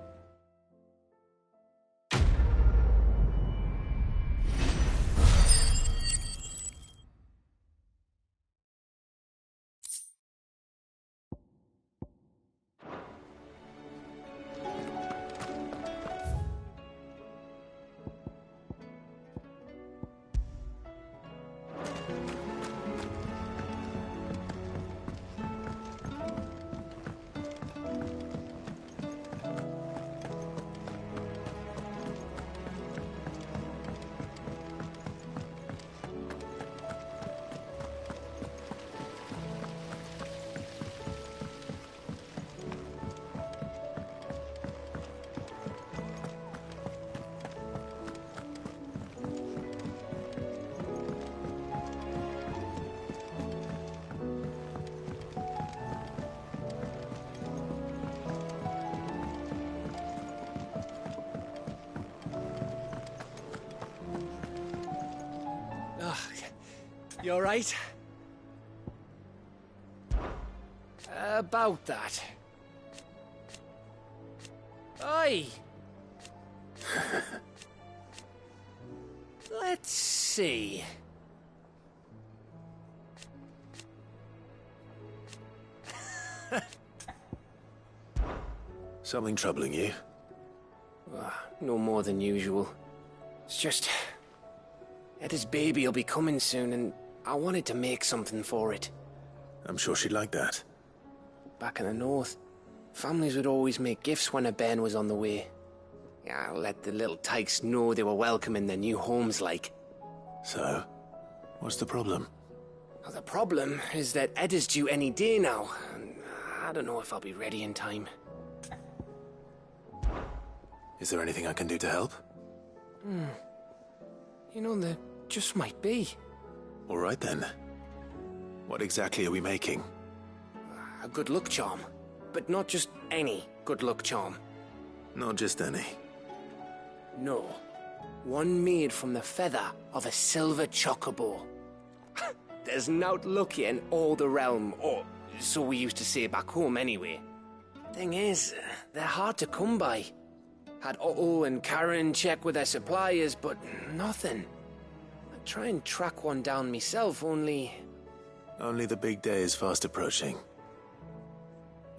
[SPEAKER 3] You all right? About that. Oi! Let's see.
[SPEAKER 10] Something troubling you?
[SPEAKER 13] No more than usual. It's just... Etta's baby will be coming soon, and I wanted to make something for it.
[SPEAKER 10] I'm sure she'd like that.
[SPEAKER 13] Back in the north, families would always make gifts when a bairn was on the way. Yeah, let the little tykes know they were welcome in their new homes, like.
[SPEAKER 10] So, what's the problem?
[SPEAKER 13] Well, the problem is that Etta's due any day now, and I don't know if I'll be ready in time.
[SPEAKER 10] Is there anything I can do to help?
[SPEAKER 13] You know, there just might be.
[SPEAKER 10] All right then. What exactly are we making?
[SPEAKER 13] A good luck charm. But not just any good luck charm.
[SPEAKER 10] Not just any.
[SPEAKER 13] No. One made from the feather of a silver chocobo. There's naught luckier in all the realm, or so we used to say back home anyway. Thing is, they're hard to come by. Had Otto and Karen check with their suppliers, but nothing. I'd try and track one down myself, only...
[SPEAKER 10] Only the big day is fast approaching.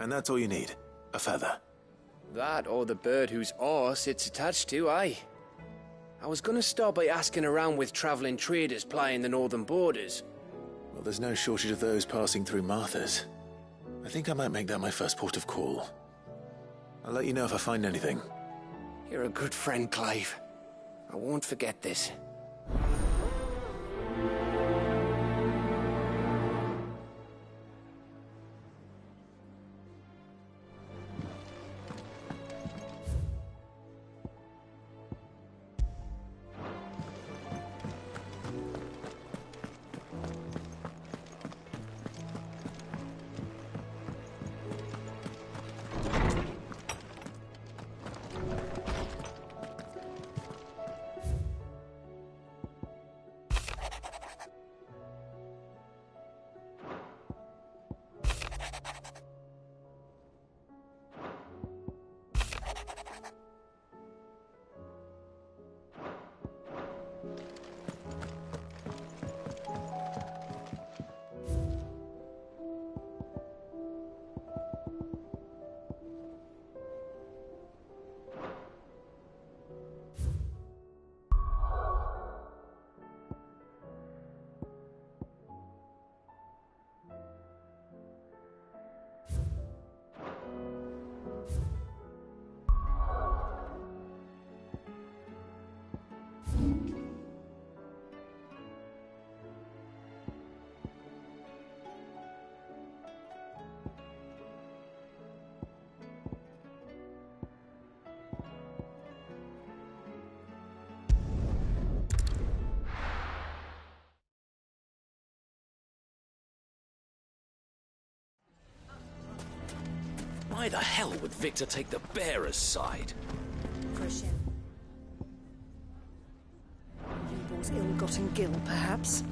[SPEAKER 10] And that's all you need, a feather.
[SPEAKER 13] That or the bird whose arse it's attached to, aye. I was gonna start by asking around with traveling traders plying the northern borders.
[SPEAKER 10] Well, there's no shortage of those passing through Martha's. I think I might make that my first port of call. I'll let you know if I find anything.
[SPEAKER 13] You're a good friend, Clive. I won't forget this.
[SPEAKER 17] Why the hell would Victor take the bearer's side?
[SPEAKER 11] For a ship. Lubor's ill-gotten gil, perhaps?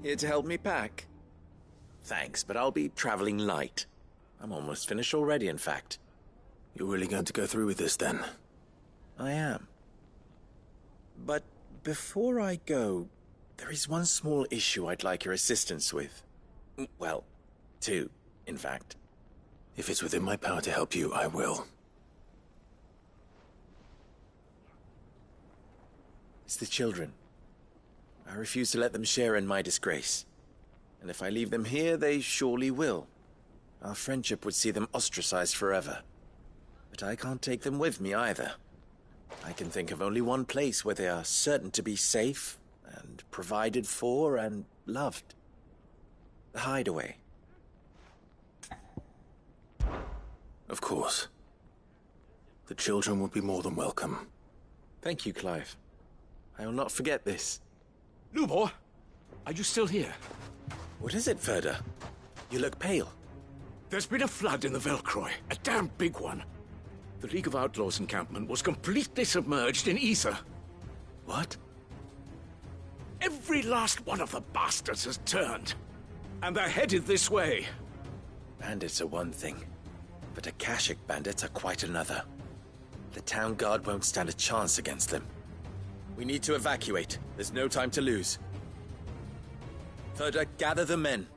[SPEAKER 4] Here to help me pack? Thanks, but I'll be traveling light. I'm almost finished already, in fact.
[SPEAKER 10] You're really going to go through with this, then?
[SPEAKER 4] I am. But before I go, there is one small issue I'd like your assistance with. Well, two, in fact.
[SPEAKER 10] If it's within my power to help you, I will.
[SPEAKER 4] It's the children. I refuse to let them share in my disgrace. And if I leave them here, they surely will. Our friendship would see them ostracized forever. But I can't take them with me either. I can think of only one place where they are certain to be safe, and provided for, and loved. The Hideaway.
[SPEAKER 10] Of course. The children would be more than welcome.
[SPEAKER 4] Thank you, Clive. I will not forget this.
[SPEAKER 21] Lubor, are you still here?
[SPEAKER 4] What is it, Ferda? You look pale.
[SPEAKER 21] There's been a flood in the Velcroy, a damn big one. The League of Outlaws encampment was completely submerged in ether.
[SPEAKER 4] What?
[SPEAKER 21] Every last one of the bastards has turned. And they're headed this way.
[SPEAKER 4] Bandits are one thing, but Akashic bandits are quite another. The town guard won't stand a chance against them. We need to evacuate. There's no time to lose. Ferda, gather the men.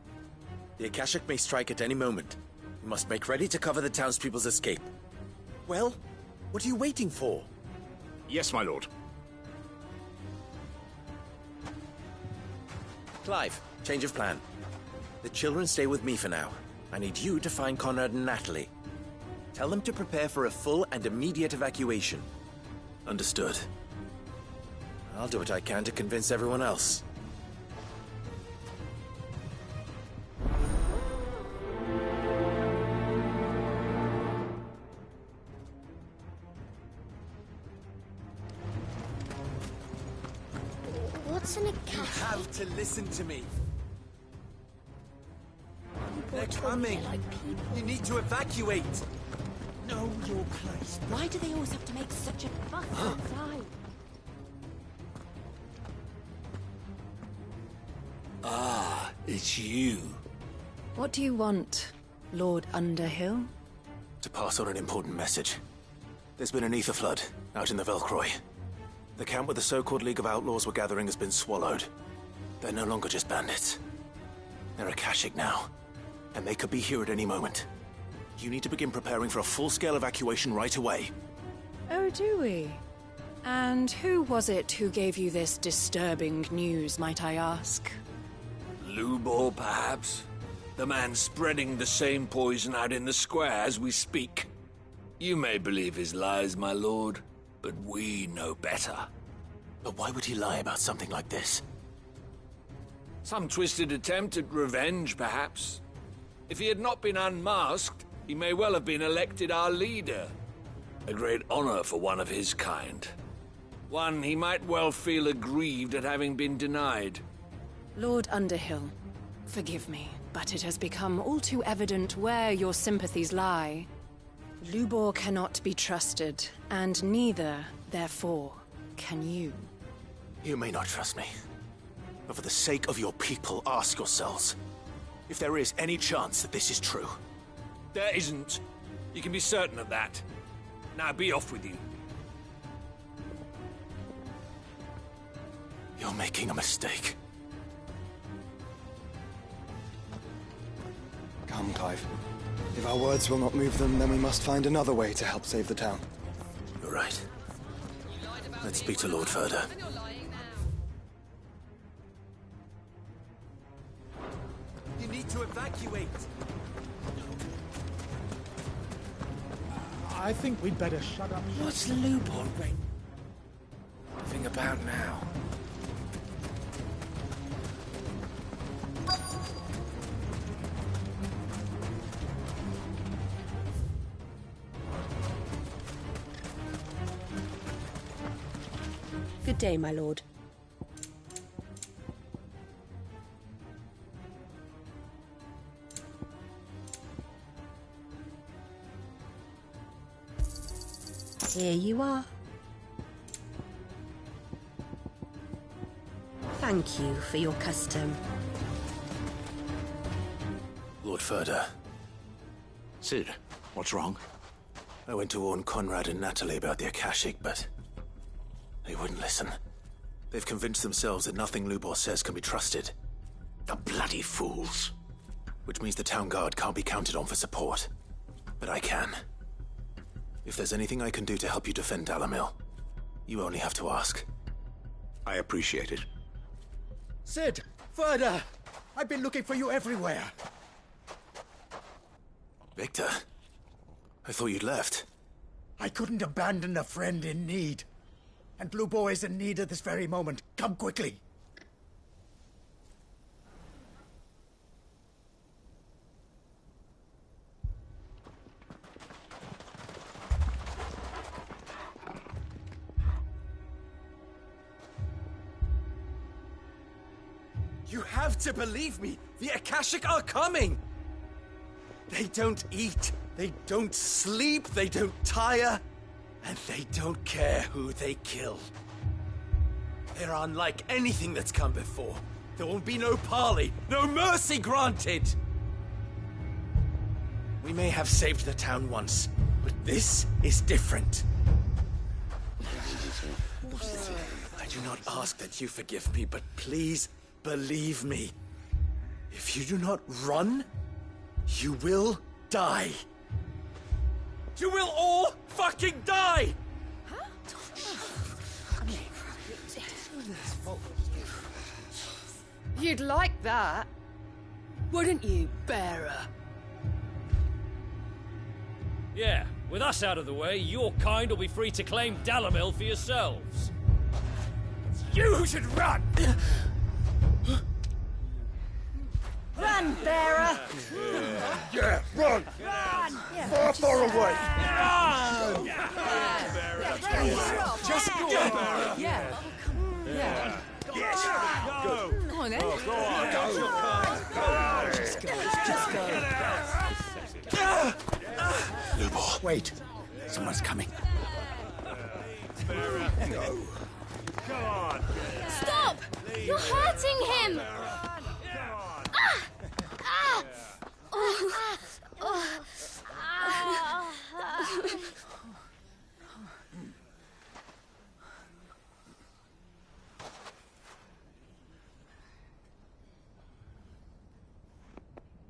[SPEAKER 4] The Akashic may strike at any moment. We must make ready to cover the townspeople's escape. Well, what are you waiting for?
[SPEAKER 21] Yes, my lord.
[SPEAKER 4] Clive, change of plan. The children stay with me for now. I need you to find Conrad and Natalie. Tell them to prepare for a full and immediate evacuation.
[SPEAKER 10] Understood.
[SPEAKER 4] I'll do what I can to convince everyone else.
[SPEAKER 8] What's an Akashic?
[SPEAKER 4] You have to listen to me.
[SPEAKER 8] People
[SPEAKER 4] They're
[SPEAKER 8] talk
[SPEAKER 4] coming.
[SPEAKER 8] like people.
[SPEAKER 4] You need to evacuate.
[SPEAKER 11] Know your place. Why do they always have to make such a fuss outside?
[SPEAKER 14] Ah, it's you.
[SPEAKER 11] What do you want, Lord Underhill?
[SPEAKER 10] To pass on an important message. There's been an ether flood out in the Velcroy. The camp where the so-called League of Outlaws were gathering has been swallowed. They're no longer just bandits. They're Akashic now, and they could be here at any moment. You need to begin preparing for a full-scale evacuation right away.
[SPEAKER 6] Oh, do we? And who was it who gave you this disturbing news, might I ask?
[SPEAKER 21] Lubor, perhaps? The man spreading the same poison out in the square as we speak. You may believe his lies, my lord, but we know better.
[SPEAKER 10] But why would he lie about something like this?
[SPEAKER 21] Some twisted attempt at revenge, perhaps. If he had not been unmasked, he may well have been elected our leader. A great honor for one of his kind. One he might well feel aggrieved at having been denied.
[SPEAKER 6] Lord Underhill, forgive me, but it has become all too evident where your sympathies lie. Lubor cannot be trusted, and neither, therefore, can you.
[SPEAKER 10] You may not trust me, but for the sake of your people, ask yourselves if there is any chance that this is true.
[SPEAKER 21] There isn't. You can be certain of that. Now be off with you.
[SPEAKER 10] You're making a mistake.
[SPEAKER 2] Come, Clive. If our words will not move them, then we must find another way to help save the town.
[SPEAKER 10] You're right. Let's speak to Lord Ferda.
[SPEAKER 4] You need to evacuate.
[SPEAKER 19] I think we'd better shut up.
[SPEAKER 21] What's Lubor raving about now?
[SPEAKER 15] Good day, my lord. Here you are. Thank you for your custom.
[SPEAKER 10] Lord Furder.
[SPEAKER 17] Sid, what's wrong?
[SPEAKER 10] I went to warn Conrad and Natalie about the Akashic, but they wouldn't listen. They've convinced themselves that nothing Lubor says can be trusted.
[SPEAKER 17] The bloody fools.
[SPEAKER 10] Which means the town guard can't be counted on for support. But I can. If there's anything I can do to help you defend Dalamil, you only have to ask.
[SPEAKER 17] I appreciate it.
[SPEAKER 16] Sid! Further! I've been looking for you everywhere.
[SPEAKER 10] Victor? I thought you'd left.
[SPEAKER 16] I couldn't abandon a friend in need. And Blue Boy is in need at this very moment. Come quickly.
[SPEAKER 4] You have to believe me! The Akashic are coming! They don't eat, they don't sleep, they don't tire, and they don't care who they kill. They're unlike anything that's come before. There will be no parley, no mercy granted! We may have saved the town once, but this is different. I do not ask that you forgive me, but please believe me. If you do not run, you will die. You will all fucking die!
[SPEAKER 6] You'd like that, wouldn't you, bearer?
[SPEAKER 3] Yeah, with us out of the way, your kind will be free to claim Dalamil for yourselves.
[SPEAKER 16] You should run!
[SPEAKER 11] Run, bearer!
[SPEAKER 16] Yeah, run!
[SPEAKER 11] Run!
[SPEAKER 16] Far away!
[SPEAKER 11] Run!
[SPEAKER 16] Just go, Bearer!
[SPEAKER 6] Yeah. Yeah.
[SPEAKER 16] Yes!
[SPEAKER 6] Go on, then.
[SPEAKER 16] Go on, go!
[SPEAKER 6] Just go.
[SPEAKER 16] Lubor. Wait. Someone's coming.
[SPEAKER 19] No. Come on.
[SPEAKER 8] Stop! You're hurting him!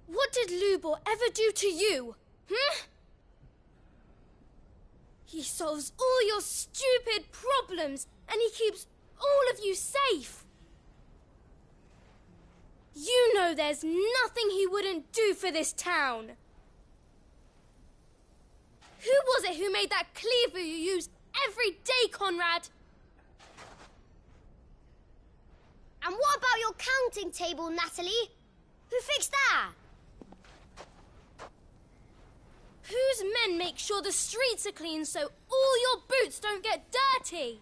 [SPEAKER 8] What did Lubor ever do to you? He solves all your stupid problems and he keeps all of you safe. You know there's nothing he wouldn't do for this town. Who was it who made that cleaver you use every day, Conrad?
[SPEAKER 18] And what about your counting table, Natalie? Who fixed that?
[SPEAKER 8] Whose men make sure the streets are clean so all your boots don't get dirty?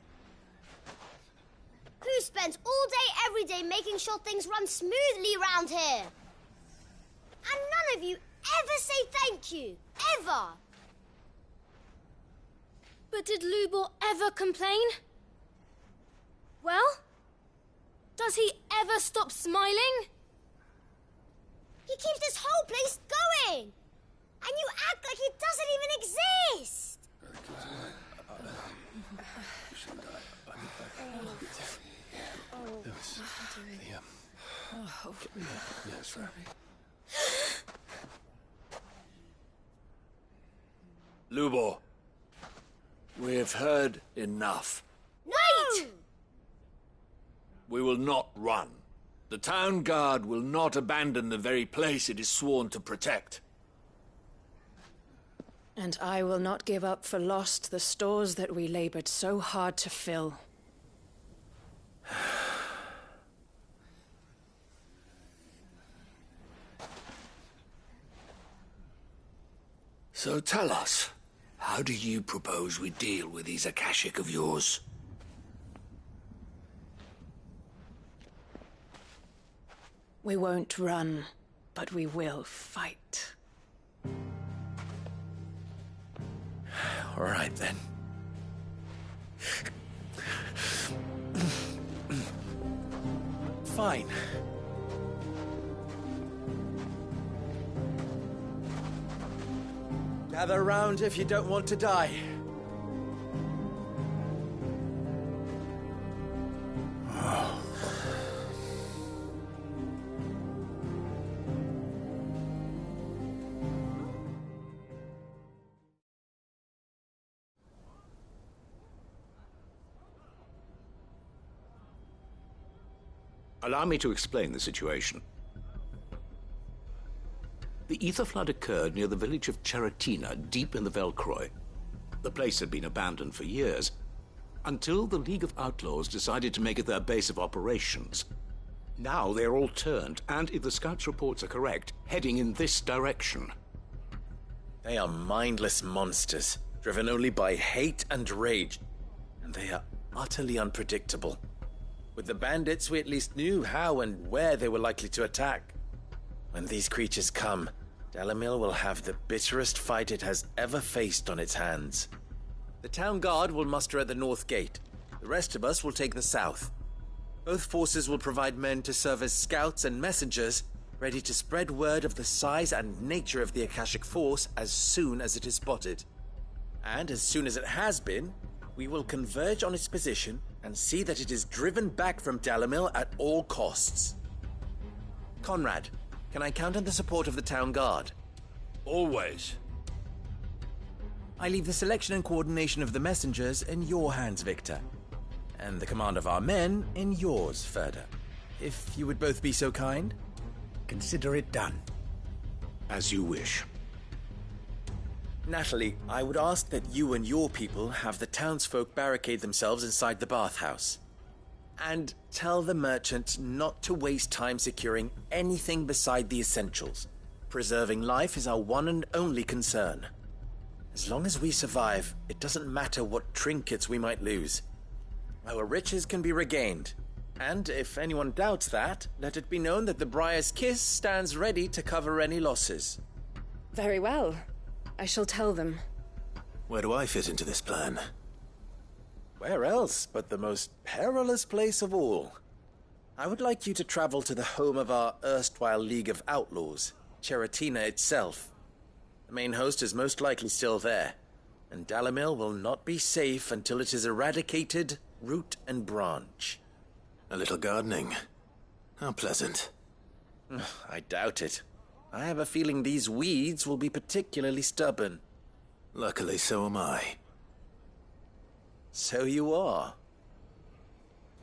[SPEAKER 18] Who spends all day, every day making sure things run smoothly round here? And none of you ever say thank you. Ever.
[SPEAKER 8] But did Lubor ever complain? Well, does he ever stop smiling?
[SPEAKER 18] He keeps this whole place going. And you act like it doesn't even exist.
[SPEAKER 17] Lubor, we've heard enough.
[SPEAKER 18] Wait!
[SPEAKER 17] We will not run. The town guard will not abandon the very place it is sworn to protect.
[SPEAKER 6] And I will not give up for lost the stores that we labored so hard to fill.
[SPEAKER 17] So tell us, how do you propose we deal with these Akashic of yours?
[SPEAKER 6] We won't run, but we will fight.
[SPEAKER 4] All right, then. Fine. Gather round if you don't want to die.
[SPEAKER 1] Allow me to explain the situation. The ether flood occurred near the village of Cheratina, deep in the Velcroy. The place had been abandoned for years, until the League of Outlaws decided to make it their base of operations. Now they're all turned, and if the scouts' reports are correct, heading in this direction.
[SPEAKER 4] They are mindless monsters, driven only by hate and rage, and they are utterly unpredictable. With the bandits, we at least knew how and where they were likely to attack. When these creatures come, Dalimil will have the bitterest fight it has ever faced on its hands. The town guard will muster at the north gate. The rest of us will take the south. Both forces will provide men to serve as scouts and messengers, ready to spread word of the size and nature of the Akashic Force as soon as it is spotted. And as soon as it has been, we will converge on its position and see that it is driven back from Dalimil at all costs. Conrad, can I count on the support of the town guard?
[SPEAKER 17] Always.
[SPEAKER 4] I leave the selection and coordination of the messengers in your hands, Victor. And the command of our men in yours, Ferda. If you would both be so kind.
[SPEAKER 16] Consider it done.
[SPEAKER 1] As you wish.
[SPEAKER 4] Natalie, I would ask that you and your people have the townsfolk barricade themselves inside the bathhouse. And tell the merchant not to waste time securing anything beside the essentials. Preserving life is our one and only concern. As long as we survive, it doesn't matter what trinkets we might lose. Our riches can be regained. And if anyone doubts that, let it be known that the Briar's Kiss stands ready to cover any losses.
[SPEAKER 6] Very well. I shall tell them.
[SPEAKER 10] Where do I fit into this plan?
[SPEAKER 4] Where else but the most perilous place of all? I would like you to travel to the home of our erstwhile League of Outlaws, Cheratina itself. The main host is most likely still there, and Dalimil will not be safe until it is eradicated, root and branch.
[SPEAKER 10] A little gardening. How pleasant.
[SPEAKER 4] I doubt it. I have a feeling these weeds will be particularly stubborn.
[SPEAKER 10] Luckily, so am I.
[SPEAKER 4] So you are.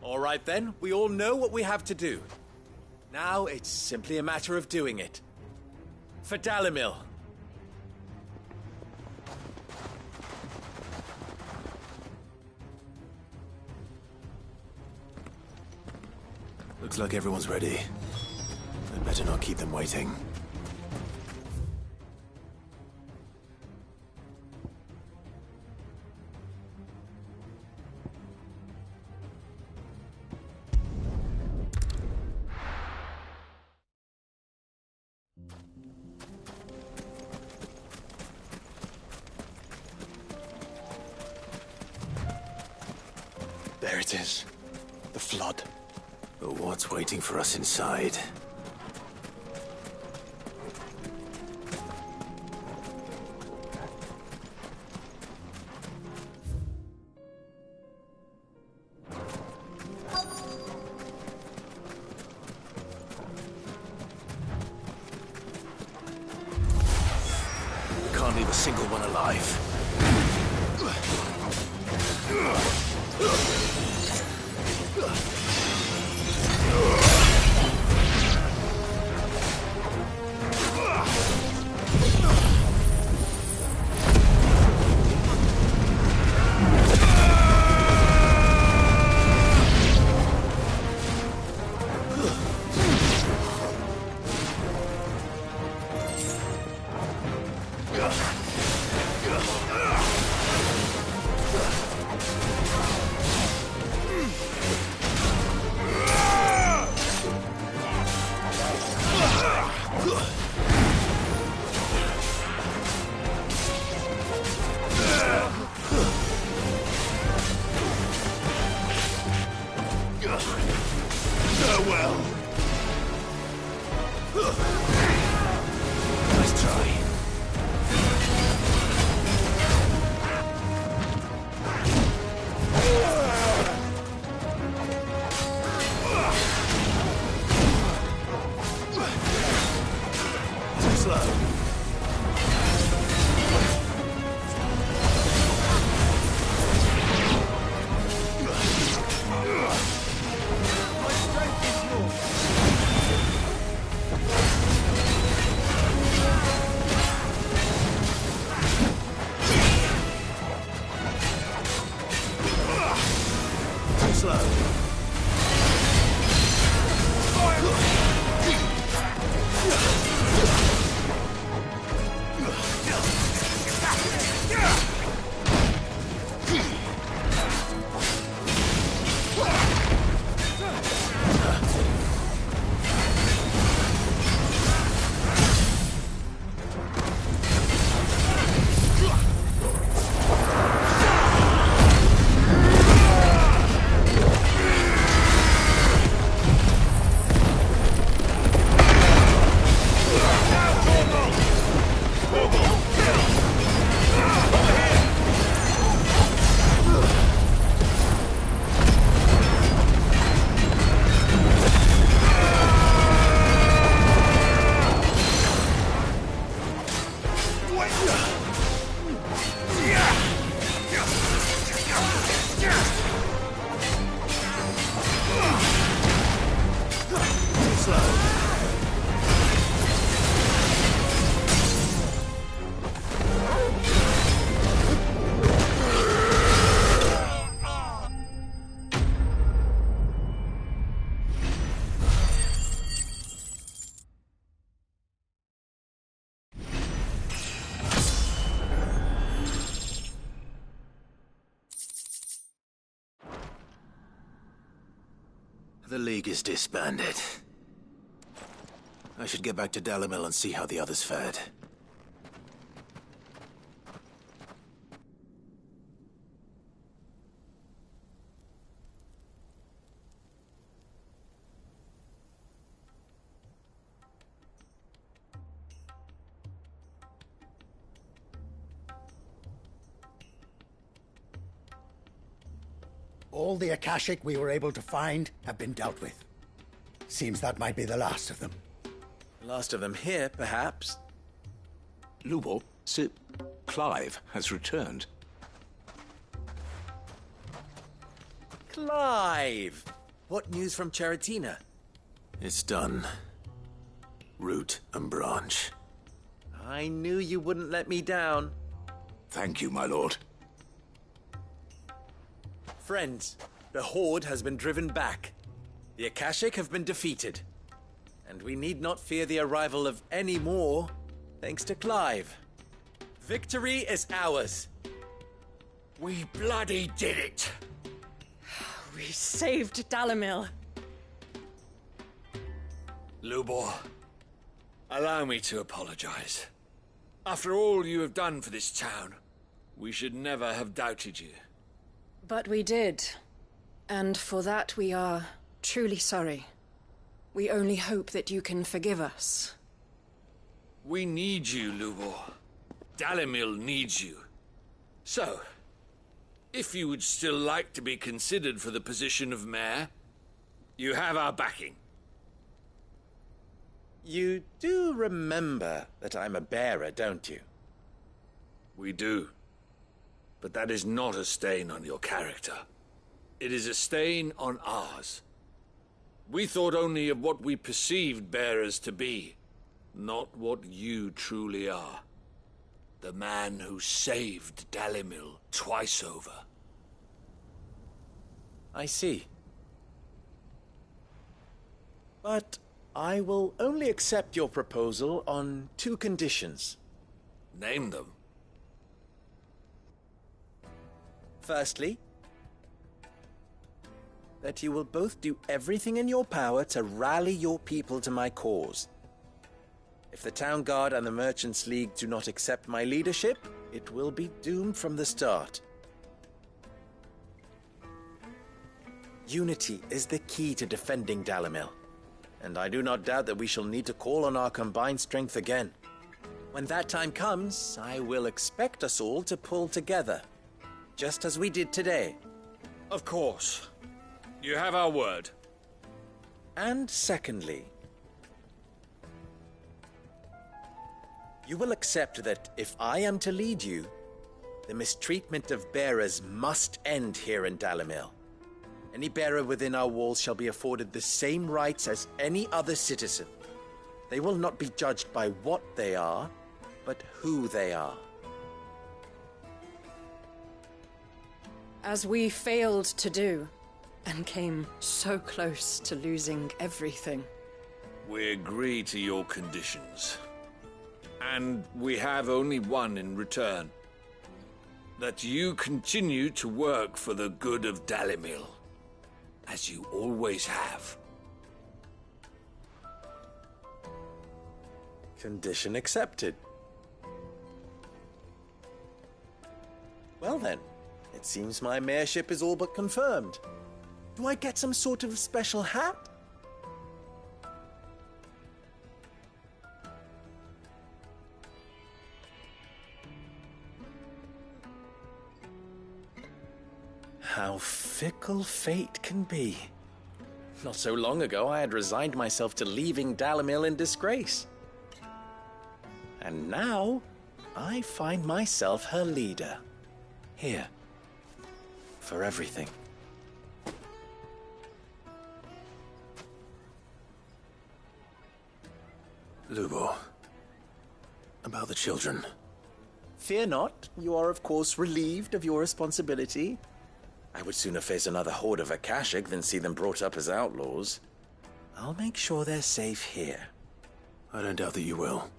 [SPEAKER 4] All right then, we all know what we have to do. Now it's simply a matter of doing it. For Dalimil.
[SPEAKER 10] Looks like everyone's ready. I'd better not keep them waiting.
[SPEAKER 2] There it is. The flood.
[SPEAKER 10] But what's waiting for us inside? We can't leave a single one alive. Nice try. Too slow. The League is disbanded. I should get back to Dalimil and see how the others fared.
[SPEAKER 16] All the Akashic we were able to find have been dealt with. Seems that might be the last of them.
[SPEAKER 4] Last of them here, perhaps.
[SPEAKER 1] Lubo, Sir Clive has returned.
[SPEAKER 4] Clive! What news from Charatina?
[SPEAKER 10] It's done. Root and branch.
[SPEAKER 4] I knew you wouldn't let me down.
[SPEAKER 1] Thank you, my lord.
[SPEAKER 4] Friends, the Horde has been driven back. The Akashic have been defeated. And we need not fear the arrival of any more, thanks to Clive. Victory is ours.
[SPEAKER 17] We bloody did it!
[SPEAKER 5] We saved Dalimil.
[SPEAKER 17] Lubor, allow me to apologize. After all you have done for this town, we should never have doubted you.
[SPEAKER 6] But we did. And for that we are truly sorry. We only hope that you can forgive us.
[SPEAKER 17] We need you, Lubor. Dalimil needs you. So, if you would still like to be considered for the position of mayor, you have our backing.
[SPEAKER 4] You do remember that I'm a bearer, don't you?
[SPEAKER 17] We do. But that is not a stain on your character. It is a stain on ours. We thought only of what we perceived bearers to be, not what you truly are. The man who saved Dalimil twice over.
[SPEAKER 4] I see. But I will only accept your proposal on 2 conditions.
[SPEAKER 17] Name them.
[SPEAKER 4] Firstly, that you will both do everything in your power to rally your people to my cause. If the Town Guard and the Merchants League do not accept my leadership, it will be doomed from the start. Unity is the key to defending Dalimil. and I do not doubt that we shall need to call on our combined strength again. When that time comes, I will expect us all to pull together, just as we did today.
[SPEAKER 17] Of course. You have our word.
[SPEAKER 4] And secondly, you will accept that if I am to lead you, the mistreatment of bearers must end here in Dalimil. Any bearer within our walls shall be afforded the same rights as any other citizen. They will not be judged by what they are, but who they are.
[SPEAKER 5] As we failed to do, and came so close to losing everything.
[SPEAKER 17] We agree to your conditions. And we have only one in return. That you continue to work for the good of Dalimil, as you always have.
[SPEAKER 4] Condition accepted. Well then, it seems my mayorship is all but confirmed. Do I get some sort of special hat? How fickle fate can be. Not so long ago, I had resigned myself to leaving Dalimil in disgrace. And now, I find myself her leader. Here. For everything.
[SPEAKER 10] Lubo, about the children.
[SPEAKER 4] Fear not, you are of course relieved of your responsibility. I would sooner face another horde of Akashic than see them brought up as outlaws. I'll make sure they're safe here.
[SPEAKER 10] I don't doubt that you will.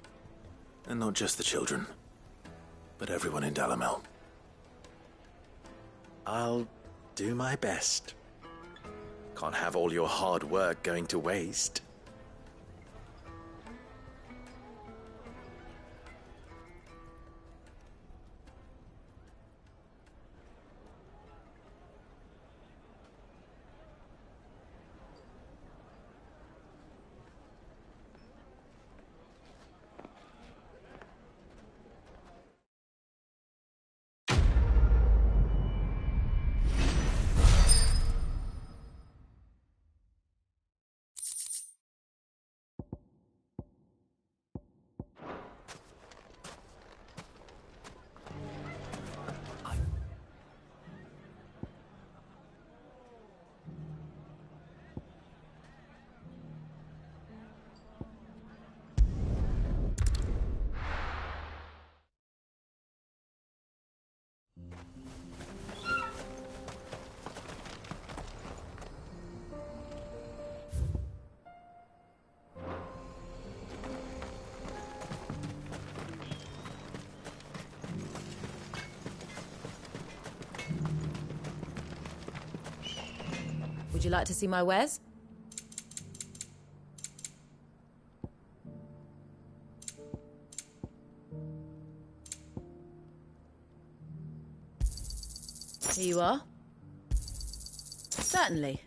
[SPEAKER 10] And not just the children, but everyone in Dalimil.
[SPEAKER 4] I'll do my best. Can't have all your hard work going to waste.
[SPEAKER 9] Would you like to see my wares? Here you are. Certainly.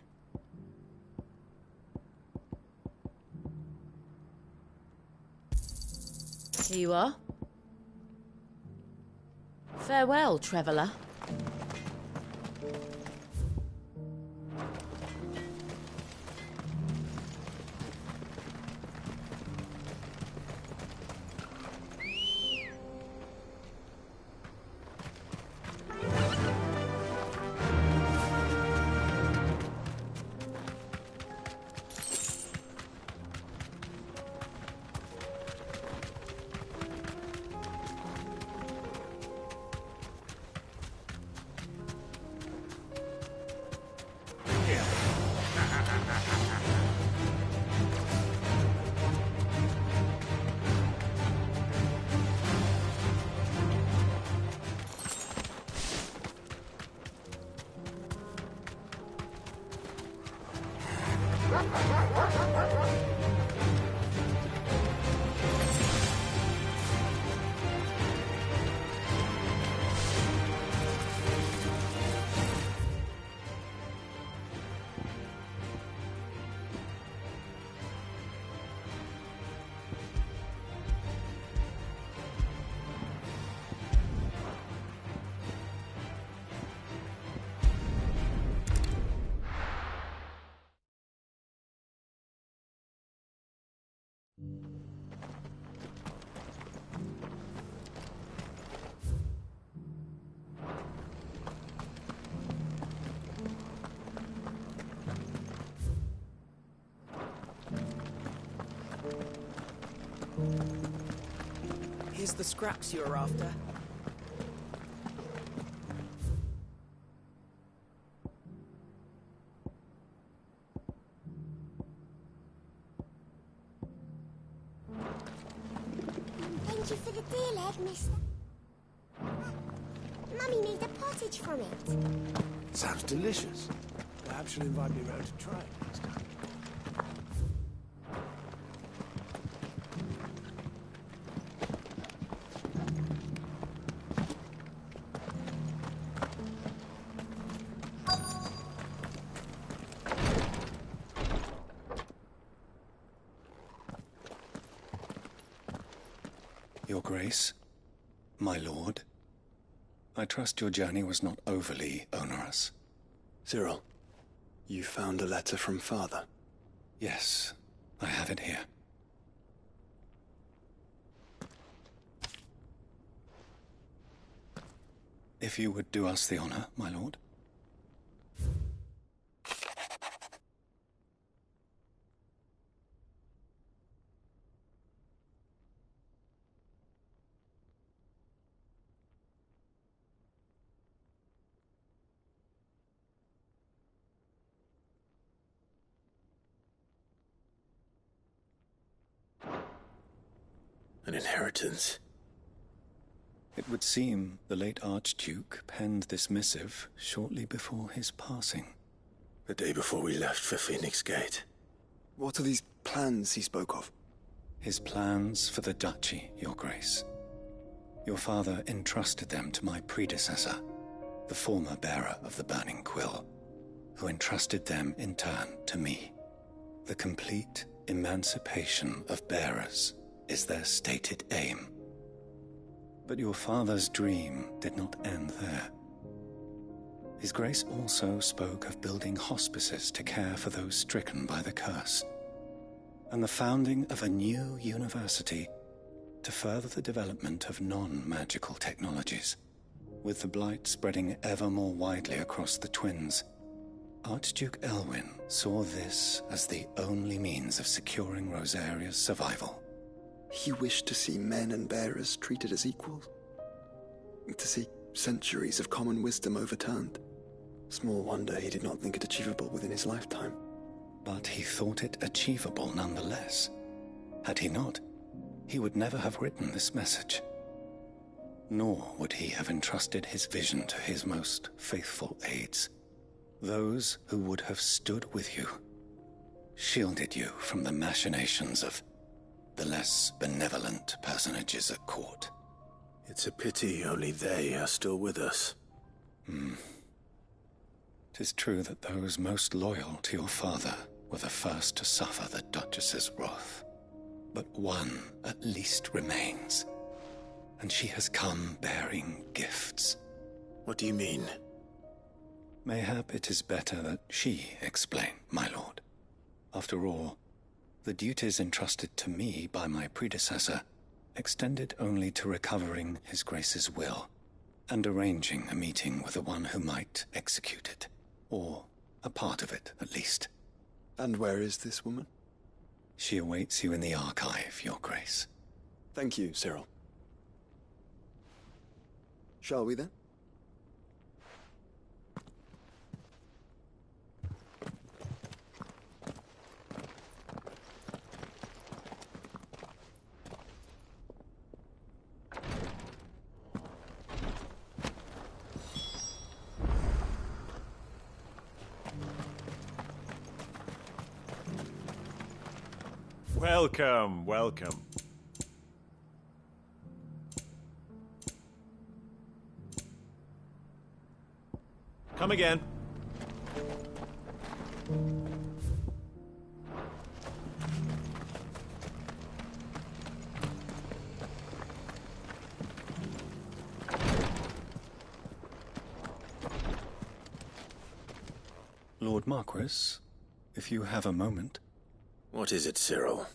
[SPEAKER 9] Here you are. Farewell, traveller.
[SPEAKER 6] Here's the scraps you were after.
[SPEAKER 18] Thank you for the deal egg, mister. Mummy made a pottage from it.
[SPEAKER 14] Sounds delicious. Perhaps she'll invite me round to try it next time.
[SPEAKER 2] Your Grace, my lord, I trust your journey was not overly onerous. Cyril, you found a letter from Father? Yes, I have it here. If you would do us the honor, my lord.
[SPEAKER 10] An inheritance.
[SPEAKER 2] It would seem the late Archduke penned this missive shortly before his passing.
[SPEAKER 10] The day before we left for Phoenix Gate.
[SPEAKER 2] What are these plans he spoke of? His plans for the duchy, Your Grace. Your father entrusted them to my predecessor, the former bearer of the Burning Quill, who entrusted them in turn to me. The complete emancipation of bearers is their stated aim. But your father's dream did not end there. His Grace also spoke of building hospices to care for those stricken by the curse, and the founding of a new university to further the development of non-magical technologies. With the blight spreading ever more widely across the twins, Archduke Elwyn saw this as the only means of securing Rosaria's survival. He wished to see men and bearers treated as equals. To see centuries of common wisdom overturned. Small wonder he did not think it achievable within his lifetime. But he thought it achievable nonetheless. Had he not, he would never have written this message. Nor would he have entrusted his vision to his most faithful aides. Those who would have stood with you, shielded you from the machinations of the less benevolent personages at court.
[SPEAKER 10] It's a pity only they are still with us.
[SPEAKER 2] 'Tis true that those most loyal to your father were the first to suffer the Duchess's wrath. But one at least remains, and she has come bearing gifts.
[SPEAKER 10] What do you mean?
[SPEAKER 2] Mayhap it is better that she explain, my lord. After all, the duties entrusted to me by my predecessor extended only to recovering His Grace's will and arranging a meeting with the one who might execute it, or a part of it, at least.
[SPEAKER 20] And where is this woman?
[SPEAKER 2] She awaits you in the archive, Your Grace.
[SPEAKER 20] Thank you, Cyril. Shall we then?
[SPEAKER 22] Welcome, welcome. Come again.
[SPEAKER 2] Lord Marquis, if you have a moment.
[SPEAKER 10] What is it, Cyril?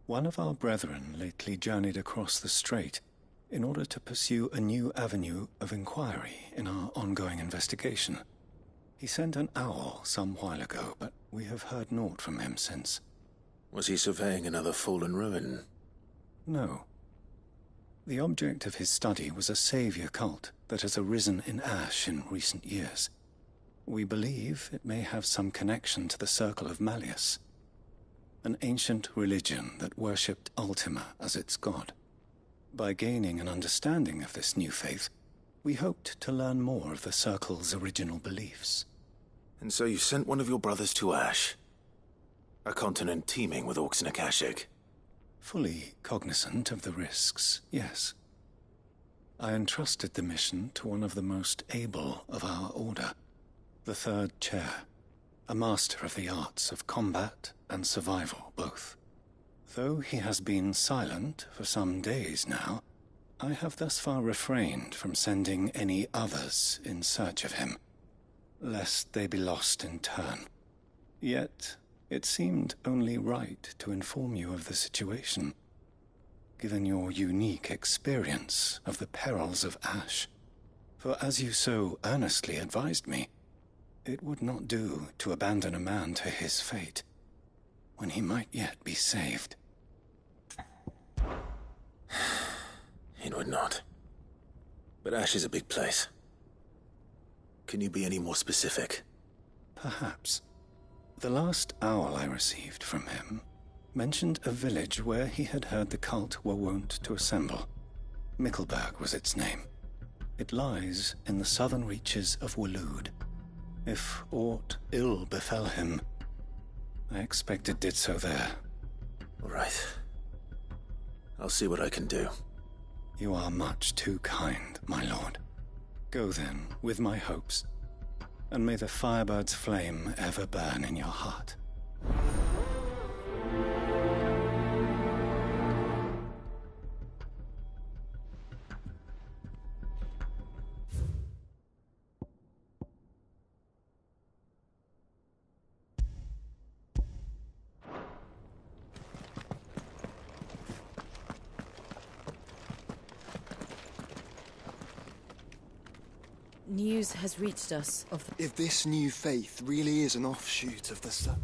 [SPEAKER 2] One of our brethren lately journeyed across the strait in order to pursue a new avenue of inquiry in our ongoing investigation. He sent an owl some while ago, but we have heard naught from him since.
[SPEAKER 10] Was he surveying another fallen ruin?
[SPEAKER 7] No. The object of his study was a savior cult that has arisen in Ash in recent years. We believe it may have some connection to the Circle of Malleus, an ancient religion that worshipped Ultima as its god. By gaining an understanding of this new faith, we hoped to learn more of the Circle's original beliefs.
[SPEAKER 10] And so you sent one of your brothers to Ash, a continent teeming with orcs and Akashic.
[SPEAKER 7] Fully cognizant of the risks, yes. I entrusted the mission to one of the most able of our order, the Third Chair, a master of the arts of combat and survival both. Though he has been silent for some days now, I have thus far refrained from sending any others in search of him, lest they be lost in turn. Yet, it seemed only right to inform you of the situation, given your unique experience of the perils of Ash. For as you so earnestly advised me, it would not do to abandon a man to his fate, when he might yet be saved.
[SPEAKER 10] It would not. But Ash is a big place. Can you be any more specific?
[SPEAKER 7] Perhaps. The last owl I received from him mentioned a village where he had heard the cult were wont to assemble. Mickleburg was its name. It lies in the southern reaches of Waloed. If aught ill befell him, I expect it did so there.
[SPEAKER 10] Right. I'll see what I can do.
[SPEAKER 7] You are much too kind, my lord. Go then, with my hopes, and may the Firebird's flame ever burn in your heart.
[SPEAKER 9] News has reached us of the...
[SPEAKER 2] If this new faith really is an offshoot of the Circle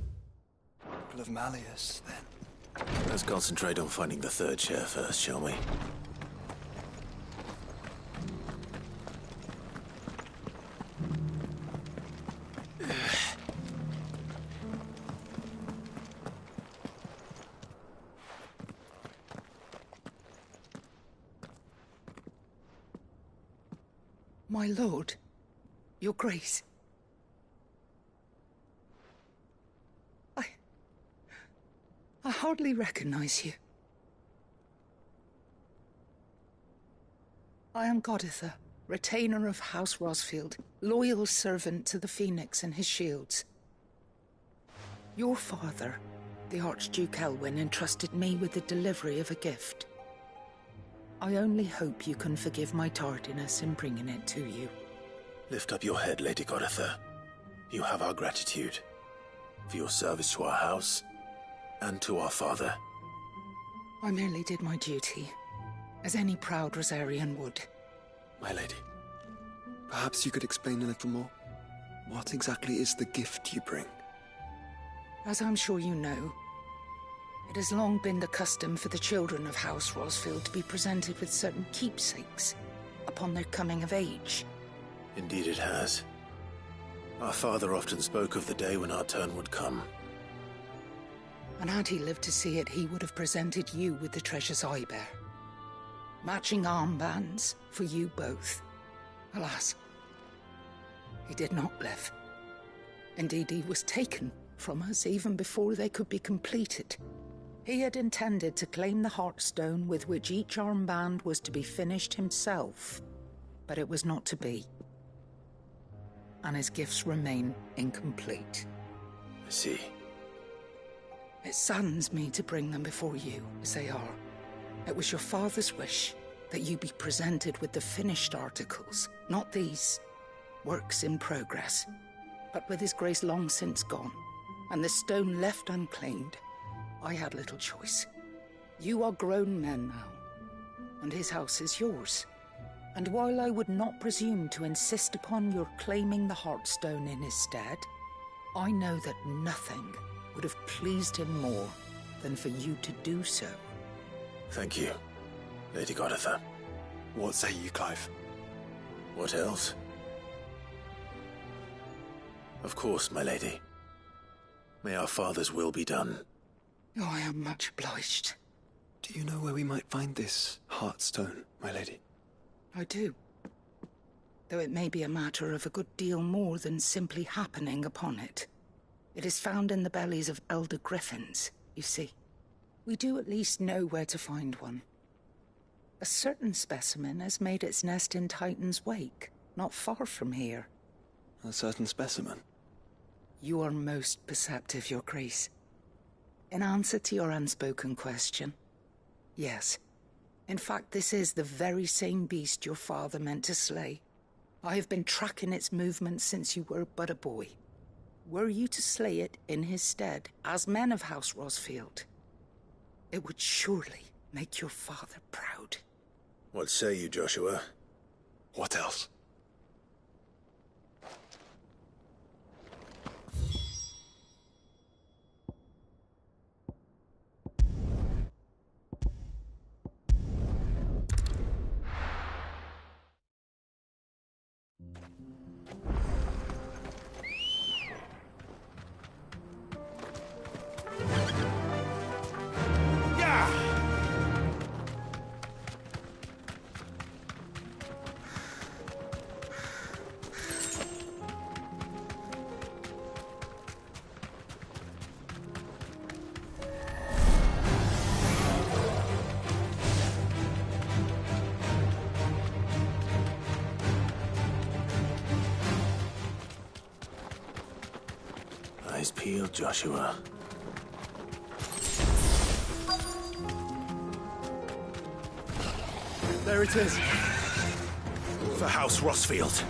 [SPEAKER 2] of Malleus, then...
[SPEAKER 10] Let's concentrate on finding the Third Chair first, shall we?
[SPEAKER 12] My lord, your grace. I hardly recognize you. I am Goditha, retainer of House Rosfield, loyal servant to the Phoenix and his shields. Your father, the Archduke Elwyn, entrusted me with the delivery of a gift. I only hope you can forgive my tardiness in bringing it to you.
[SPEAKER 10] Lift up your head, Lady Goditha. You have our gratitude for your service to our house and to our father.
[SPEAKER 12] I merely did my duty, as any proud Rosarian would.
[SPEAKER 2] My lady, perhaps you could explain a little more? What exactly is the gift you bring?
[SPEAKER 12] As I'm sure you know, it has long been the custom for the children of House Rosfield to be presented with certain keepsakes upon their coming of age.
[SPEAKER 10] Indeed it has. Our father often spoke of the day when our turn would come.
[SPEAKER 12] And had he lived to see it, he would have presented you with the treasures I bear. Matching armbands for you both. Alas, he did not live. Indeed, he was taken from us even before they could be completed. He had intended to claim the Heartstone with which each armband was to be finished himself, but it was not to be. And his gifts remain incomplete.
[SPEAKER 10] I see.
[SPEAKER 12] It saddens me to bring them before you, as they are. It was your father's wish that you be presented with the finished articles, not these works in progress. But with his grace long since gone, and the stone left unclaimed, I had little choice. You are grown men now, and his house is yours. And while I would not presume to insist upon your claiming the Heartstone in his stead, I know that nothing would have pleased him more than for you to do so.
[SPEAKER 10] Thank you, Lady Goditha.
[SPEAKER 20] What say you, Clive?
[SPEAKER 10] What else? Of course, my lady. May our father's will be done.
[SPEAKER 12] Oh, I am much obliged.
[SPEAKER 20] Do you know where we might find this Heartstone, my lady?
[SPEAKER 12] I do. Though it may be a matter of a good deal more than simply happening upon it. It is found in the bellies of elder griffins, you see. We do at least know where to find one. A certain specimen has made its nest in Titan's Wake, not far from here.
[SPEAKER 20] A certain specimen?
[SPEAKER 12] You are most perceptive, Your Grace. In answer to your unspoken question, yes. In fact, this is the very same beast your father meant to slay. I have been tracking its movements since you were but a boy. Were you to slay it in his stead, as men of House Rosfield, it would surely make your father proud.
[SPEAKER 10] What say you, Joshua?
[SPEAKER 20] What else?
[SPEAKER 10] Eyes peeled, Joshua.
[SPEAKER 20] There it is.
[SPEAKER 10] For House Rosfield.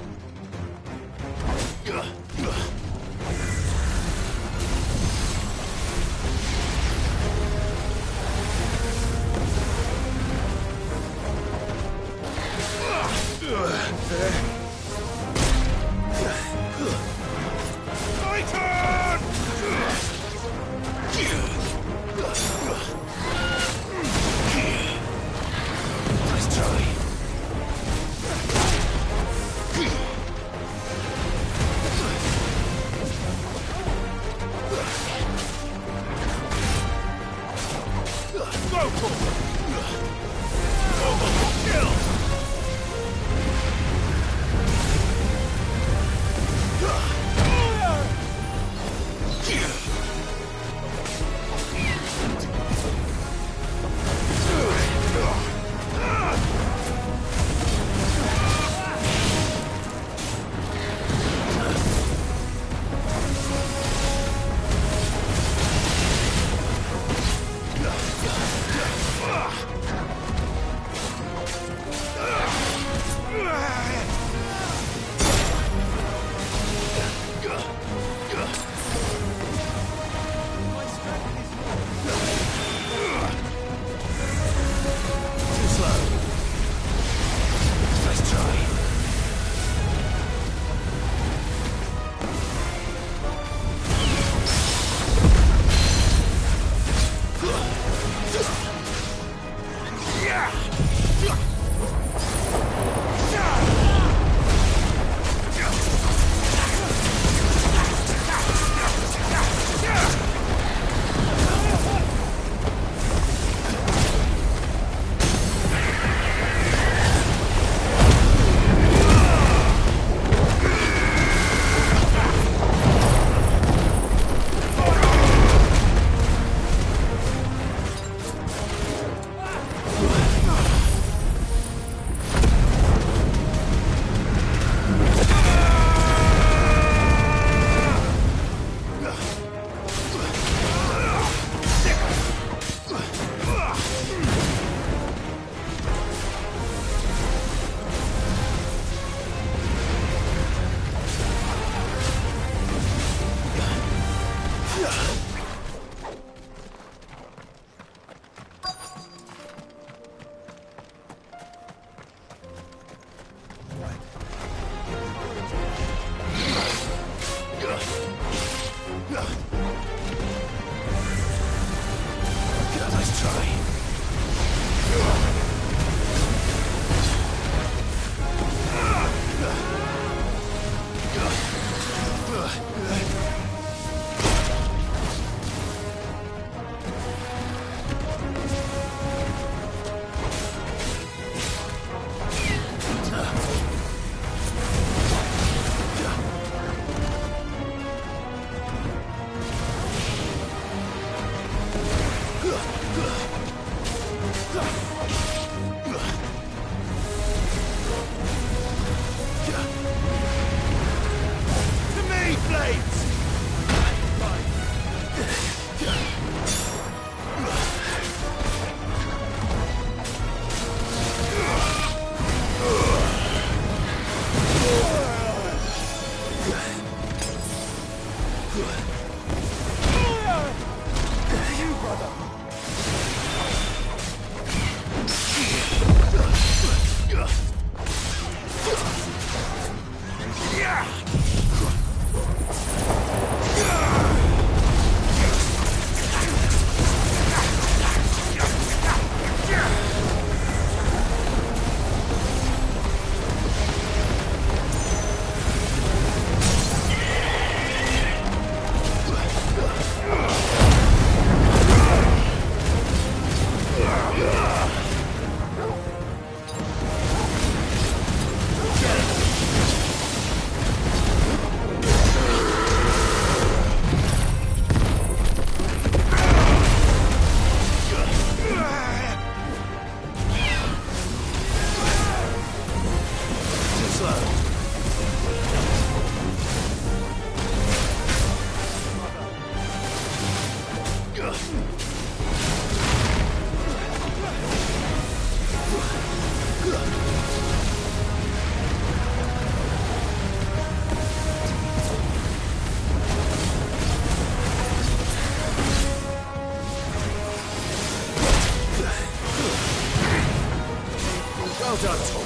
[SPEAKER 20] Nice try.
[SPEAKER 19] To me, blades!
[SPEAKER 17] Well done, Tom.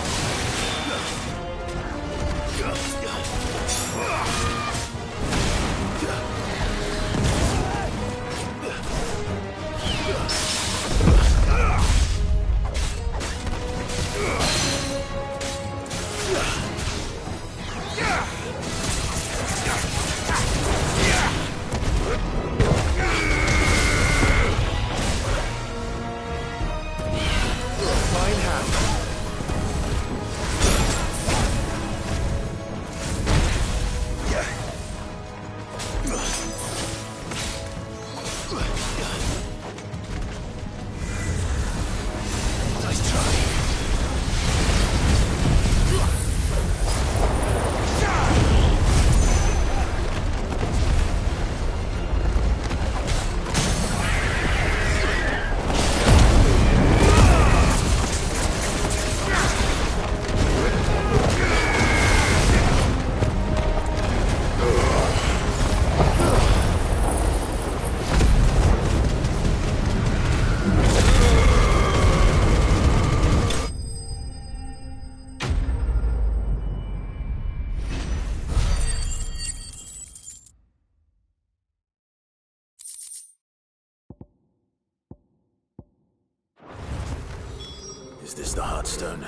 [SPEAKER 10] Is this the Heartstone?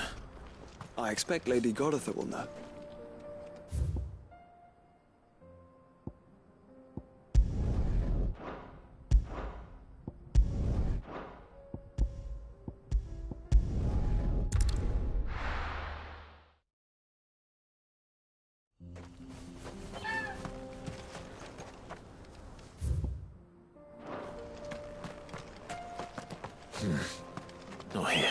[SPEAKER 2] I expect Lady Goritha will know.
[SPEAKER 10] Not here.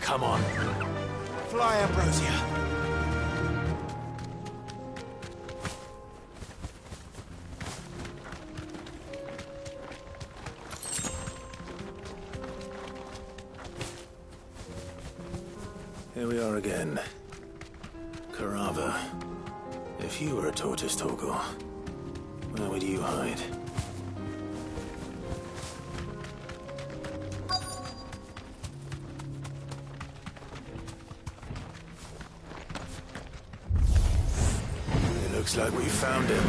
[SPEAKER 10] Come on.
[SPEAKER 19] Fly, Ambrosia.
[SPEAKER 10] Here we are again. Carava. If you were a tortoise, Torgal, where would you hide? Looks like we found him.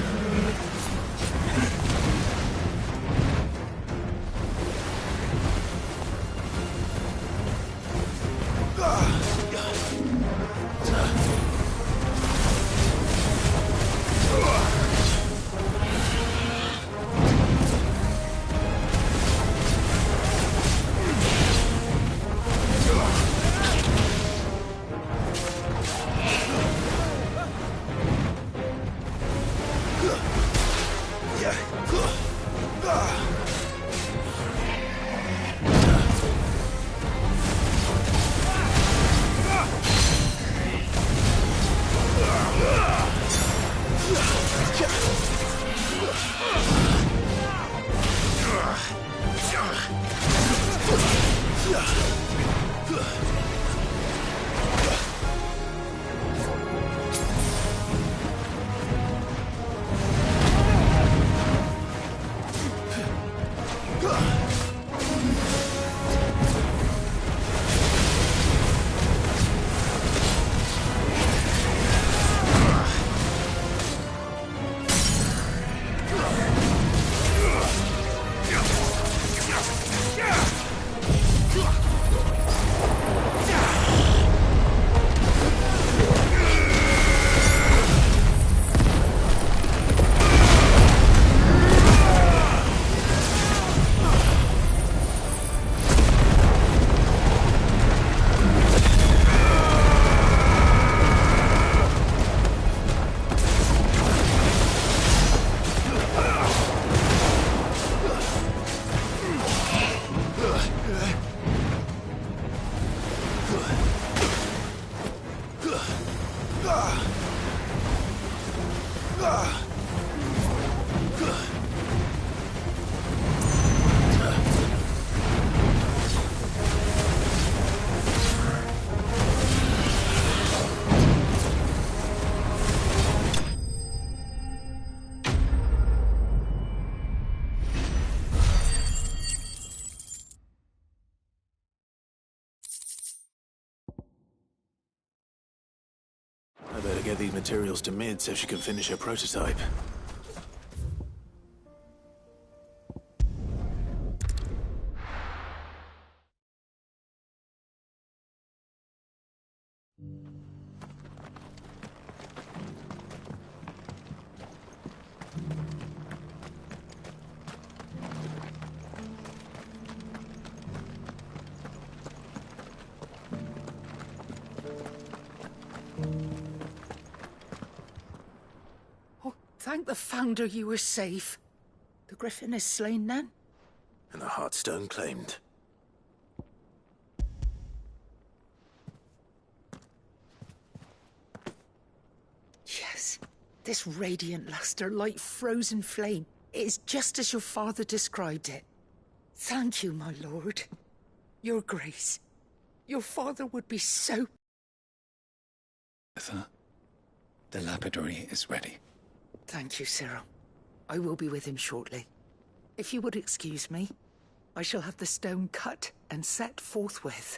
[SPEAKER 10] I better get these materials to Mid so she can finish her prototype.
[SPEAKER 12] Thank the Founder you were safe. The Griffin is slain then?
[SPEAKER 10] And the Heartstone claimed.
[SPEAKER 12] Yes. This radiant luster, like frozen flame, it is just as your father described it. Thank you, my lord. Your grace. Your father would be so...
[SPEAKER 7] The lapidary is ready.
[SPEAKER 12] Thank you, Cyril. I will be with him shortly. If you would excuse me, I shall have the stone cut and set forthwith.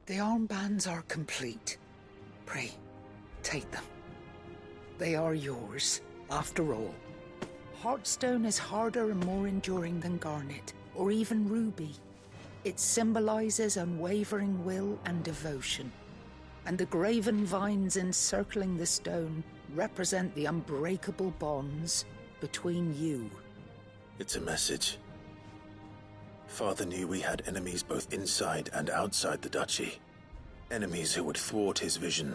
[SPEAKER 12] The armbands are complete. Pray, take them. They are yours, after all. Heartstone is harder and more enduring than garnet, or even ruby. It symbolizes unwavering will and devotion. And the graven vines encircling the stone represent the unbreakable bonds between you.
[SPEAKER 10] It's a message. Father knew we had enemies both inside and outside the duchy. Enemies who would thwart his vision.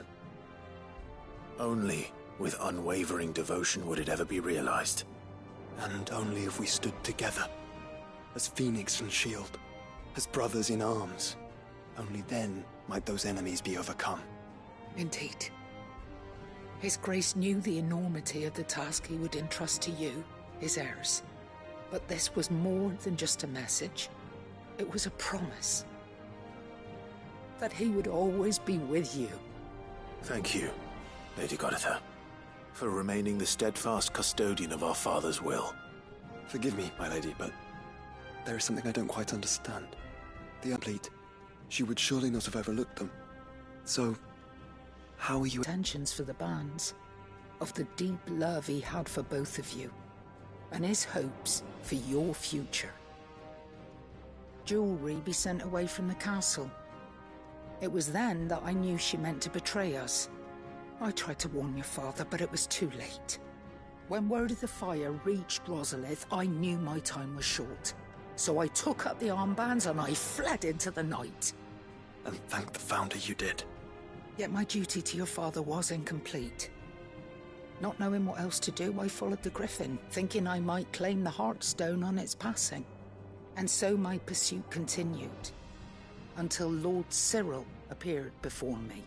[SPEAKER 10] Only with unwavering devotion would it ever be realized.
[SPEAKER 2] And only if we stood together, as Phoenix and Shield, as brothers in arms. Only then might those enemies be overcome.
[SPEAKER 12] Indeed. His Grace knew the enormity of the task he would entrust to you, his heirs. But this was more than just a message. It was a promise. That he would always be with you.
[SPEAKER 10] Thank you, Lady Goditha, for remaining the steadfast custodian of our father's will.
[SPEAKER 2] Forgive me, my lady, but there is something I don't quite understand. The unplete, she would surely not have overlooked them. So, how are you...
[SPEAKER 12] Intentions for the bands, of the deep love he had for both of you, and his hopes for your future. Jewelry be sent away from the castle. It was then that I knew she meant to betray us. I tried to warn your father, but it was too late. When word of the fire reached Rosalith, I knew my time was short. So I took up the armbands and I fled into the night.
[SPEAKER 2] And thank the Founder you did.
[SPEAKER 12] Yet my duty to your father was incomplete. Not knowing what else to do, I followed the Griffin, thinking I might claim the Heartstone on its passing. And so my pursuit continued. until Lord Cyril appeared before me.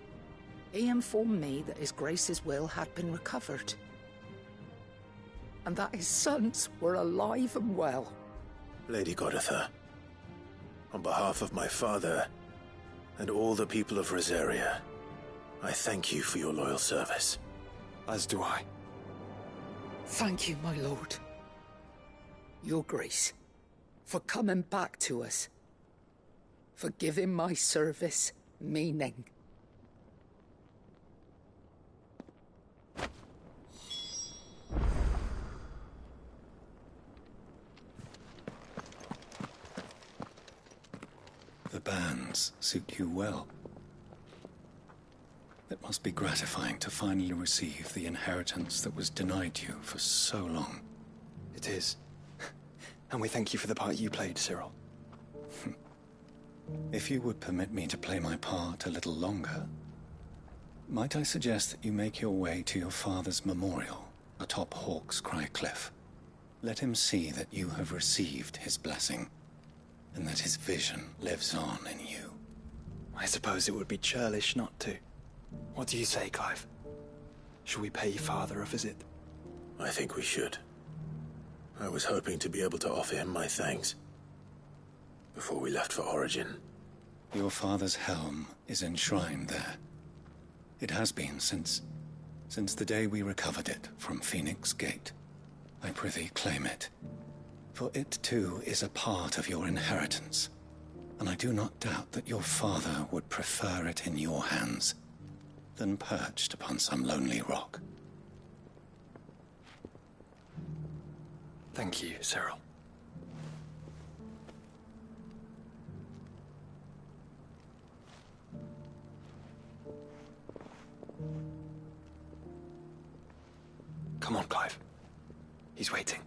[SPEAKER 12] He informed me that His Grace's will had been recovered, and that his sons were alive and well.
[SPEAKER 10] Lady Goditha, on behalf of my father and all the people of Rosaria, I thank you for your loyal service.
[SPEAKER 2] As do I.
[SPEAKER 12] Thank you, my lord. Your Grace, for coming back to us, for giving my service meaning.
[SPEAKER 7] The bands suit you well. It must be gratifying to finally receive the inheritance that was denied you for so long.
[SPEAKER 2] It is. And we thank you for the part you played, Cyril.
[SPEAKER 7] If you would permit me to play my part a little longer, might I suggest that you make your way to your father's memorial atop Hawk's Cry Cliff? Let him see that you have received his blessing, and that his vision lives on in you.
[SPEAKER 2] I suppose it would be churlish not to. What do you say, Clive? Shall we pay your father a visit?
[SPEAKER 10] I think we should. I was hoping to be able to offer him my thanks before we left for Origin.
[SPEAKER 7] Your father's helm is enshrined there. It has been since the day we recovered it from Phoenix Gate. I prithee claim it, for it too is a part of your inheritance, and I do not doubt that your father would prefer it in your hands than perched upon some lonely rock.
[SPEAKER 2] Thank you, Cyril. Come on, Clive. He's waiting.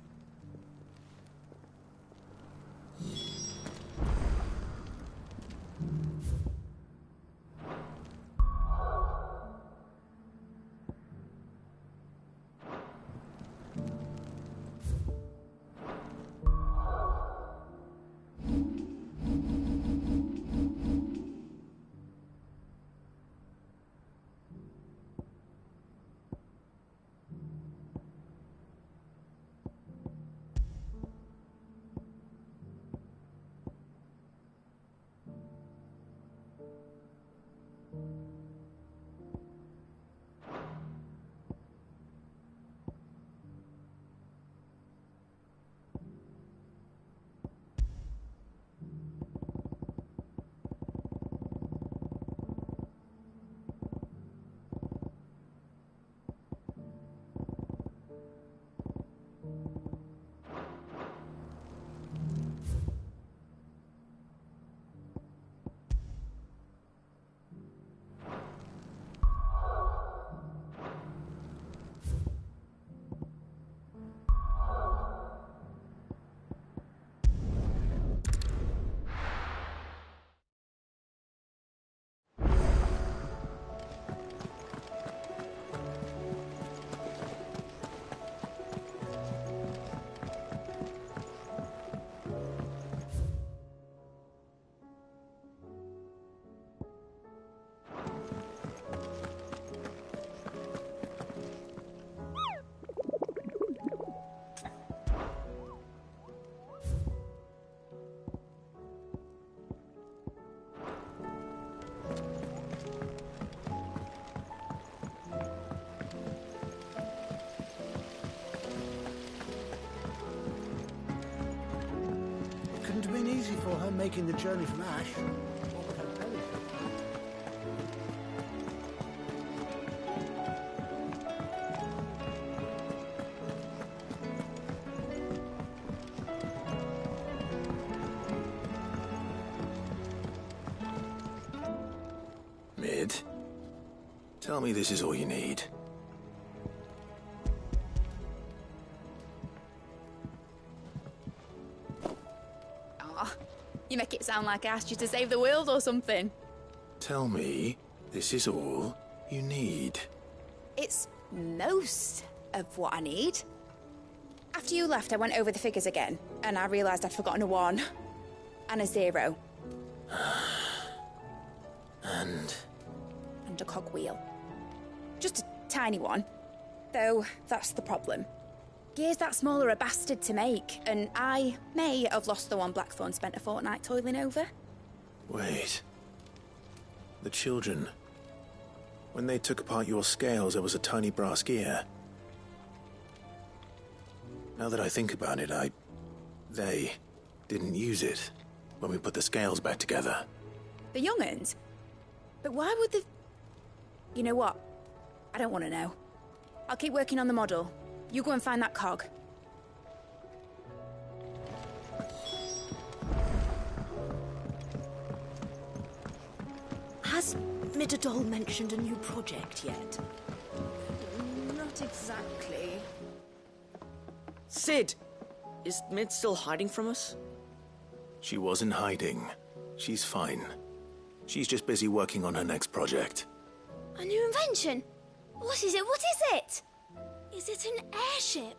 [SPEAKER 16] Couldn't have been easy for her making the journey from Ash. What can I tell you?
[SPEAKER 10] Mid, tell me this is all you need.
[SPEAKER 13] You make it sound like I asked you to save the world or something.
[SPEAKER 10] Tell me this is all you need.
[SPEAKER 13] It's most of what I need. After you left, I went over the figures again, and I realised I'd forgotten a 1 and a 0. And a cogwheel. Just a tiny one. Though, that's the problem. Gears that small are a bastard to make, and I may have lost the one Blackthorn spent a fortnight toiling over.
[SPEAKER 10] Wait. The children. When they took apart your scales, there was a tiny brass gear. Now that I think about it, they didn't use it when we put the scales back together.
[SPEAKER 13] The young'uns? But why would the... You know what? I don't want to know. I'll keep working on the model. You go and find that cog.
[SPEAKER 9] Has Midadol mentioned a new project yet?
[SPEAKER 5] Not exactly.
[SPEAKER 15] Sid! Is Mid still hiding from us?
[SPEAKER 10] She wasn't hiding. She's fine. She's just busy working on her next project.
[SPEAKER 8] A new invention? What is it? What is it? Is it an airship?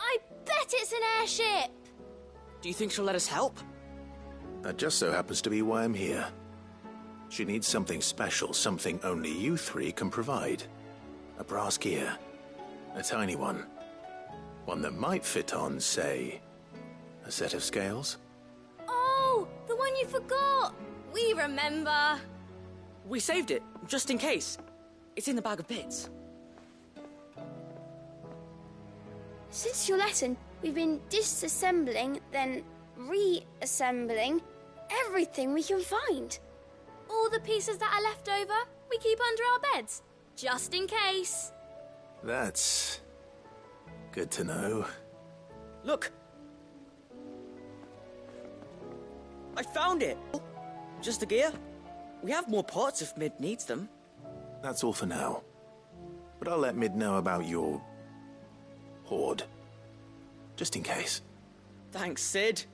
[SPEAKER 8] I bet it's an airship!
[SPEAKER 15] Do you think she'll let us help?
[SPEAKER 10] That just so happens to be why I'm here. She needs something special, something only you three can provide. A brass gear. A tiny one. One that might fit on, say, a set of scales?
[SPEAKER 8] Oh, the one you forgot! We remember!
[SPEAKER 15] We saved it, just in case. It's in the bag of bits.
[SPEAKER 8] Since your lesson, we've been disassembling, then reassembling everything we can find. All the pieces that are left over, we keep under our beds, just in case.
[SPEAKER 10] That's good to know.
[SPEAKER 15] Look! I found it! Just the gear. We have more parts if Mid needs them.
[SPEAKER 10] That's all for now. But I'll let Mid know about your hoard. Just in case.
[SPEAKER 15] Thanks, Sid.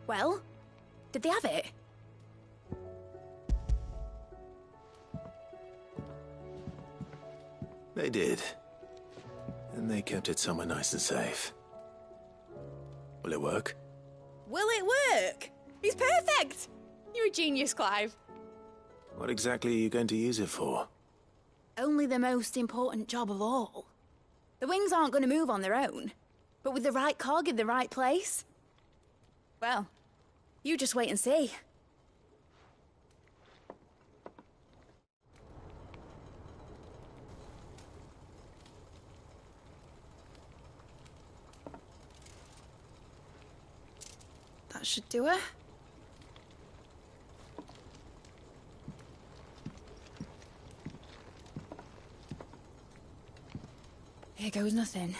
[SPEAKER 13] Well, did they have it?
[SPEAKER 10] They did. And they kept it somewhere nice and safe. Will it work?
[SPEAKER 13] Will it work? He's perfect! You're a genius, Clive.
[SPEAKER 10] What exactly are you going to use it for?
[SPEAKER 13] Only the most important job of all. The wings aren't going to move on their own. But with the right cog in the right place... Well, you just wait and see. That should do it. Here goes nothing.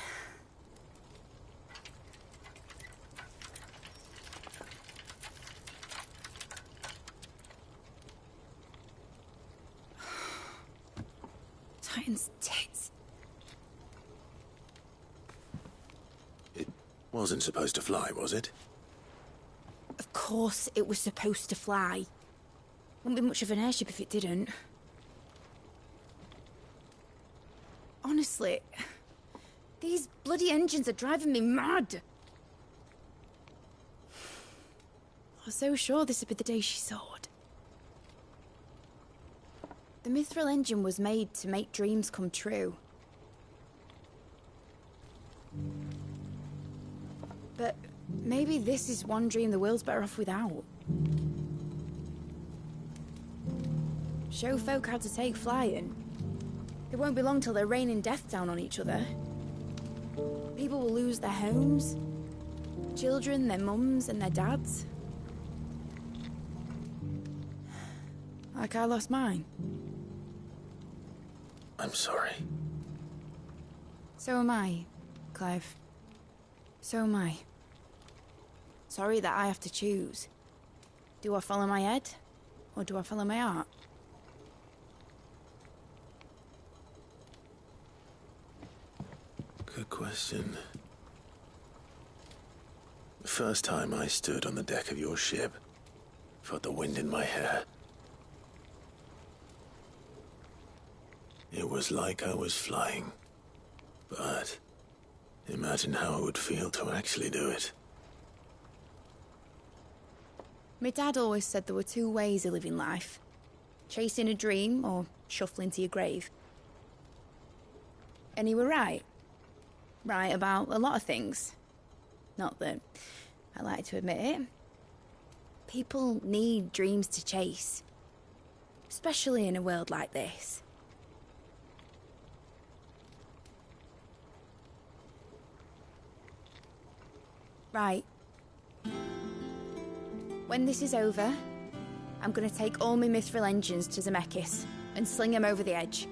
[SPEAKER 13] Titan's tits.
[SPEAKER 10] It wasn't supposed to fly, was it?
[SPEAKER 13] Of course it was supposed to fly. Wouldn't be much of an airship if it didn't. Honestly, these bloody engines are driving me mad. I was so sure this would be the day she soared. The Mithril engine was made to make dreams come true. But maybe this is one dream the world's better off without. Show folk how to take flying. It won't be long till they're raining death down on each other. People will lose their homes. Children, their mums and their dads. Like I lost mine.
[SPEAKER 10] I'm sorry.
[SPEAKER 13] So am I, Clive. So am I. Sorry that I have to choose. Do I follow my head, or do I follow my heart?
[SPEAKER 10] Good question. The first time I stood on the deck of your ship, felt the wind in my hair. It was like I was flying. But imagine how it would feel to actually do it.
[SPEAKER 13] My dad always said there were two ways of living life. Chasing a dream or shuffling to your grave. And he were right. Right about a lot of things. Not that I like to admit it. People need dreams to chase. Especially in a world like this. Right. When this is over, I'm gonna take all my mithril engines to Zemeckis and sling them over the edge.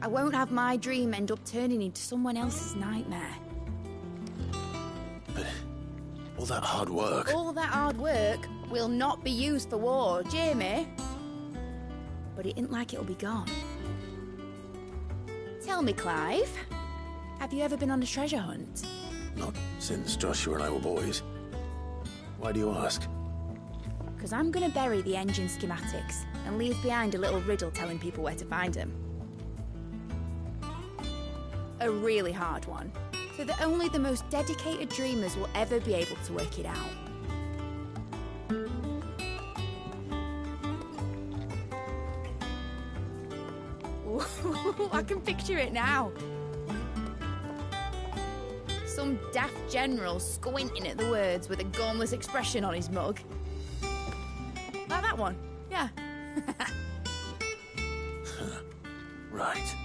[SPEAKER 13] I won't have my dream end up turning into someone else's nightmare.
[SPEAKER 10] But all that hard work...
[SPEAKER 13] All that hard work will not be used for war, Jamie. But it ain't like it'll be gone. Tell me, Clive, have you ever been on a treasure hunt?
[SPEAKER 10] Not since Joshua and I were boys. Why do you ask?
[SPEAKER 13] Because I'm going to bury the engine schematics and leave behind a little riddle telling people where to find them. A really hard one, so that only the most dedicated dreamers will ever be able to work it out. Ooh, I can picture it now. Some daft general squinting at the words with a gormless expression on his mug. Like that one, yeah.
[SPEAKER 10] Right.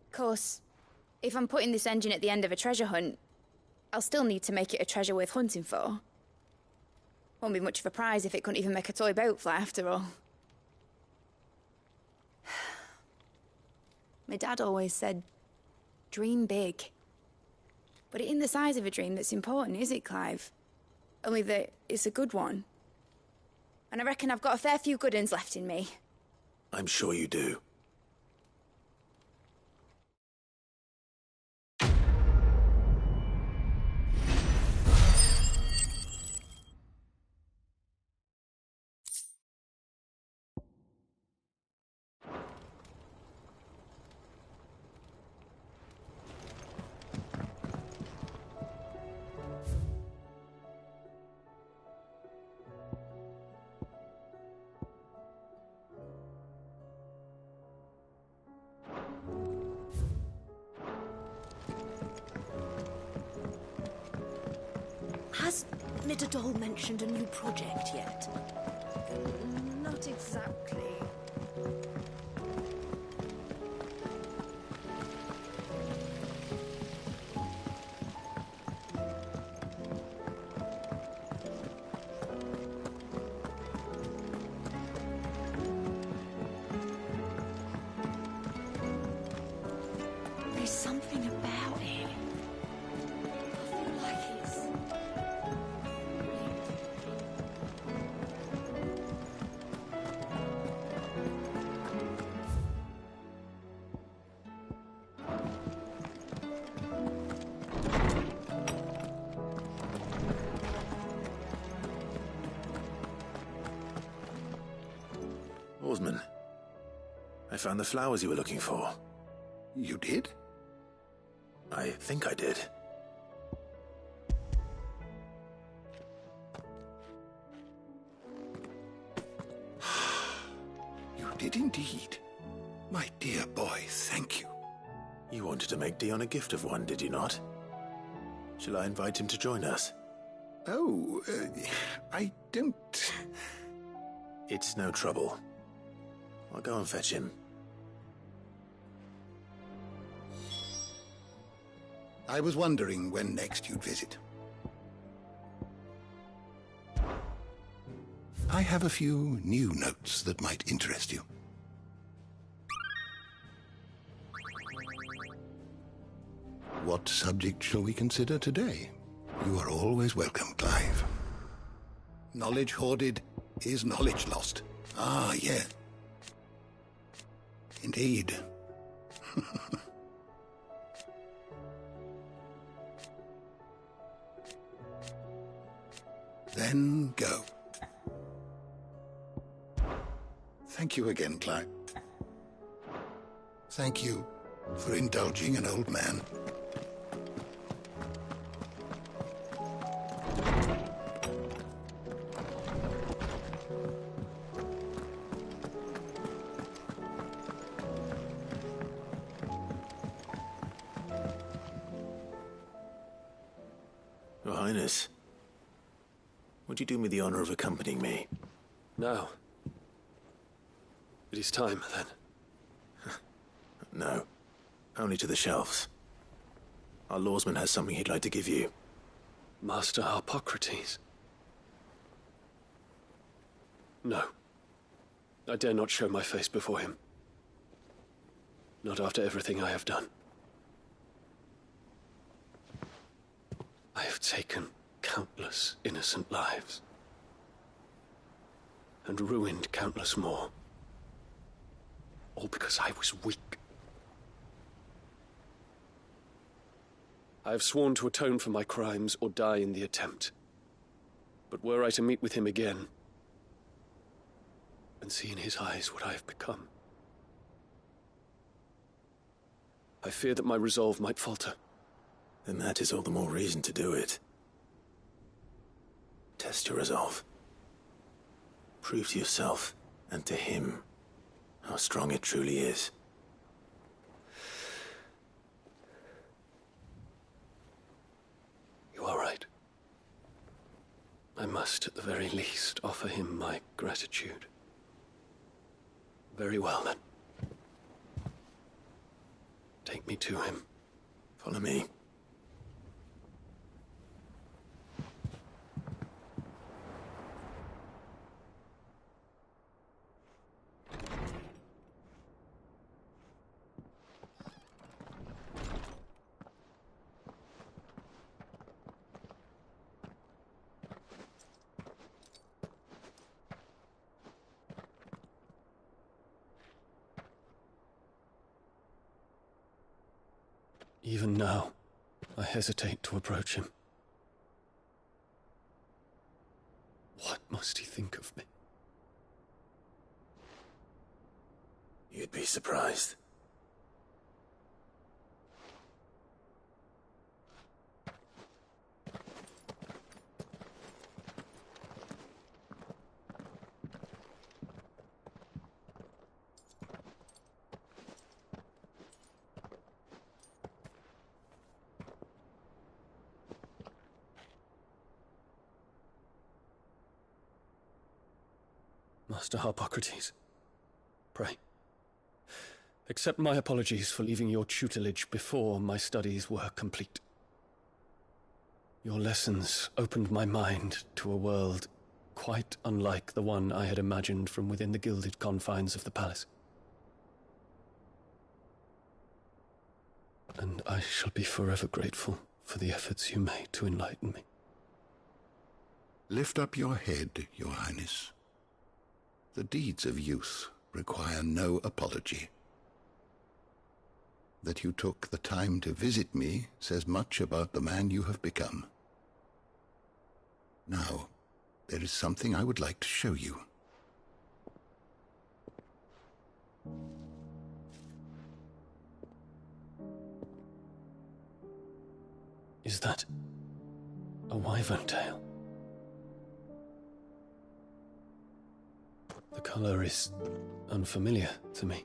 [SPEAKER 13] Of course, if I'm putting this engine at the end of a treasure hunt, I'll still need to make it a treasure worth hunting for. Won't be much of a prize if it couldn't even make a toy boat fly after all. My dad always said, dream big. But it ain't the size of a dream that's important, is it, Clive? Only that it's a good one. And I reckon I've got a fair few good uns left in me.
[SPEAKER 10] I'm sure you do.
[SPEAKER 9] Has Midadol mentioned a new project yet?
[SPEAKER 13] Not exactly. There's something about it. I feel like it's...
[SPEAKER 10] Oarsman, I found the flowers you were looking for.
[SPEAKER 3] You did?
[SPEAKER 10] I think I did.
[SPEAKER 3] You did indeed. My dear boy, thank you.
[SPEAKER 10] You wanted to make Dion a gift of one, did you not? Shall I invite him to join us?
[SPEAKER 3] Oh, I don't...
[SPEAKER 10] It's no trouble. I'll go and fetch him.
[SPEAKER 3] I was wondering when next you'd visit. I have a few new notes that might interest you. What subject shall we consider today? You are always welcome, Clive. Knowledge hoarded is knowledge lost. Ah, yeah. Indeed. Then go. Thank you again, Clive. Thank you for indulging an old man.
[SPEAKER 10] Your Highness, would you do me the honor of accompanying me?
[SPEAKER 20] Now. It is time, then.
[SPEAKER 10] No. Only to the shelves. Our lawsman has something he'd like to give you.
[SPEAKER 20] Master Harpocrates. No. I dare not show my face before him. Not after everything I have done. I have taken countless innocent lives. And ruined countless more. All because I was weak. I have sworn to atone for my crimes or die in the attempt. But were I to meet with him again, and see in his eyes what I have become, I fear that my resolve might falter.
[SPEAKER 10] Then that is all the more reason to do it. Test your resolve. Prove to yourself, and to him, how strong it truly is.
[SPEAKER 20] You are right. I must, at the very least, offer him my gratitude. Very well, then. Take me to him.
[SPEAKER 10] Follow me.
[SPEAKER 20] Even now, I hesitate to approach him. What must he think of me?
[SPEAKER 10] You'd be surprised.
[SPEAKER 20] Master Harpocrates, pray, accept my apologies for leaving your tutelage before my studies were complete. Your lessons opened my mind to a world quite unlike the one I had imagined from within the gilded confines of the palace. And I shall be forever grateful for the efforts you made to enlighten me.
[SPEAKER 3] Lift up your head, Your Highness. The deeds of youth require no apology. That you took the time to visit me says much about the man you have become. Now, there is something I would like to show you.
[SPEAKER 20] Is that a wyvern tail? The color is unfamiliar to me.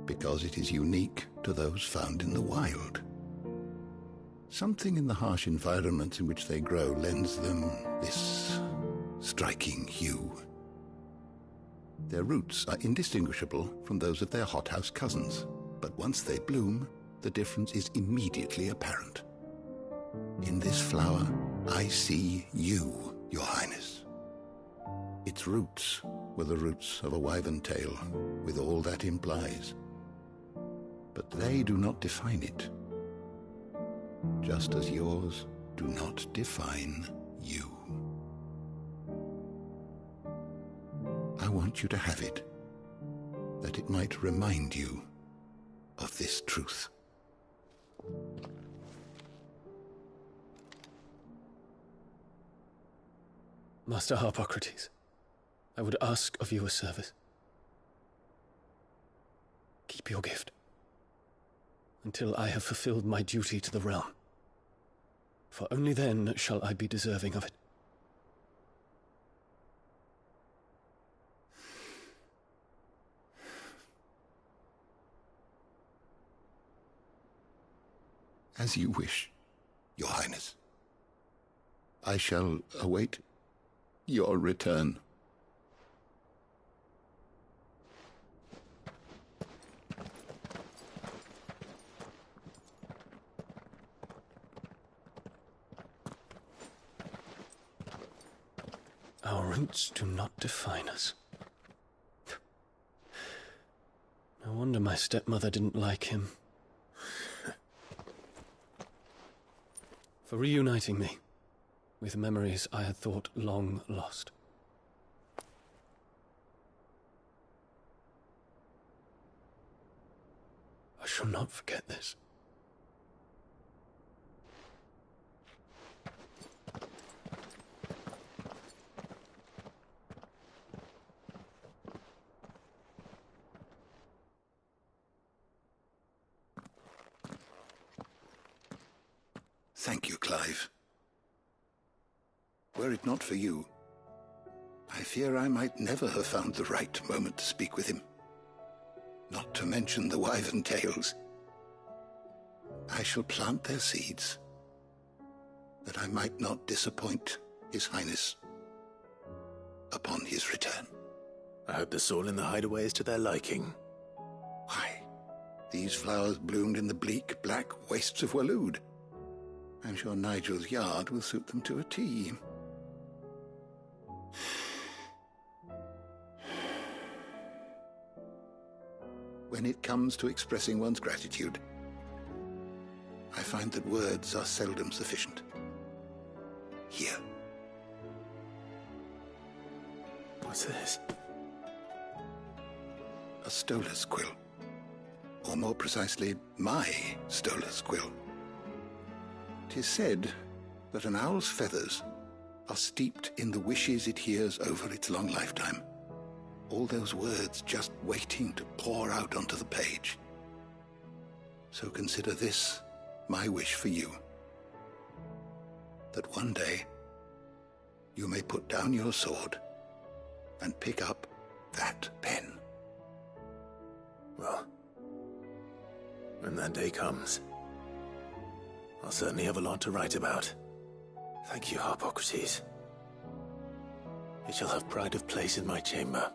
[SPEAKER 3] Because it is unique to those found in the wild. Something in the harsh environments in which they grow lends them this striking hue. Their roots are indistinguishable from those of their hothouse cousins, but once they bloom, the difference is immediately apparent. In this flower, I see you, Your Highness. Its roots were the roots of a wyvern tail, with all that implies. But they do not define it, just as yours do not define you. I want you to have it, that it might remind you of this truth.
[SPEAKER 20] Master Harpocrates, I would ask of you a service. Keep your gift until I have fulfilled my duty to the realm, for only then shall I be deserving of it.
[SPEAKER 3] As you wish, Your Highness. I shall await your return.
[SPEAKER 20] Our roots do not define us. No wonder my stepmother didn't like him. For reuniting me with memories I had thought long lost. I shall not forget this.
[SPEAKER 3] Thank you, Clive. Were it not for you, I fear I might never have found the right moment to speak with him. Not to mention the wyvern tales. I shall plant their seeds, that I might not disappoint His Highness upon his return.
[SPEAKER 10] I hope the soil in the hideaway is to their liking.
[SPEAKER 3] Why, these flowers bloomed in the bleak, black wastes of Waloed. I'm sure Nigel's yard will suit them to a T. When it comes to expressing one's gratitude, I find that words are seldom sufficient. Here.
[SPEAKER 10] What's this?
[SPEAKER 3] A stolas quill. Or more precisely, my stolas quill. 'Tis said that an owl's feathers are steeped in the wishes it hears over its long lifetime. All those words just waiting to pour out onto the page. So consider this my wish for you. That one day you may put down your sword and pick up that pen.
[SPEAKER 10] Well, when that day comes, I'll certainly have a lot to write about. Thank you, Harpocrates. It shall have pride of place in my chamber.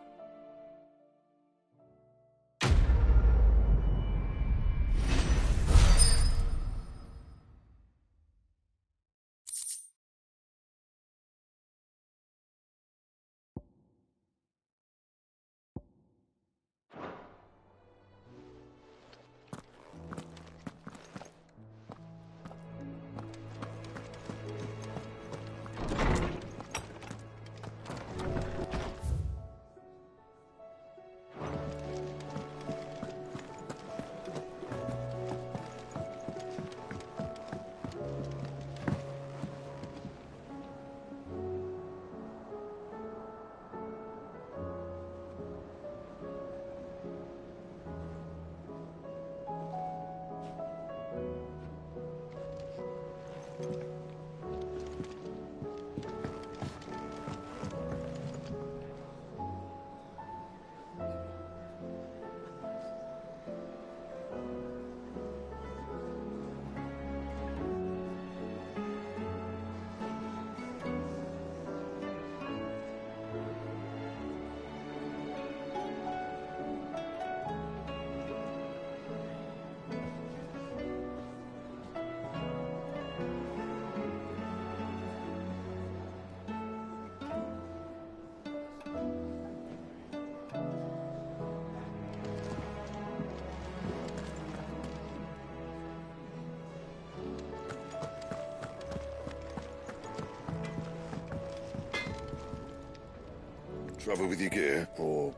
[SPEAKER 11] Trouble with your gear, or...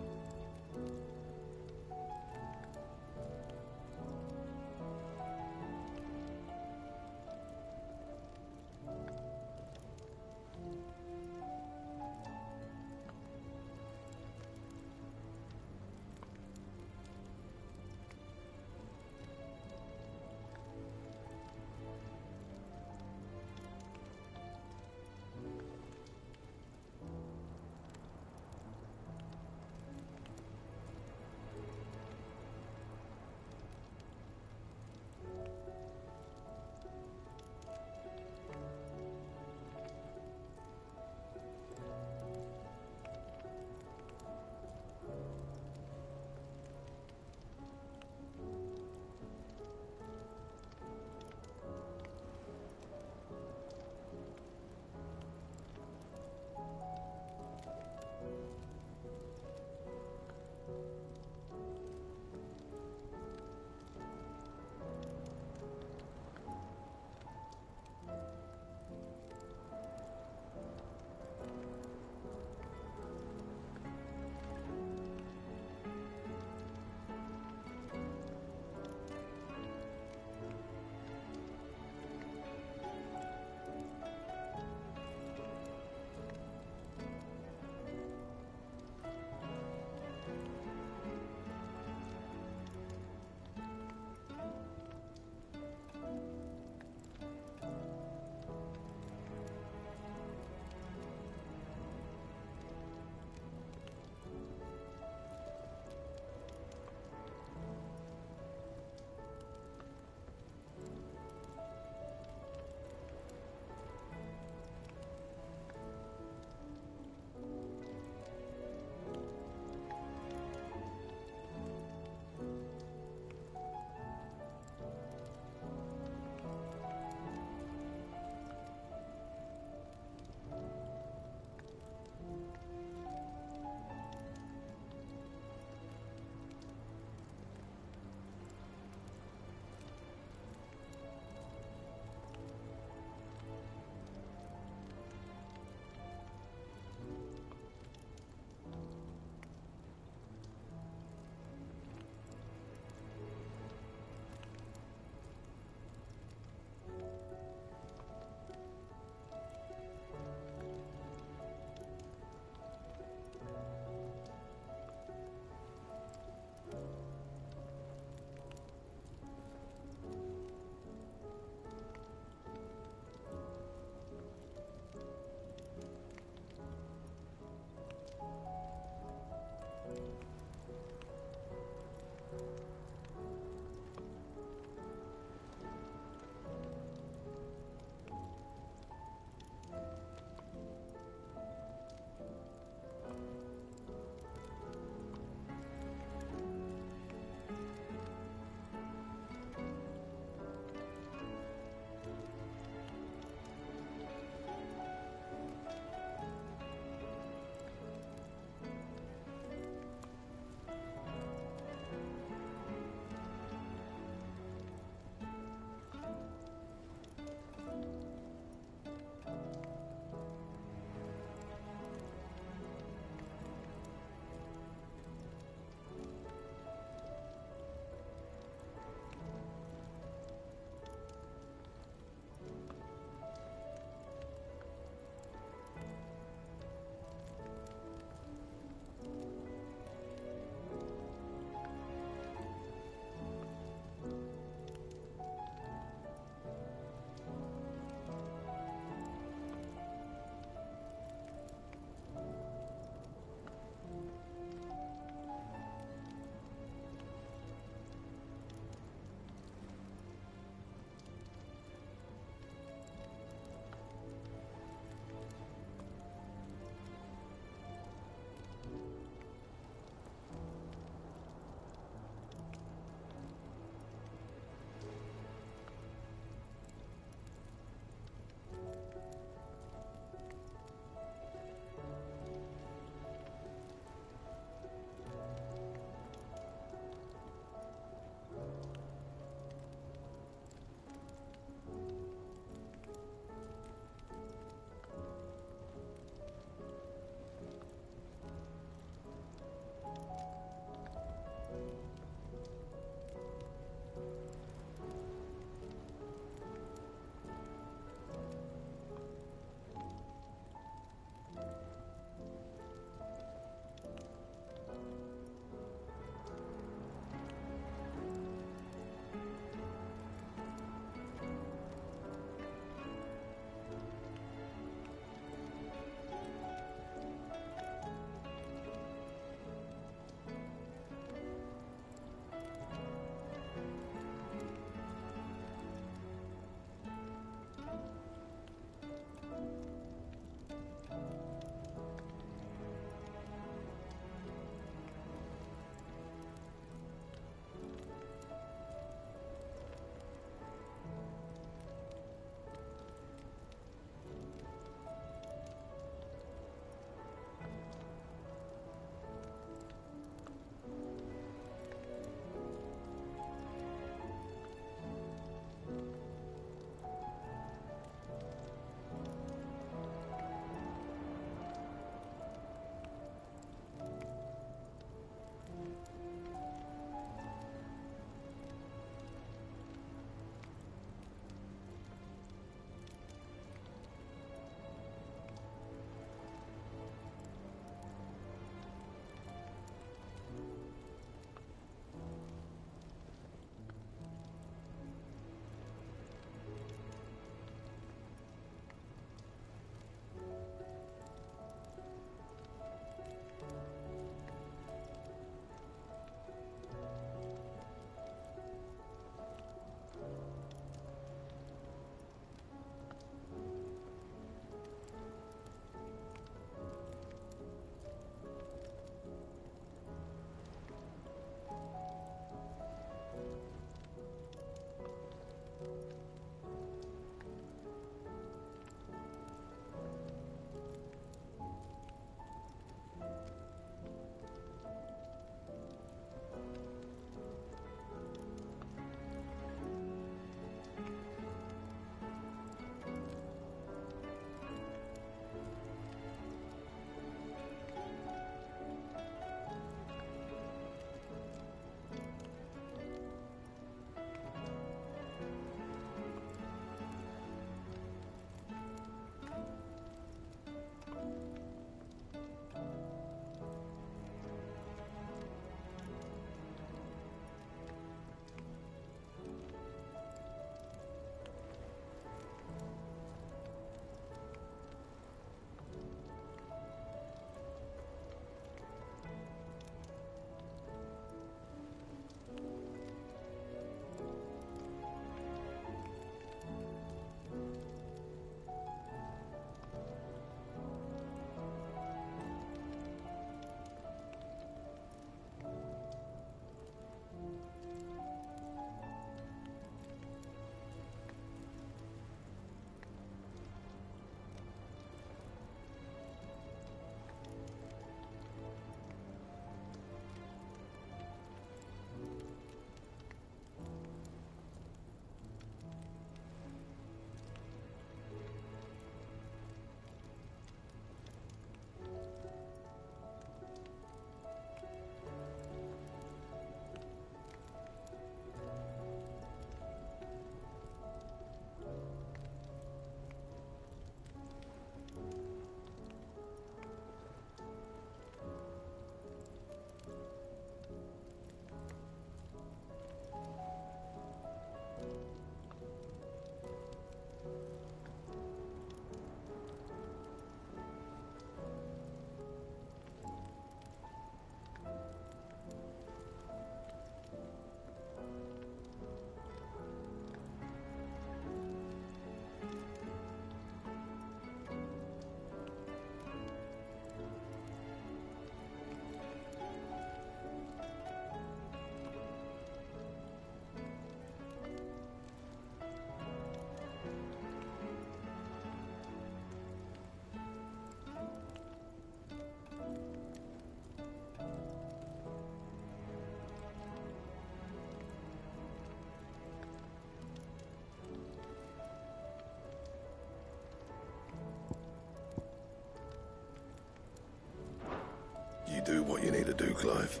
[SPEAKER 11] what you need to do, Clive.